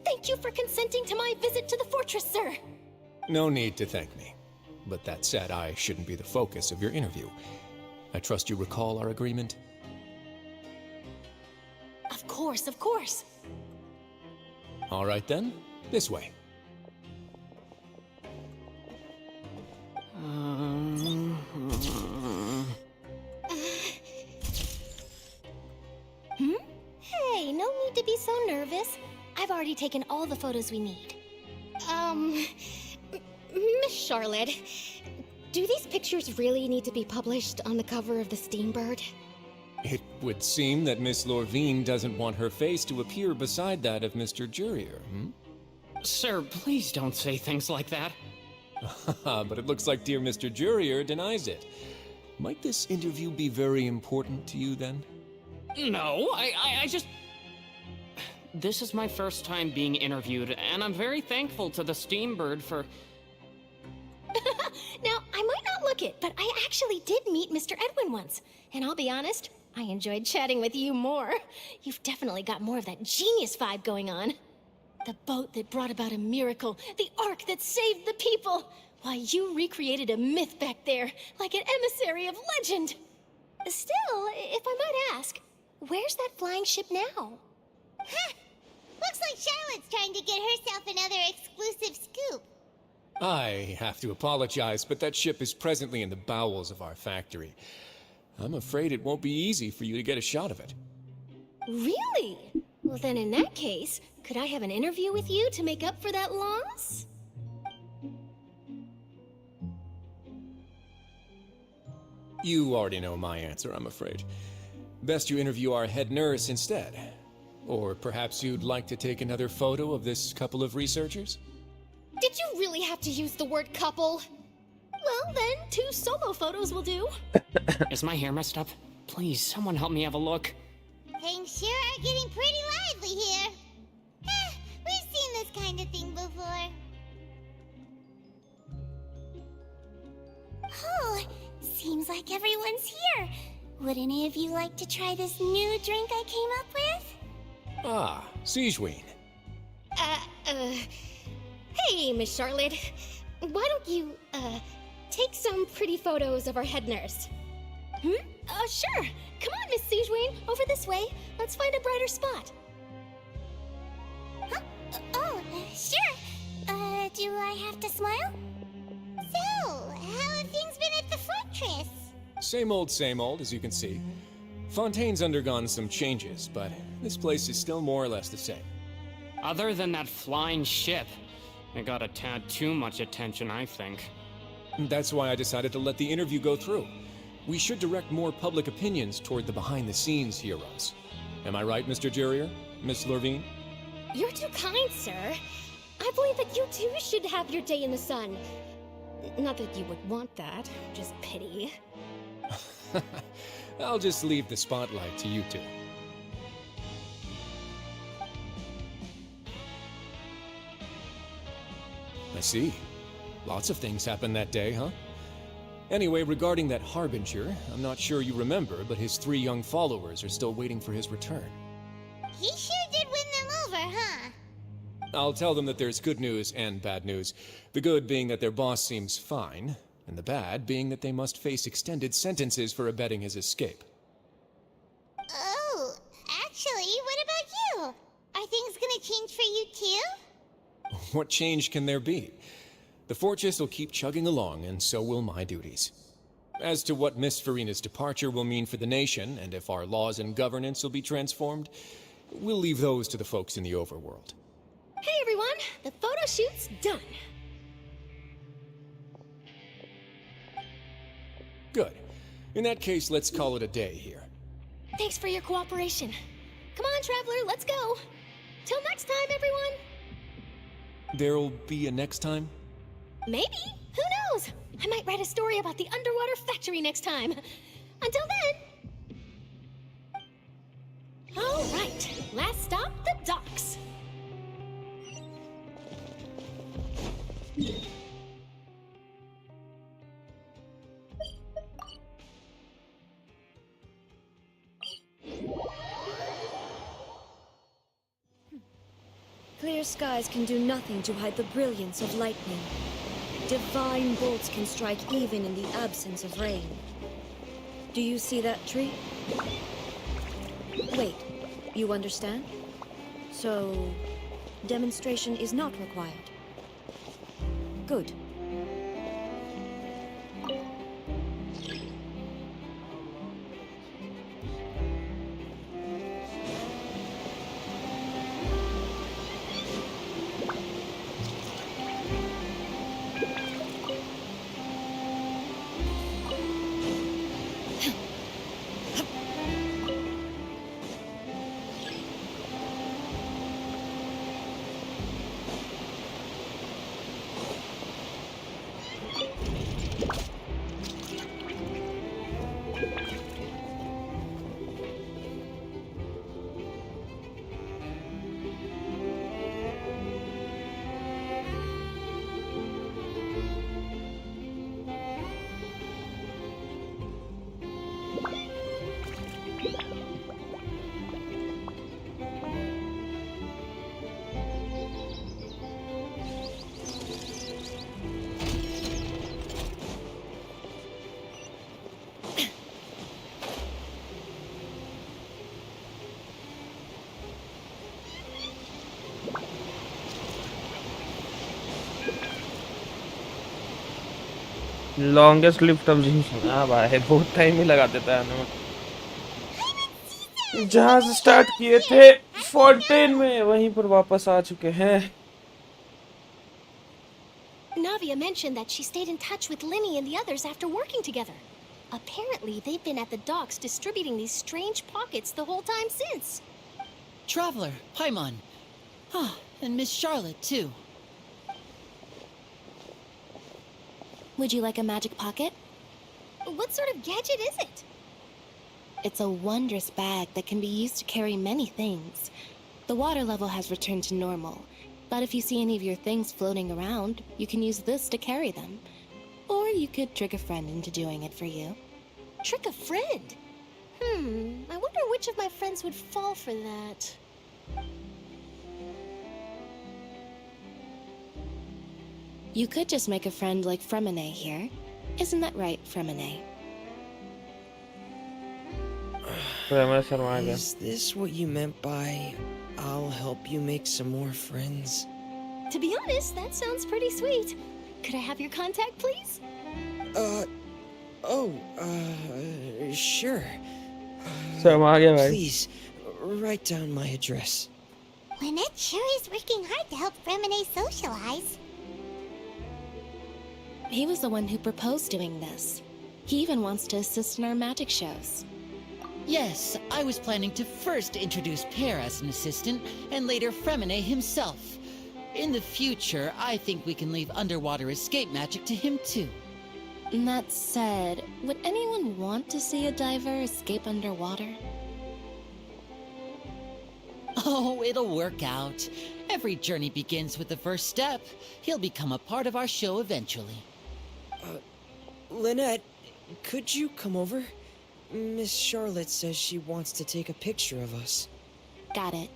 Thank you for consenting to my visit to the fortress, sir. No need to thank me. But that said, I shouldn't be the focus of your interview. I trust you recall our agreement? Of course, of course. All right then, this way. Hey, no need to be so nervous. I've already taken all the photos we need. Miss Charlotte, do these pictures really need to be published on the cover of the Steambird? It would seem that Miss Lorvine doesn't want her face to appear beside that of Mr. Jurier, Sir, please don't say things like that. But it looks like dear Mr. Jurier denies it. Might this interview be very important to you, then? No, I just... This is my first time being interviewed, and I'm very thankful to the Steambird for... Now, I might not look it, but I actually did meet Mr. Edwin once. And I'll be honest, I enjoyed chatting with you more. You've definitely got more of that genius vibe going on. The boat that brought about a miracle, the ark that saved the people. Why, you recreated a myth back there, like an emissary of legend. Still, if I might ask, where's that flying ship now? Huh. Looks like Charlotte's trying to get herself another exclusive scoop. I have to apologize, but that ship is presently in the bowels of our factory. I'm afraid it won't be easy for you to get a shot of it. Really? Well then in that case, could I have an interview with you to make up for that loss? You already know my answer, I'm afraid. Best you interview our head nurse instead. Or perhaps you'd like to take another photo of this couple of researchers? Did you really have to use the word couple? Well then, 2 solo photos will do. Is my hair messed up? Please, someone help me have a look. Things sure are getting pretty lively here. We've seen this kind of thing before. Oh, seems like everyone's here. Would any of you like to try this new drink I came up with? Ah, Siegeween. Hey, Miss Charlotte. Why don't you, take some pretty photos of our head nurse? Sure. Come on, Miss Siegeween. Over this way. Let's find a brighter spot. Huh? Sure. Do I have to smile? So, how have things been at the fortress? Same old, as you can see. Fontaine's undergone some changes, but this place is still more or less the same. Other than that flying ship, it got a tad too much attention, I think. That's why I decided to let the interview go through. We should direct more public opinions toward the behind-the-scenes heroes. Am I right, Mr. Jurier? Miss Lurvine? You're too kind, sir. I believe that you too should have your day in the sun. Not that you would want that, just pity. I'll just leave the spotlight to you two. I see. Lots of things happened that day, huh? Anyway, regarding that Harbinger, I'm not sure you remember, but his 3 young followers are still waiting for his return. He sure did win them over, huh? I'll tell them that there's good news and bad news. The good being that their boss seems fine, and the bad being that they must face extended sentences for abetting his escape. Oh, actually, what about you? Are things gonna change for you too? What change can there be? The fortress will keep chugging along, and so will my duties. As to what Miss Farina's departure will mean for the nation, and if our laws and governance will be transformed, we'll leave those to the folks in the overworld. Hey everyone, the photo shoot's done. Good. In that case, let's call it a day here. Thanks for your cooperation. Come on, Traveler, let's go. Till next time, everyone. There'll be a next time? Maybe. Who knows? I might write a story about the underwater factory next time. Until then. All right. Last stop, the docks. Clear skies can do nothing to hide the brilliance of lightning. Divine bolts can strike even in the absence of rain. Do you see that tree? Wait, you understand? So, demonstration is not required. Good. Longest lift अब जी सुना भाई, बहुत time ही लगा देता है ना। जहाँ से स्टार्ट किए थे फाउंटेन में, वहीं पर वापस आ चुके हैं। Navia mentioned that she stayed in touch with Linny and the others after working together. Apparently, they've been at the docks distributing these strange pockets the whole time since. Traveler, Paimon. Ah, and Miss Charlotte, too. Would you like a magic pocket? What sort of gadget is it? It's a wondrous bag that can be used to carry many things. The water level has returned to normal, but if you see any of your things floating around, you can use this to carry them. Or you could trick a friend into doing it for you. Trick a friend? I wonder which of my friends would fall for that. You could just make a friend like Fremine here. Isn't that right, Fremine? Is this what you meant by, I'll help you make some more friends? To be honest, that sounds pretty sweet. Could I have your contact, please? Sure. Please, write down my address. Lynette sure is working hard to help Fremine socialize. He was the one who proposed doing this. He even wants to assist in our magic shows. Yes, I was planning to first introduce Pear as an assistant, and later Fremine himself. In the future, I think we can leave underwater escape magic to him too. That said, would anyone want to see a diver escape underwater? Oh, it'll work out. Every journey begins with the first step. He'll become a part of our show eventually. Lynette, could you come over? Miss Charlotte says she wants to take a picture of us. Got it.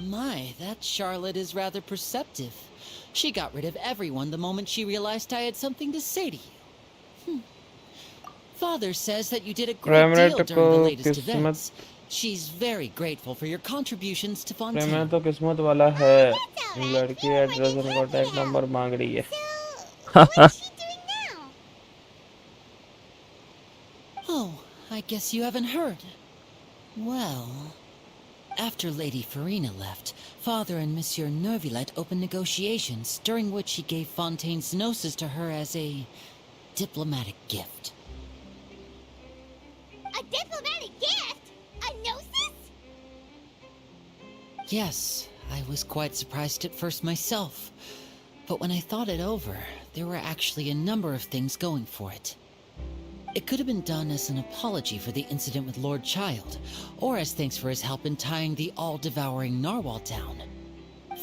My, that Charlotte is rather perceptive. She got rid of everyone the moment she realized I had something to say to you. Father says that you did a great deal during the latest events. She's very grateful for your contributions to Fontaine. मैं तो किस्मत वाला है, लड़की address और contact number मांग रही है। Oh, I guess you haven't heard. Well, after Lady Farina left, Father and Monsieur Neuvillette opened negotiations, during which he gave Fontaine's gnosis to her as a diplomatic gift. A diplomatic gift? A gnosis? Yes, I was quite surprised at first myself. But when I thought it over, there were actually a number of things going for it. It could have been done as an apology for the incident with Lord Child, or as thanks for his help in tying the all-devouring narwhal down.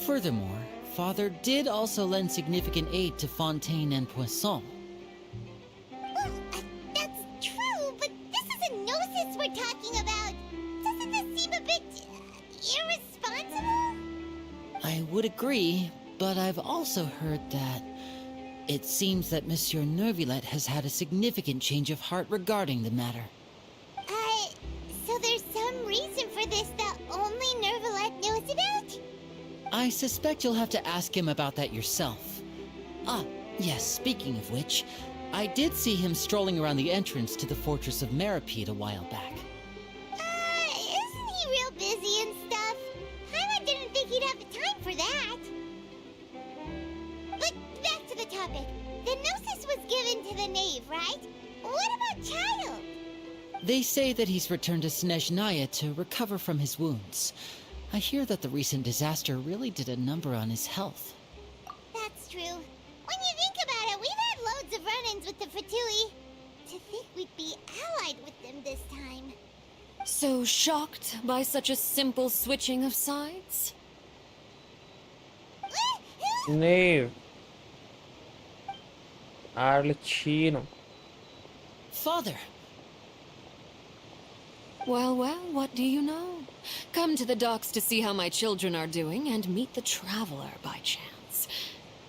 Furthermore, Father did also lend significant aid to Fontaine and Poisson. That's true, but this is a gnosis we're talking about. Doesn't this seem a bit irresponsible? I would agree, but I've also heard that it seems that Monsieur Neuvillette has had a significant change of heart regarding the matter. So there's some reason for this that only Neuvillette knows about? I suspect you'll have to ask him about that yourself. Ah, yes, speaking of which, I did see him strolling around the entrance to the Fortress of Meripede a while back. Isn't he real busy and stuff? Paimon didn't think he'd have the time for that. But back to the topic. The gnosis was given to the knave, right? What about Child? They say that he's returned to Snezhnaya to recover from his wounds. I hear that the recent disaster really did a number on his health. That's true. When you think about it, we've had loads of run-ins with the Fatui. To think we'd be allied with them this time. So shocked by such a simple switching of sides? Knave. Arlecchino. Father! Well, what do you know? Come to the docks to see how my children are doing and meet the traveler by chance.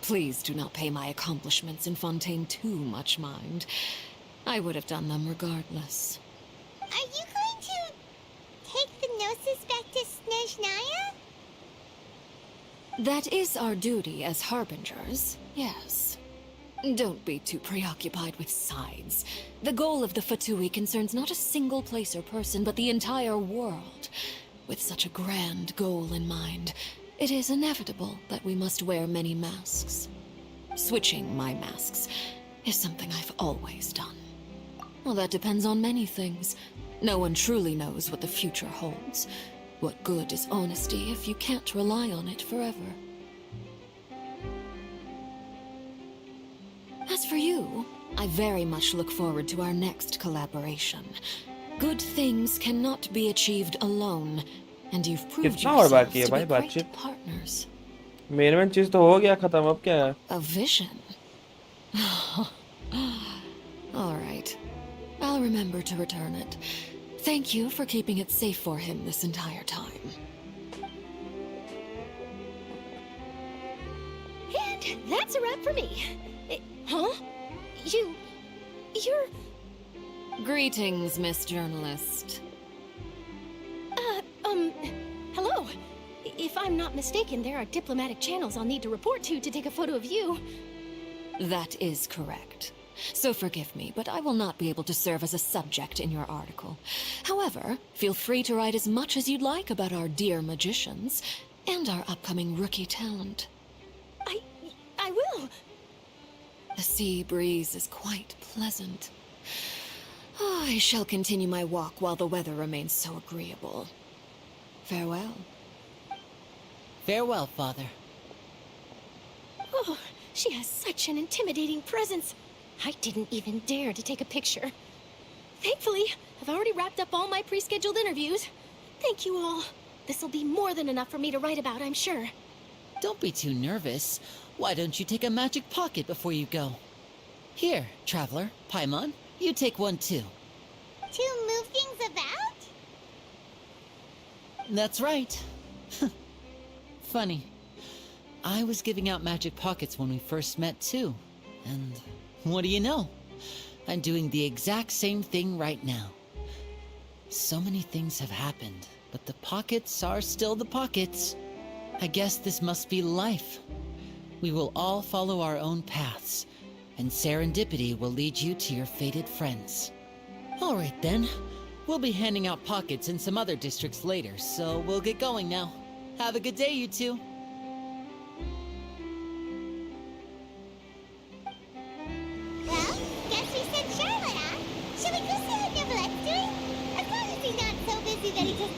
Please do not pay my accomplishments in Fontaine too much mind. I would have done them regardless. Are you going to take the gnosis back to Snezhnaya? That is our duty as harbingers, yes. Don't be too preoccupied with sides. The goal of the Fatui concerns not a single place or person, but the entire world. With such a grand goal in mind, it is inevitable that we must wear many masks. Switching my masks is something I've always done. Well, that depends on many things. No one truly knows what the future holds. What good is honesty if you can't rely on it forever? As for you, I very much look forward to our next collaboration. Good things cannot be achieved alone, and you've proved कितना और yourselves बाकी है to भाई be great बातचीत? partners. Main चीज तो हो गया खत्म, अब क्या है? A vision. All right. I'll remember to return it. Thank you for keeping it safe for him this entire time. And that's a wrap for me. Huh? You're... Greetings, Miss Journalist. Hello. If I'm not mistaken, there are diplomatic channels I'll need to report to take a photo of you. That is correct. So forgive me, but I will not be able to serve as a subject in your article. However, feel free to write as much as you'd like about our dear magicians and our upcoming rookie talent. I will. The sea breeze is quite pleasant. I shall continue my walk while the weather remains so agreeable. Farewell. Farewell, Father. Oh, she has such an intimidating presence. I didn't even dare to take a picture. Thankfully, I've already wrapped up all my pre-scheduled interviews. Thank you all. This'll be more than enough for me to write about, I'm sure. Don't be too nervous. Why don't you take a magic pocket before you go? Here, Traveler, Paimon, you take one too. To move things about? That's right. Funny. I was giving out magic pockets when we first met too. And what do you know? I'm doing the exact same thing right now. So many things have happened, but the pockets are still the pockets. I guess this must be life. We will all follow our own paths, and serendipity will lead you to your fated friends. All right then. We'll be handing out pockets in some other districts later, so we'll get going now. Have a good day, you two. Well, guess we sent Charlotte, huh? Shall we go see what Nicolette's doing? As long as he's not so busy that he just...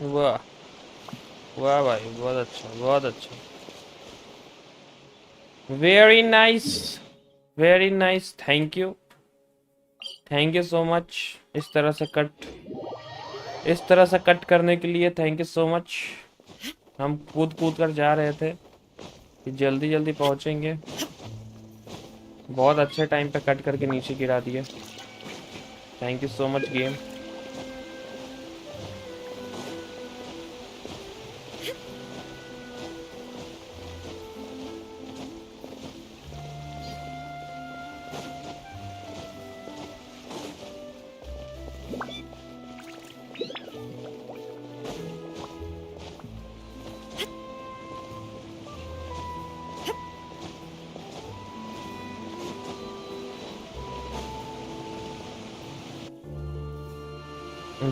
वाह वाह भाई, बहुत अच्छा, बहुत अच्छा. Very nice, very nice. Thank you so much. इस तरह से कट करने के लिए थैंक यू सो मच. हम कूद कर जा रहे थे कि जल्दी पहुंचेंगे. बहुत अच्छे टाइम पे कट करके नीचे गिरा दिए. Thank you so much game.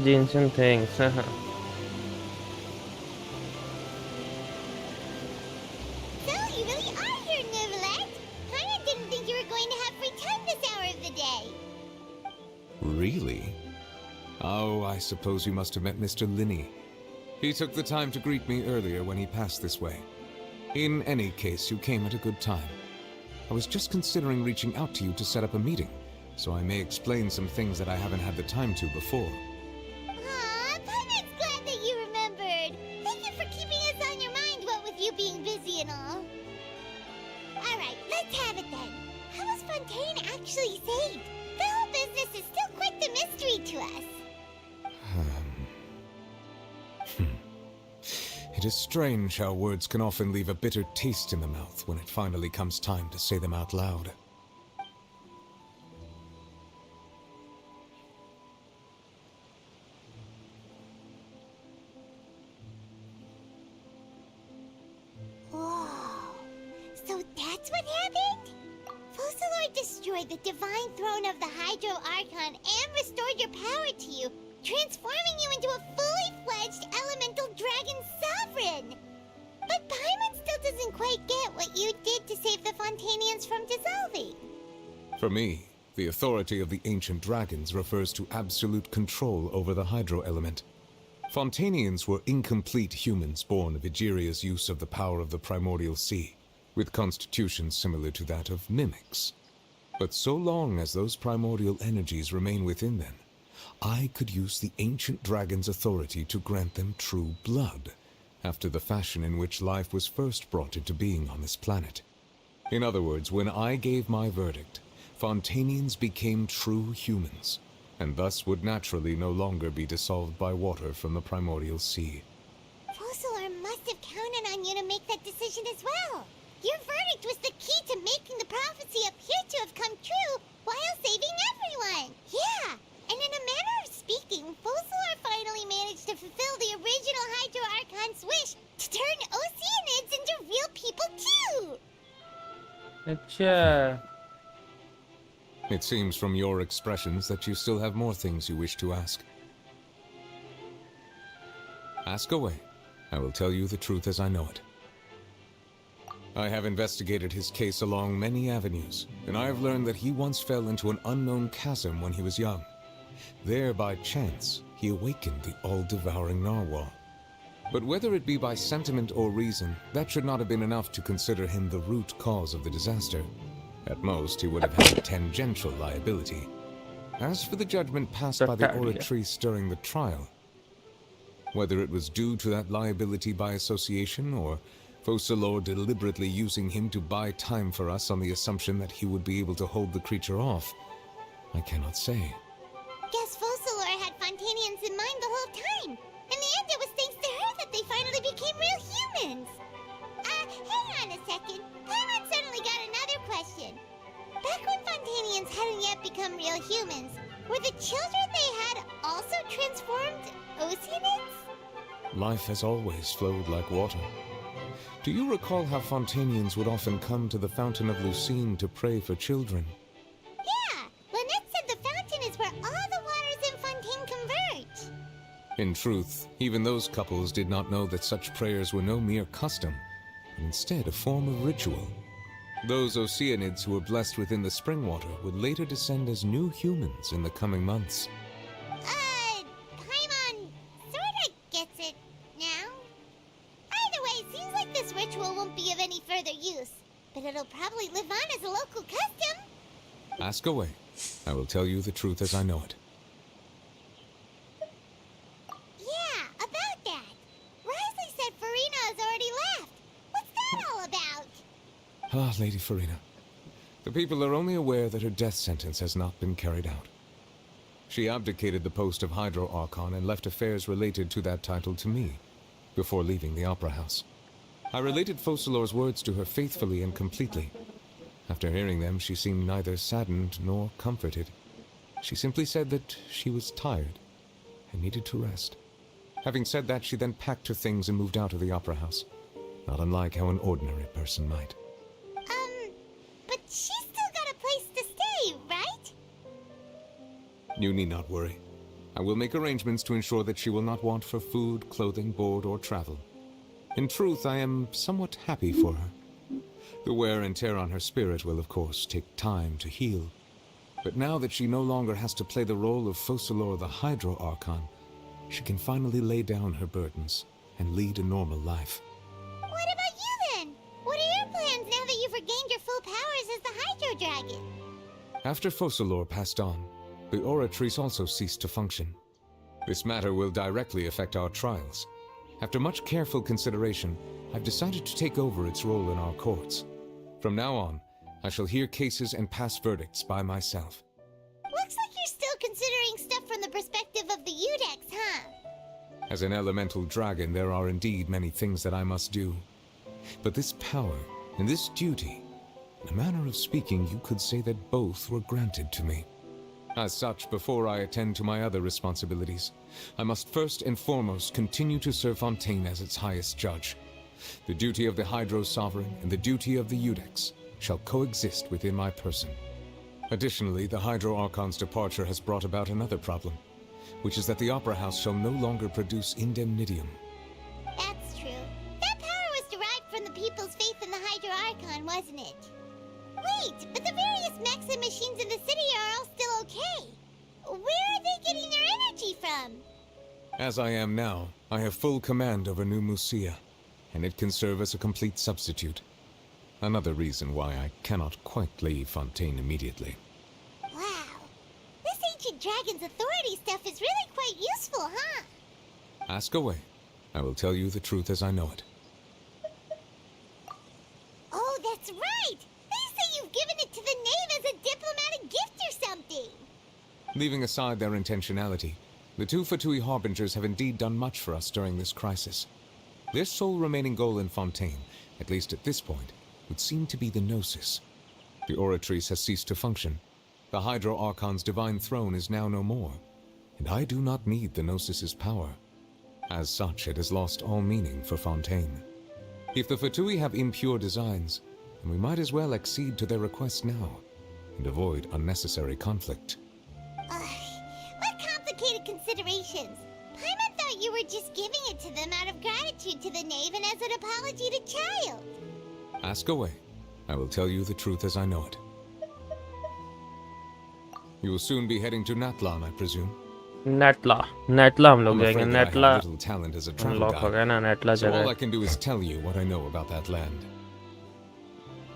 Genshin things. So, you really are here, Nicolette. Kinda didn't think you were going to have free time this hour of the day. Really? Oh, I suppose you must have met Mr. Linney. He took the time to greet me earlier when he passed this way. In any case, you came at a good time. I was just considering reaching out to you to set up a meeting, so I may explain some things that I haven't had the time to before. Aw, Paimon's glad that you remembered. Thank you for keeping us on your mind, what with you being busy and all. Alright, let's have it then. How was Fontaine actually saved? The whole business is still quite the mystery to us. It is strange how words can often leave a bitter taste in the mouth when it finally comes time to say them out loud. Whoa. So that's what happened? Focalor destroyed the divine throne of the Hydro Archon and restored your power to you, transforming you into a fully fledged elemental dragon sovereign. But Paimon still doesn't quite get what you did to save the Fontanians from dissolving. For me, the authority of the ancient dragons refers to absolute control over the hydro element. Fontanians were incomplete humans born of Egeria's use of the power of the primordial sea, with constitutions similar to that of mimics. But so long as those primordial energies remain within them, I could use the ancient dragon's authority to grant them true blood, after the fashion in which life was first brought into being on this planet. In other words, when I gave my verdict, Fontanians became true humans, and thus would naturally no longer be dissolved by water from the primordial sea. Focalor must have counted on you to make that decision as well. Your verdict was the key to making the prophecy appear to have come true while saving everyone. Yeah, and in a manner of speaking, Focalor finally managed to fulfill the original Hydro Archon's wish to turn Oceanids into real people too! अच्छा It seems from your expressions that you still have more things you wish to ask. Ask away. I will tell you the truth as I know it. I have investigated his case along many avenues, and I have learned that he once fell into an unknown chasm when he was young. There, by chance, he awakened the all-devouring narwhal. But whether it be by sentiment or reason, that should not have been enough to consider him the root cause of the disaster. At most, he would have had a tangential liability. As for the judgment passed by the oratrice during the trial, whether it was due to that liability by association, or Focalor deliberately using him to buy time for us on the assumption that he would be able to hold the creature off, I cannot say. Guess Focalor had Fontanians in mind the whole time. In the end, it was thanks to her that they finally became real humans. Hang on a second. Paimon suddenly got another question. Back when Fontanians hadn't yet become real humans, were the children they had also transformed Oceanids? Life has always flowed like water. Do you recall how Fontanians would often come to the Fountain of Lucine to pray for children? Yeah, Lynette said the fountain is where all the waters in Fontaine converge. In truth, even those couples did not know that such prayers were no mere custom, but instead a form of ritual. Those Oceanids who were blessed within the spring water would later descend as new humans in the coming months. Paimon sorta gets it now. Either way, it seems like this ritual won't be of any further use, but it'll probably live on as a local custom. Ask away. I will tell you the truth as I know it. Yeah, about that. Risley said Farina has already left. What's that all about? Ah, Lady Farina. The people are only aware that her death sentence has not been carried out. She abdicated the post of Hydro Archon and left affairs related to that title to me, before leaving the Opera House. I related Focalor's words to her faithfully and completely. After hearing them, she seemed neither saddened nor comforted. She simply said that she was tired and needed to rest. Having said that, she then packed her things and moved out of the Opera House, not unlike how an ordinary person might. But she's still got a place to stay, right? You need not worry. I will make arrangements to ensure that she will not want for food, clothing, board, or travel. In truth, I am somewhat happy for her. The wear and tear on her spirit will, of course, take time to heal. But now that she no longer has to play the role of Focalor the Hydro Archon, she can finally lay down her burdens and lead a normal life. What about you then? What are your plans now that you've regained your full powers as the After Focalor passed on, the Oratrice also ceased to function. This matter will directly affect our trials. After much careful consideration, I've decided to take over its role in our courts. From now on, I shall hear cases and pass verdicts by myself. Looks like you're still considering stuff from the perspective of the Udex, huh? As an elemental dragon, there are indeed many things that I must do. But this power and this duty, in a manner of speaking, you could say that both were granted to me. As such, before I attend to my other responsibilities, I must first and foremost continue to serve Fontaine as its highest judge. The duty of the Hydro Sovereign and the duty of the Udex shall coexist within my person. Additionally, the Hydro Archon's departure has brought about another problem, which is that the Opera House shall no longer produce indemnitium. That's true. That power was derived from the people's faith in the Hydro Archon, wasn't it? Wait, but the various mechs and machines in the city are all still okay. Where are they getting their energy from? As I am now, I have full command over New Musia, and it can serve as a complete substitute. Another reason why I cannot quite leave Fontaine immediately. Wow. This ancient dragon's authority stuff is really quite useful, huh? Ask away. I will tell you the truth as I know it. Oh, that's right! They say you've given it to the knave as a diplomatic gift or something! Leaving aside their intentionality, the two Fatui Harbingers have indeed done much for us during this crisis. Their sole remaining goal in Fontaine, at least at this point, would seem to be the Gnosis. The Oratrice has ceased to function. The Hydro Archon's divine throne is now no more, and I do not need the Gnosis's power. As such, it has lost all meaning for Fontaine. If the Fatui have impure designs, then we might as well accede to their request now, and avoid unnecessary conflict. What complicated considerations! Paimon thought you were just giving it to them out of gratitude to the knave and as an apology to Child. Ask away. I will tell you the truth as I know it. You will soon be heading to Natlan, I presume. नेटला हम लोग जाएंगे नेटला unlock हो गया ना नेटला So all जगह I can do is tell you what I know about that land.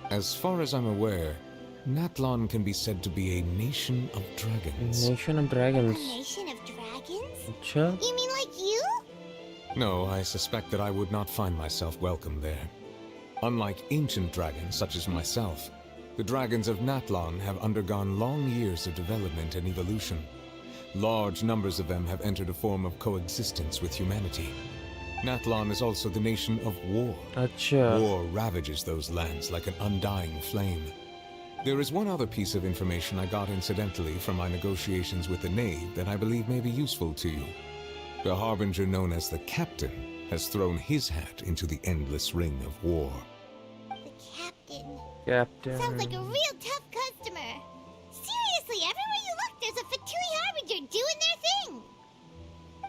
As far as I'm aware, Natlan can be said to be a nation of dragons. Nation of Dragons. A nation of dragons? अच्छा You mean like you? No, I suspect that I would not find myself welcome there. Unlike ancient dragons such as myself, the dragons of Natlan have undergone long years of development and evolution. Large numbers of them have entered a form of coexistence with humanity. Natlan is also the nation of war. अच्छा War ravages those lands like an undying flame. There is one other piece of information I got incidentally from my negotiations with the Knave that I believe may be useful to you. The Harbinger known as the Captain has thrown his hat into the endless ring of war. Captain Sounds like a real tough customer. Seriously, everywhere you look, there's a Fatui Harbinger doing their thing.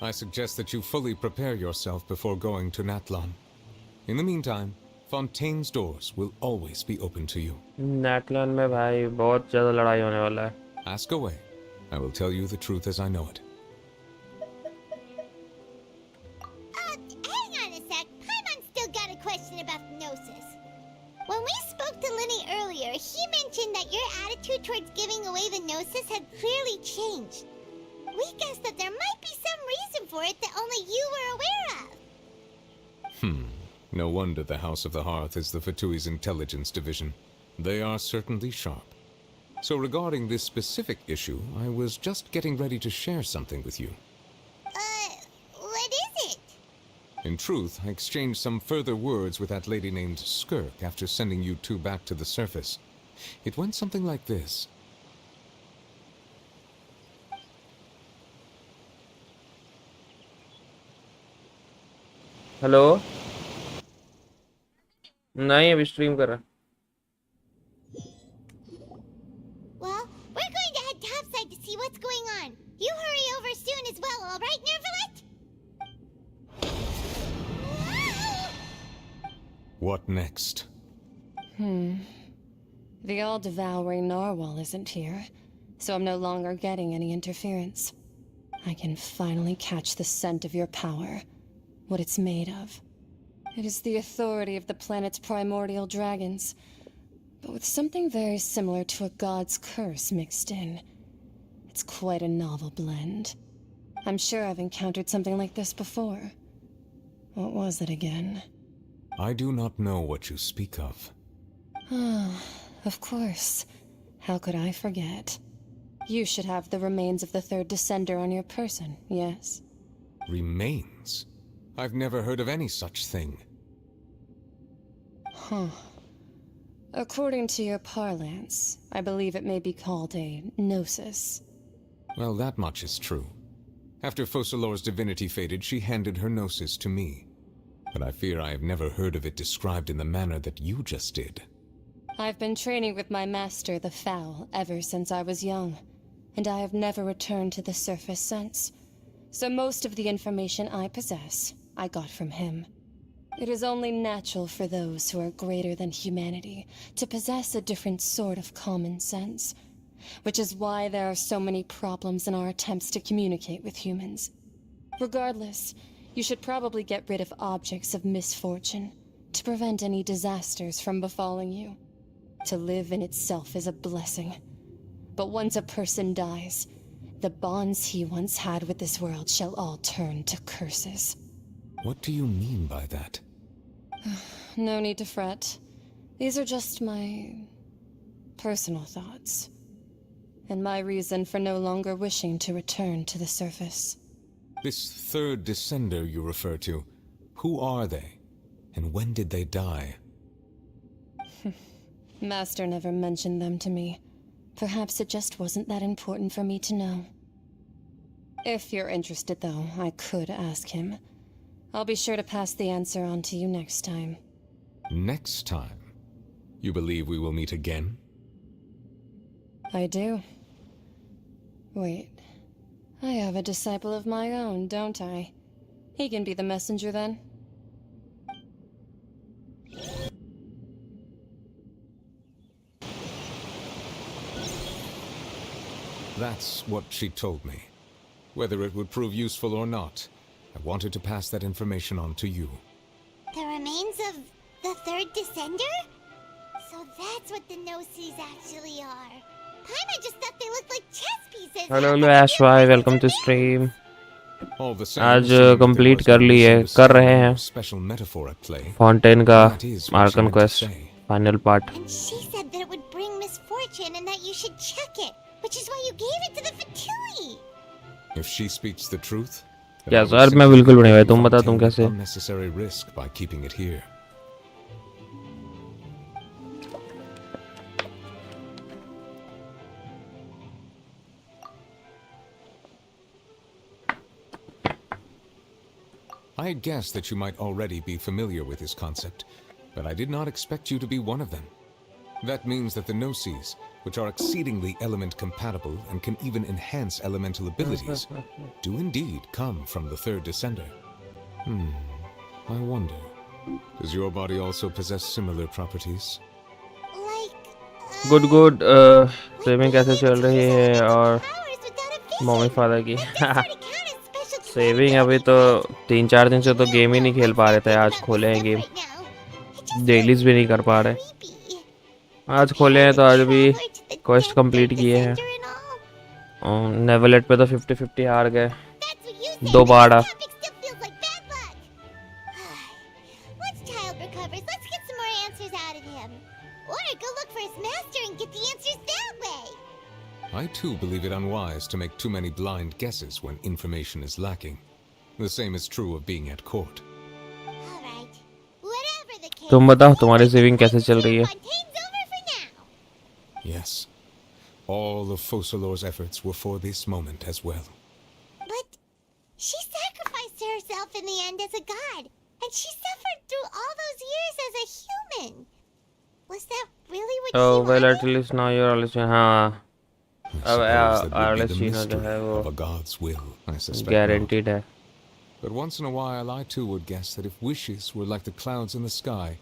I suggest that you fully prepare yourself before going to Natlan. In the meantime, Fontaine's doors will always be open to you. नेटलन में भाई बहुत ज़्यादा लड़ाई होने वाला है. Ask away. I will tell you the truth as I know it. Hang on a sec. Paimon's still got a question about the Gnosis. When we spoke to Linny earlier, he mentioned that your attitude towards giving away the Gnosis had clearly changed. We guessed that there might be some reason for it that only you were aware of. No wonder the House of the Hearth is the Fatui's intelligence division. They are certainly sharp. So regarding this specific issue, I was just getting ready to share something with you. What is it? In truth, I exchanged some further words with that lady named Skirk after sending you two back to the surface. It went something like this. Hello नहीं अभी stream कर रहा. Well, we're going to head topside to see what's going on. You hurry over soon as well, all right, Nervalet? What next? The all-devouring narwhal isn't here, so I'm no longer getting any interference. I can finally catch the scent of your power, what it's made of. It is the authority of the planet's primordial dragons. but with something very similar to a god's curse mixed in. It's quite a novel blend. I'm sure I've encountered something like this before. What was it again? I do not know what you speak of. Ah, of course. How could I forget? You should have the remains of the third descender on your person, yes? Remains? I've never heard of any such thing. Huh. According to your parlance, I believe it may be called a gnosis. Well, that much is true. After Focalor's divinity faded, she handed her gnosis to me. But I fear I have never heard of it described in the manner that you just did. I've been training with my master, the Foul, ever since I was young, and I have never returned to the surface since. So most of the information I possess, I got from him. It is only natural for those who are greater than humanity to possess a different sort of common sense, which is why there are so many problems in our attempts to communicate with humans. Regardless, you should probably get rid of objects of misfortune to prevent any disasters from befalling you. To live in itself is a blessing. But once a person dies, the bonds he once had with this world shall all turn to curses. What do you mean by that? No need to fret. These are just my personal thoughts, and my reason for no longer wishing to return to the surface. This third descender you refer to, who are they? And when did they die? Master never mentioned them to me. Perhaps it just wasn't that important for me to know. If you're interested, though, I could ask him. I'll be sure to pass the answer on to you next time. Next time? You believe we will meet again? I do. Wait. I have a disciple of my own, don't I? He can be the messenger then. That's what she told me. Whether it would prove useful or not, I wanted to pass that information on to you. The remains of the third descender? So that's what the Gnosis actually are. Paimon just thought they looked like chess pieces. Hello एशवाई welcome to stream All the same, आज assuming that there complete was कर no ली है misunderstanding कर रहे हैं or special metaphor at play, fountain का that is what she Arkan meant to quest say. Final part And she said that it would bring misfortune and that you should check it, which is why you gave it to the Fatui. If she speaks the truth, then क्या I will sir मैं simply बिल्कुल नहीं भाई prevent तुम बता तुम Fontaine कैसे unnecessary risk by keeping it here. I had guessed that you might already be familiar with this concept, but I did not expect you to be one of them. That means that the Gnosis, which are exceedingly element compatible and can even enhance elemental abilities, do indeed come from the third descender. I wonder, does your body also possess similar properties? Good good swimming कैसे चल रही है और mummy father की saving अभी तो 3-4 दिन से तो गेम ही नहीं खेल पा रहे थे आज खोले हैं गेम डेलीज भी नहीं कर पा रहे आज खोले हैं तो आज भी क्वेस्ट कंप्लीट किए हैं नेवलेट पे तो 50-50 हार गए 2 बार Once child recovers, let's get some more answers out of him. Or go look for his master and get the answers that way. I too believe it unwise to make too many blind guesses when information is lacking. The same is true of being at court. तुम बताओ तुम्हारी saving कैसे चल रही है Yes. All of Focalor's efforts were for this moment as well. But she sacrificed herself in the end as a god, and she suffered through all those years as a human. Was that really what Oh she well, wanted? at least now you're listening. हाँ अब आर्लेस्टीना जो है वो Of a god's will, I suspect. guaranteed है. But once in a while, I too would guess that if wishes were like the clouds in the sky,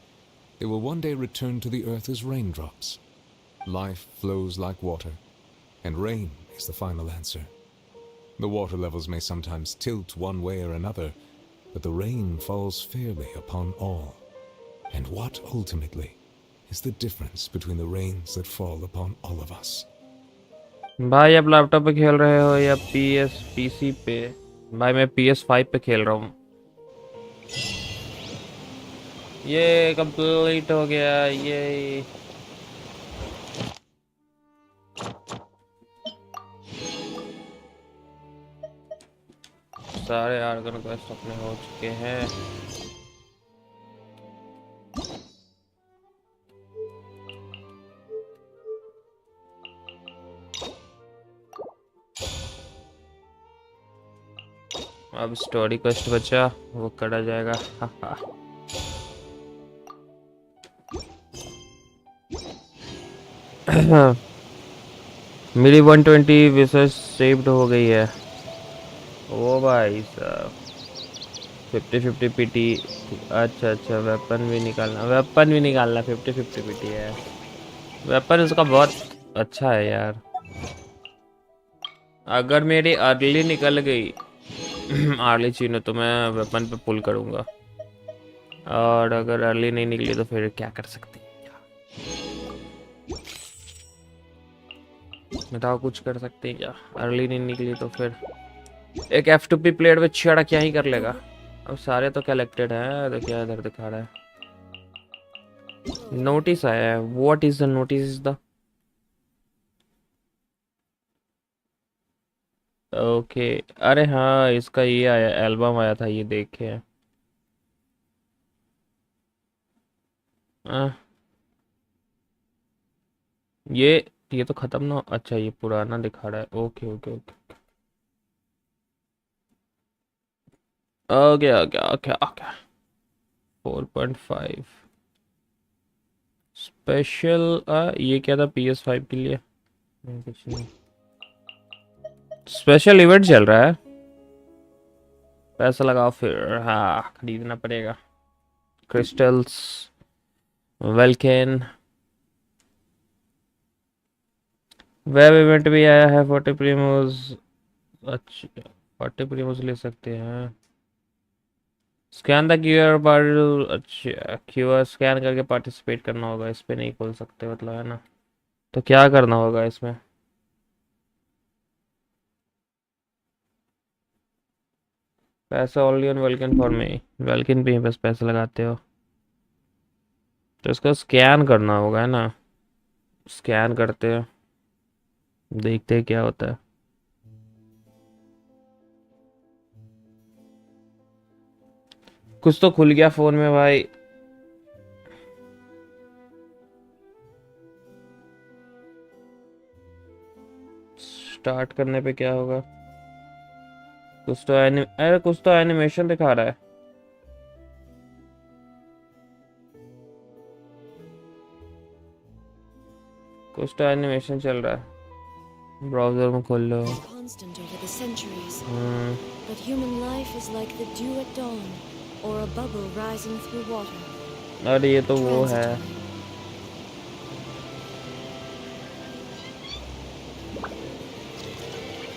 they will one day return to the earth as raindrops. Life flows like water, and rain is the final answer. The water levels may sometimes tilt one way or another, but the rain falls fairly upon all. And what ultimately is the difference between the rains that fall upon all of us. भाई आप laptop पे खेल रहे हो या PC पे? भाई मैं PS5 पे खेल रहा हूँ। ये कंप्लीट हो गया ये। सारे आर्गन क्वेस्ट अपने हो चुके हैं। अब स्टोरी क्वेस्ट बचा, वो करा जाएगा। मेरी 120 विशेष सेव्ड हो गई है। ओ भाई साहब 50-50 पीटी। अच्छा वेपन भी निकालना 50-50 पीटी है। वेपन उसका बहुत अच्छा है यार। अगर मेरी अर्ली निकल गई अर्ली चीनो तो मैं वेपन पे पुल करूंगा, और अगर अर्ली नहीं निकली तो फिर क्या कर सकते हैं? बताओ, कुछ कर सकते हैं क्या? अर्ली नहीं निकली तो फिर एक F2P प्लेयर में छेड़ा क्या ही कर लेगा। अब सारे तो कलेक्टेड हैं, तो क्या इधर दिखा रहा है? नोटिस आया है। What is the notice? Is the okay. अरे हाँ, इसका ये आया, एल्बम आया था, ये देखे। ये तो खत्म ना। अच्छा, ये पुराना दिखा रहा है। Okay okay okay okay okay okay okay. 4.5 special. ये क्या था PS5 के लिए? कुछ नहीं। स्पेशल इवेंट चल रहा है, पैसा लगाओ फिर। हाँ, खरीदना पड़ेगा। क्रिस्टल्स, वेल्केन, वेब इवेंट भी आया है। 40 प्रीमोस। अच्छा, 40 प्रीमोस ले सकते हैं। स्कैन द क्यूआर बार। अच्छा, क्यूआर स्कैन करके पार्टिसिपेट करना होगा। इस पे नहीं खोल सकते मतलब, है ना? तो क्या करना होगा इसमें? पैसा only on welkin for me. Welkin पे ही बस पैसे लगाते हो, तो इसको स्कैन करना होगा, है ना? स्कैन करते हैं, देखते हैं क्या होता है। कुछ तो खुल गया फोन में भाई। स्टार्ट करने पे क्या होगा? कुछ तो एनिमेशन दिखा रहा है। कुछ तो एनिमेशन चल रहा है। ब्राउजर में खोल लो। Constant over the centuries. But human life is like the dew at dawn, or a bubble rising through water. अरे ये तो वो है।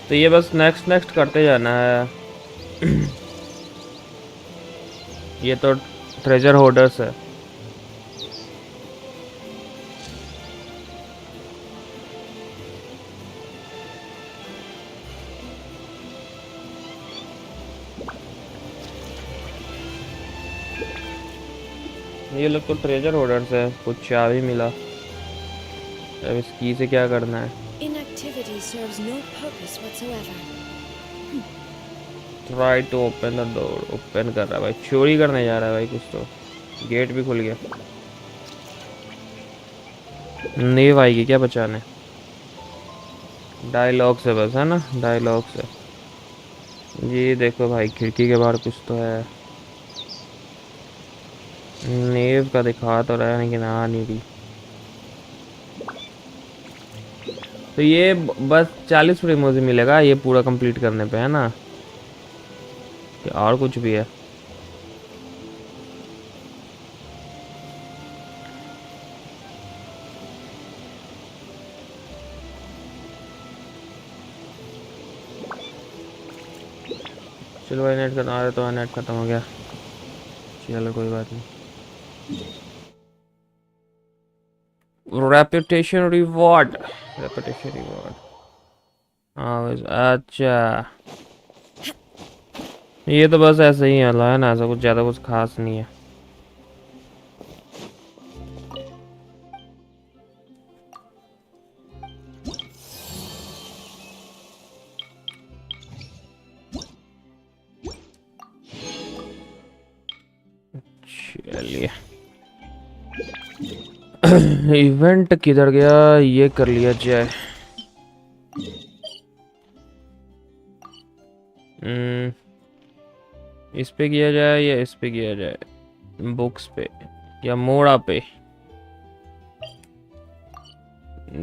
तो ये बस नेक्स्ट करते जाना है। ये तो ट्रेजर होल्डर्स है। ये लोग तो ट्रेजर होल्डर्स है। कुछ चाबी मिला, अब इस की से क्या करना है? Inactivity serves no purpose whatsoever. Try to open the door. Open कर रहा है भाई, चोरी करने जा रहा है भाई कुछ तो। गेट भी खुल गया। नीव आएगी क्या बचाने? डायलॉग से बस, है ना? डायलॉग से। ये देखो भाई, खिड़की के बाहर कुछ तो है। नीव का दिखा तो रहा है, लेकिन आ नहीं रही। तो ये बस 40 प्रीमोजी मिलेगा ये पूरा कंप्लीट करने पे, है ना? कि और कुछ भी है? चलो भाई, नेट खत्म। आ रहा तो नेट खत्म हो गया। चलो कोई बात नहीं। Reputation reward, reputation reward. हाँ अच्छा, ये तो बस ऐसे ही है ना, ऐसा कुछ ज़्यादा कुछ खास नहीं है। चलिए इवेंट किधर गया, ये कर लिया जाए। इस पे किया जाए या इस पे किया जाए, बुक्स पे या मोड़ा पे।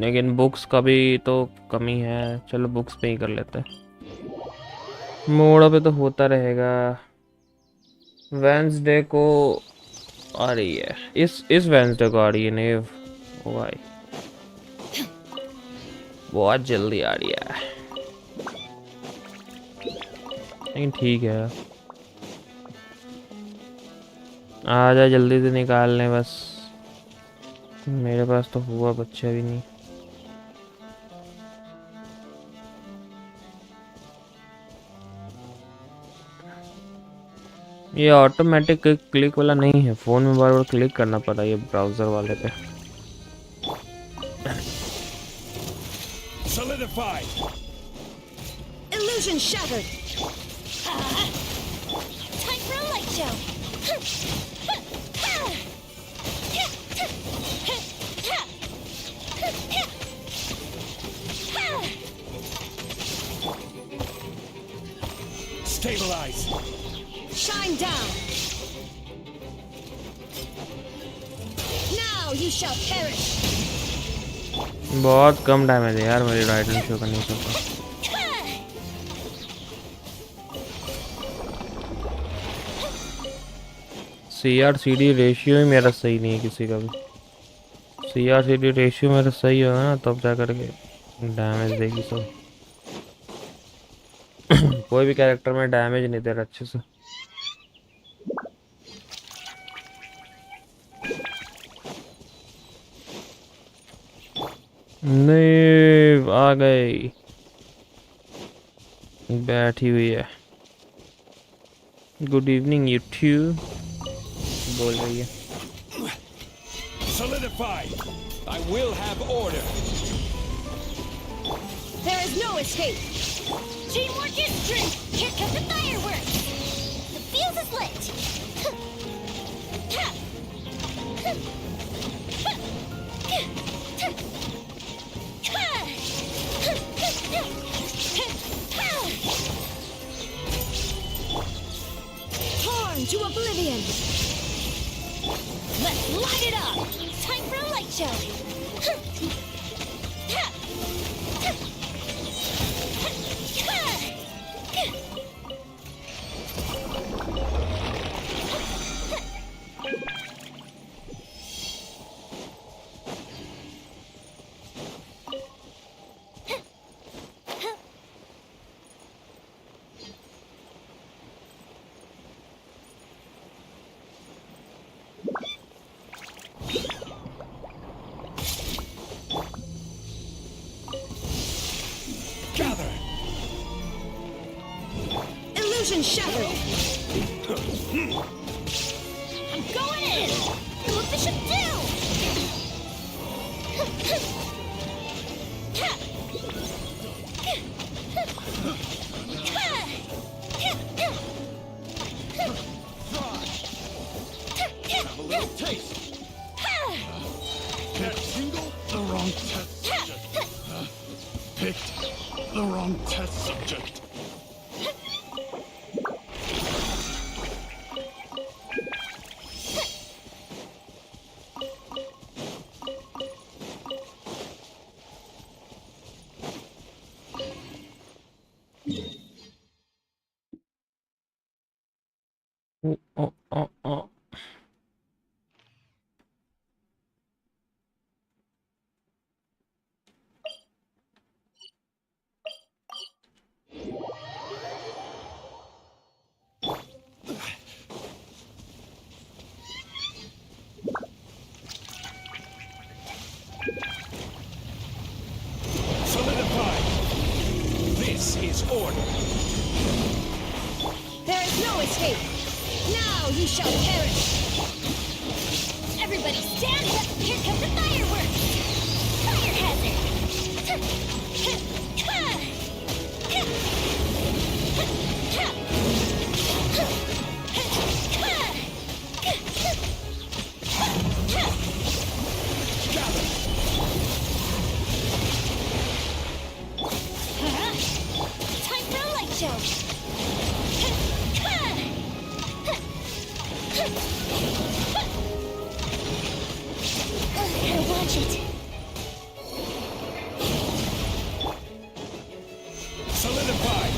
लेकिन बुक्स का भी तो कमी है, चलो बुक्स पे ही कर लेते हैं। मोड़ा पे तो होता रहेगा। वेंसडे को आ रही है, इस वेंसडे को आ रही है नेव। ओ भाई बहुत जल्दी आ रही है, लेकिन ठीक है, आ जा जल्दी से निकालने बस। मेरे पास तो हुआ बच्चा भी नहीं। ये ऑटोमेटिक क्लिक वाला नहीं है, फोन में बार बार क्लिक करना पड़ा ये ब्राउजर वाले पे। Solidified. Illusion shattered. Time for a light show. Stabilize. Shine down. Now you shall perish. बहुत कम डैमेज है यार मेरी राइट हैंड शो करने से। CR/CD रेशियो ही मेरा सही नहीं है किसी का भी। CR/CD रेशियो मेरा सही होगा ना तब जा करके डैमेज देगी सब। कोई भी कैरेक्टर में डैमेज नहीं दे रहा अच्छे से। नहीं आ गई, बैठी हुई है। गुड इवनिंग यू टू बोल रही है। Solidified. I will have order. There is no escape. Teamwork is strength. Here come the fireworks. The fuse is lit. Torn to oblivion. Let's light it up. Time for a light show. Illusion shattered. I'm going in. Do what this should do. Have a little taste. That tingle? The wrong test subject. Picked the wrong test subject. Oh. Now you shall perish! Everybody stand up! Here come the fireworks! Fire hazard! Time for a light show! Gotta watch it. Solidified!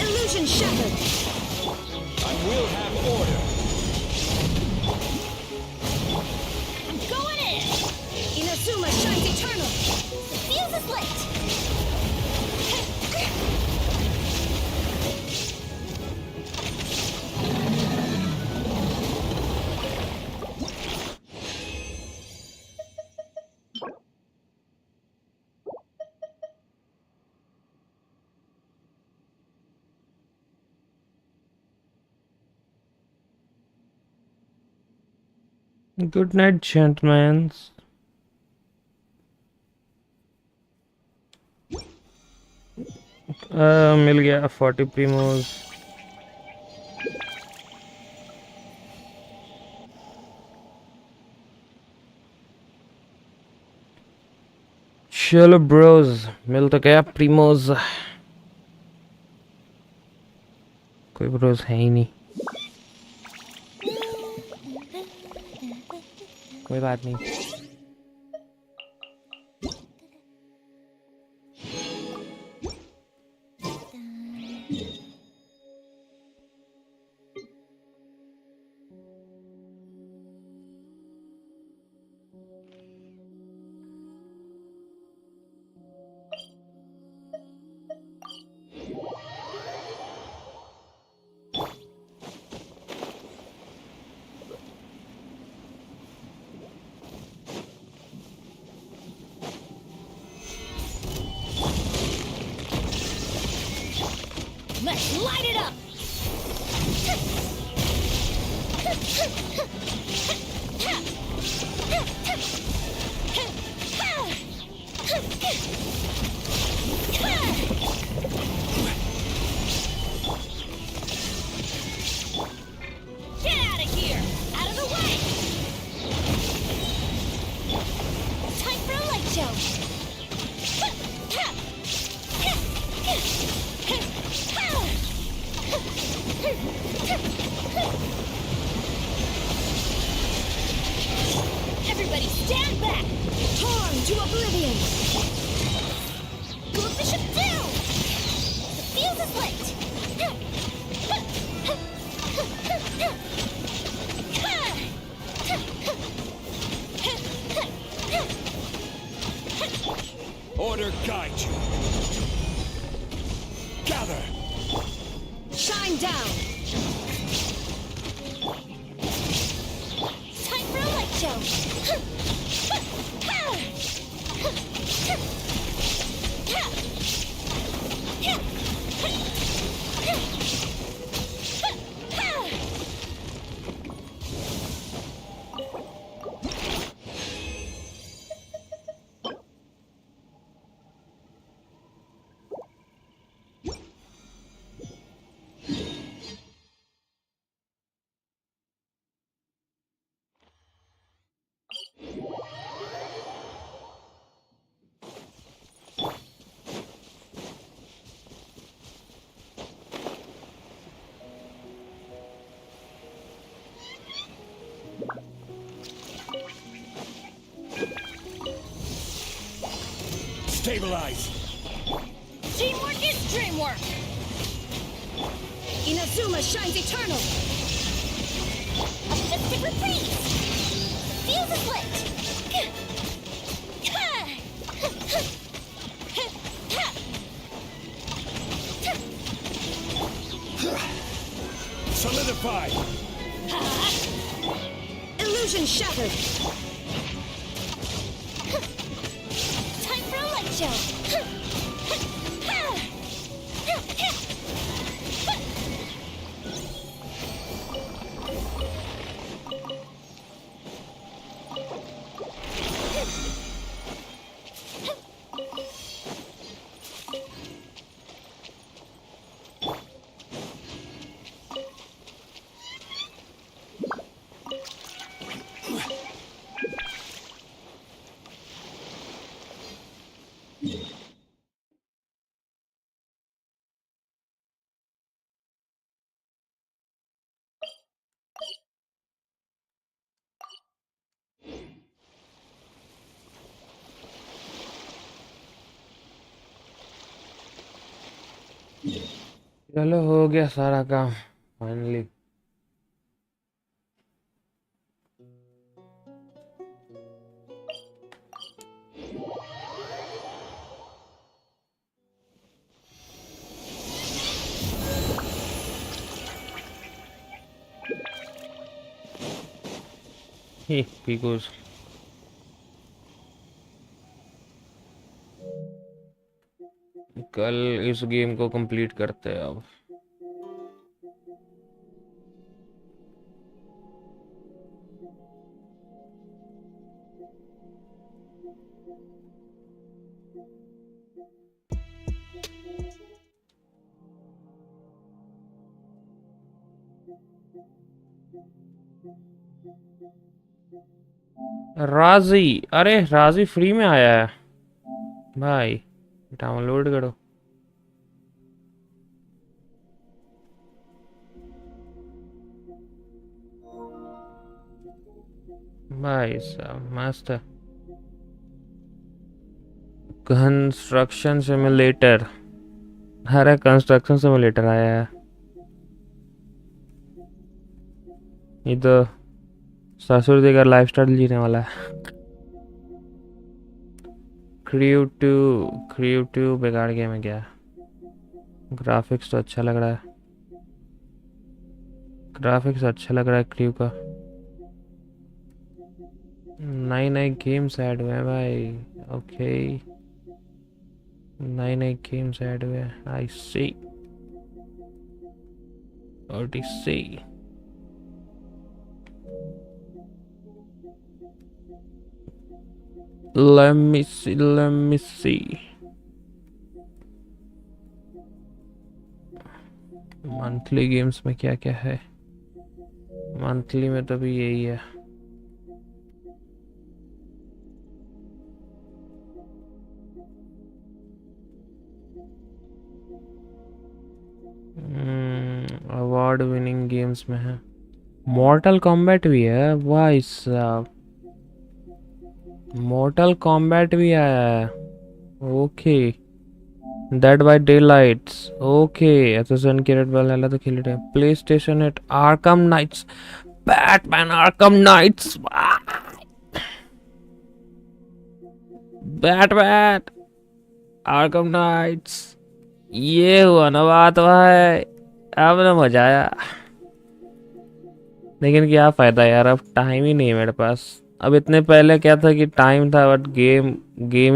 Illusion shattered! I will have order! I'm going in! Inazuma shines eternal! The fuse is lit! Good night, gentlemen. मिल गया 40 प्रीमोस. चलो Broz, मिल तो गया प्रीमोस. कोई Broz है ही नहीं. कोई बात नहीं. Let's light it up! Get out of here! Out of the way! Time for a light show! Everybody stand back! Torn to oblivion! Move the ship down! The fuse is lit! Order guide you. Gather! Shine down! Time for a light show! Stabilize! Teamwork is dreamwork! Inazuma shines eternal! A mystic reprise! The fuse is lit! Solidified! Illusion shattered! Time for a light show! चलो हो गया सारा काम finally. पीकूस कल इस game को complete करते हैं अब। राजी, अरे राजी फ्री में आया है भाई, डाउनलोड करो। भाई साहब मस्त है। कंस्ट्रक्शन सिमुलेटर, अरे कंस्ट्रक्शन सिमुलेटर आया है। ये तो ससुर देकर लाइफस्टाइल जीने वाला है। क्रिएटिव बेकार गेम है क्या? ग्राफिक्स तो अच्छा लग रहा है, ग्राफिक्स अच्छा लग रहा है क्रियो का। नई नई गेम्स ऐड हुए हैं भाई। ओके नई नई गेम्स ऐड हुए हैं। आई सी और सी। Let me see, let me see. Monthly games में क्या क्या है? मंथली में तो भी यही है। अवार्ड विनिंग गेम्स में है, मॉर्टल कॉम्बैट भी है भाई साहब, मॉर्टल कॉम्बैट भी आया है। Okay dead by daylights, okay association created by लाला तो खेले थे। PlayStation at Arkham Knights, Batman Arkham Knights, Batman Arkham Knights, ये हुआ ना बात भाई, अब ना मजा आया। लेकिन क्या फायदा यार, अब टाइम ही नहीं है मेरे पास। अब इतने पहले क्या था कि टाइम था, बट गेम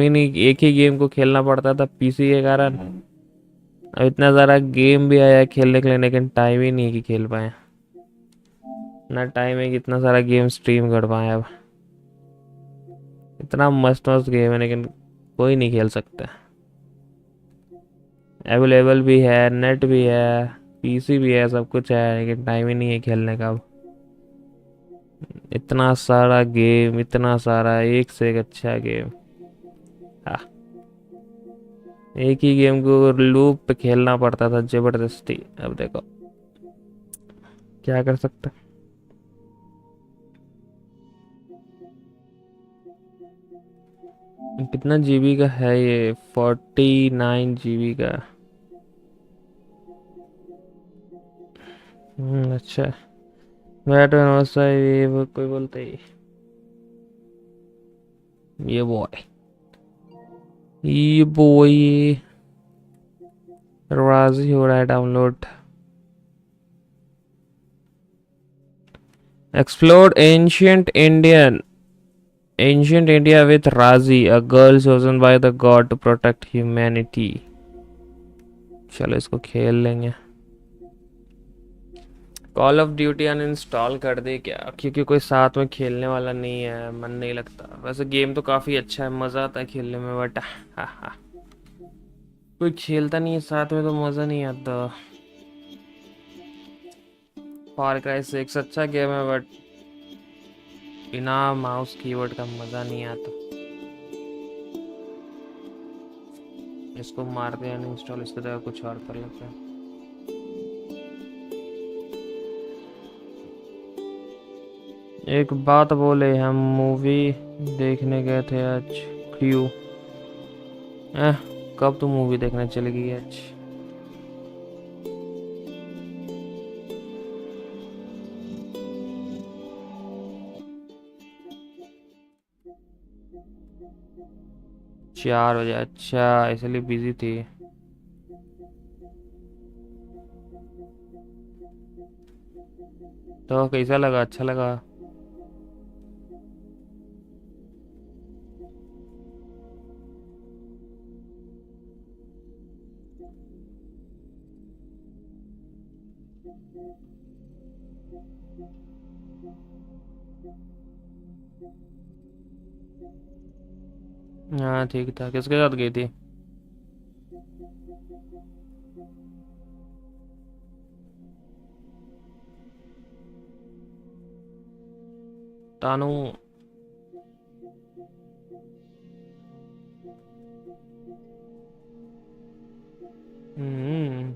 ही नहीं, एक ही गेम को खेलना पड़ता था पीसी के कारण। अब इतना सारा गेम भी आया खेलने के लिए, लेकिन टाइम ही नहीं है कि खेल पाए। ना टाइम है कि इतना सारा गेम स्ट्रीम कर पाए। अब इतना मस्त मस्त गेम है लेकिन कोई नहीं खेल सकता। अवेलेबल भी है, नेट भी है, पीसी भी है, सब कुछ है, लेकिन टाइम ही नहीं है खेलने का। अब इतना सारा गेम, इतना सारा, एक से एक अच्छा गेम। हाँ एक ही गेम को लूप पे खेलना पड़ता था जबरदस्ती। अब देखो क्या कर सकते। कितना जीबी का है ये? 49 जीबी का। अच्छा ये वो कोई बोलते ही, ये बॉय राजी हो रहा है download. Explore ancient India with Raji, a girl chosen by the god to protect humanity। चलो इसको खेल लेंगे। कॉल ऑफ ड्यूटी अनइंस्टॉल कर दे क्या? क्योंकि कोई साथ में खेलने वाला नहीं है, मन नहीं लगता। वैसे गेम तो काफी अच्छा है, मजा आता है खेलने में, बट कोई खेलता नहीं है साथ में तो मजा नहीं आता। फार क्राई 6 अच्छा गेम है, बट बिना माउस कीबोर्ड का मजा नहीं आता। इसको मार दे अनइंस्टॉल, इसकी जगह कुछ और कर लेते हैं। एक बात बोले, हम मूवी देखने गए थे आज। क्यों कब तुम मूवी देखने चली गई आज? 4 बजे, अच्छा इसलिए बिजी थी। तो कैसा लगा, अच्छा लगा? हाँ ठीक था। किसके साथ गई थी? तानू। हम्म।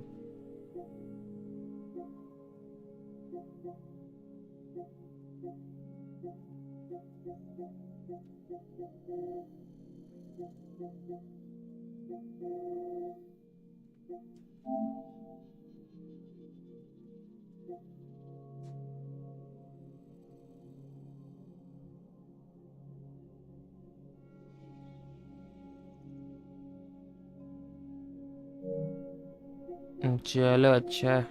चलो अच्छा है।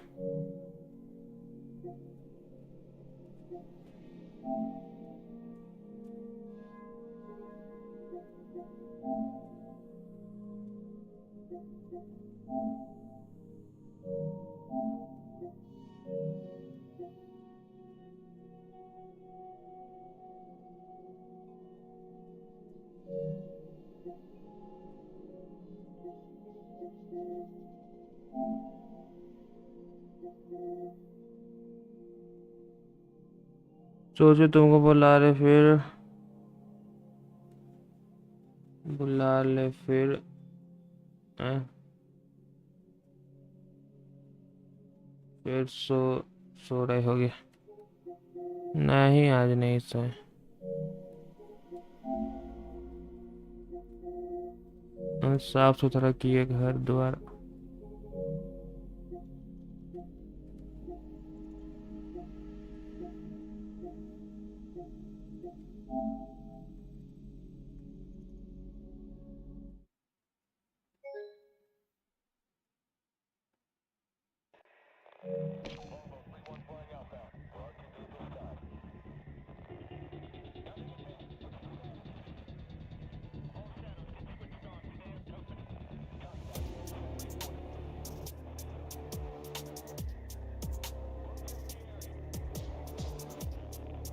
सोचो तुमको बुला ले फिर हैं? फिर सो रहे होगे? नहीं आज नहीं सोए। साफ सुथरा किए घर द्वार।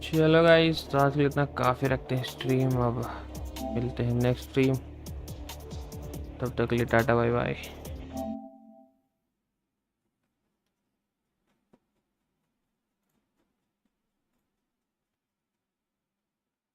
चलो गाइस, आज के लिए इतना काफ़ी रखते हैं स्ट्रीम। अब मिलते हैं नेक्स्ट स्ट्रीम, तब तक के लिए टाटा बाय बाय।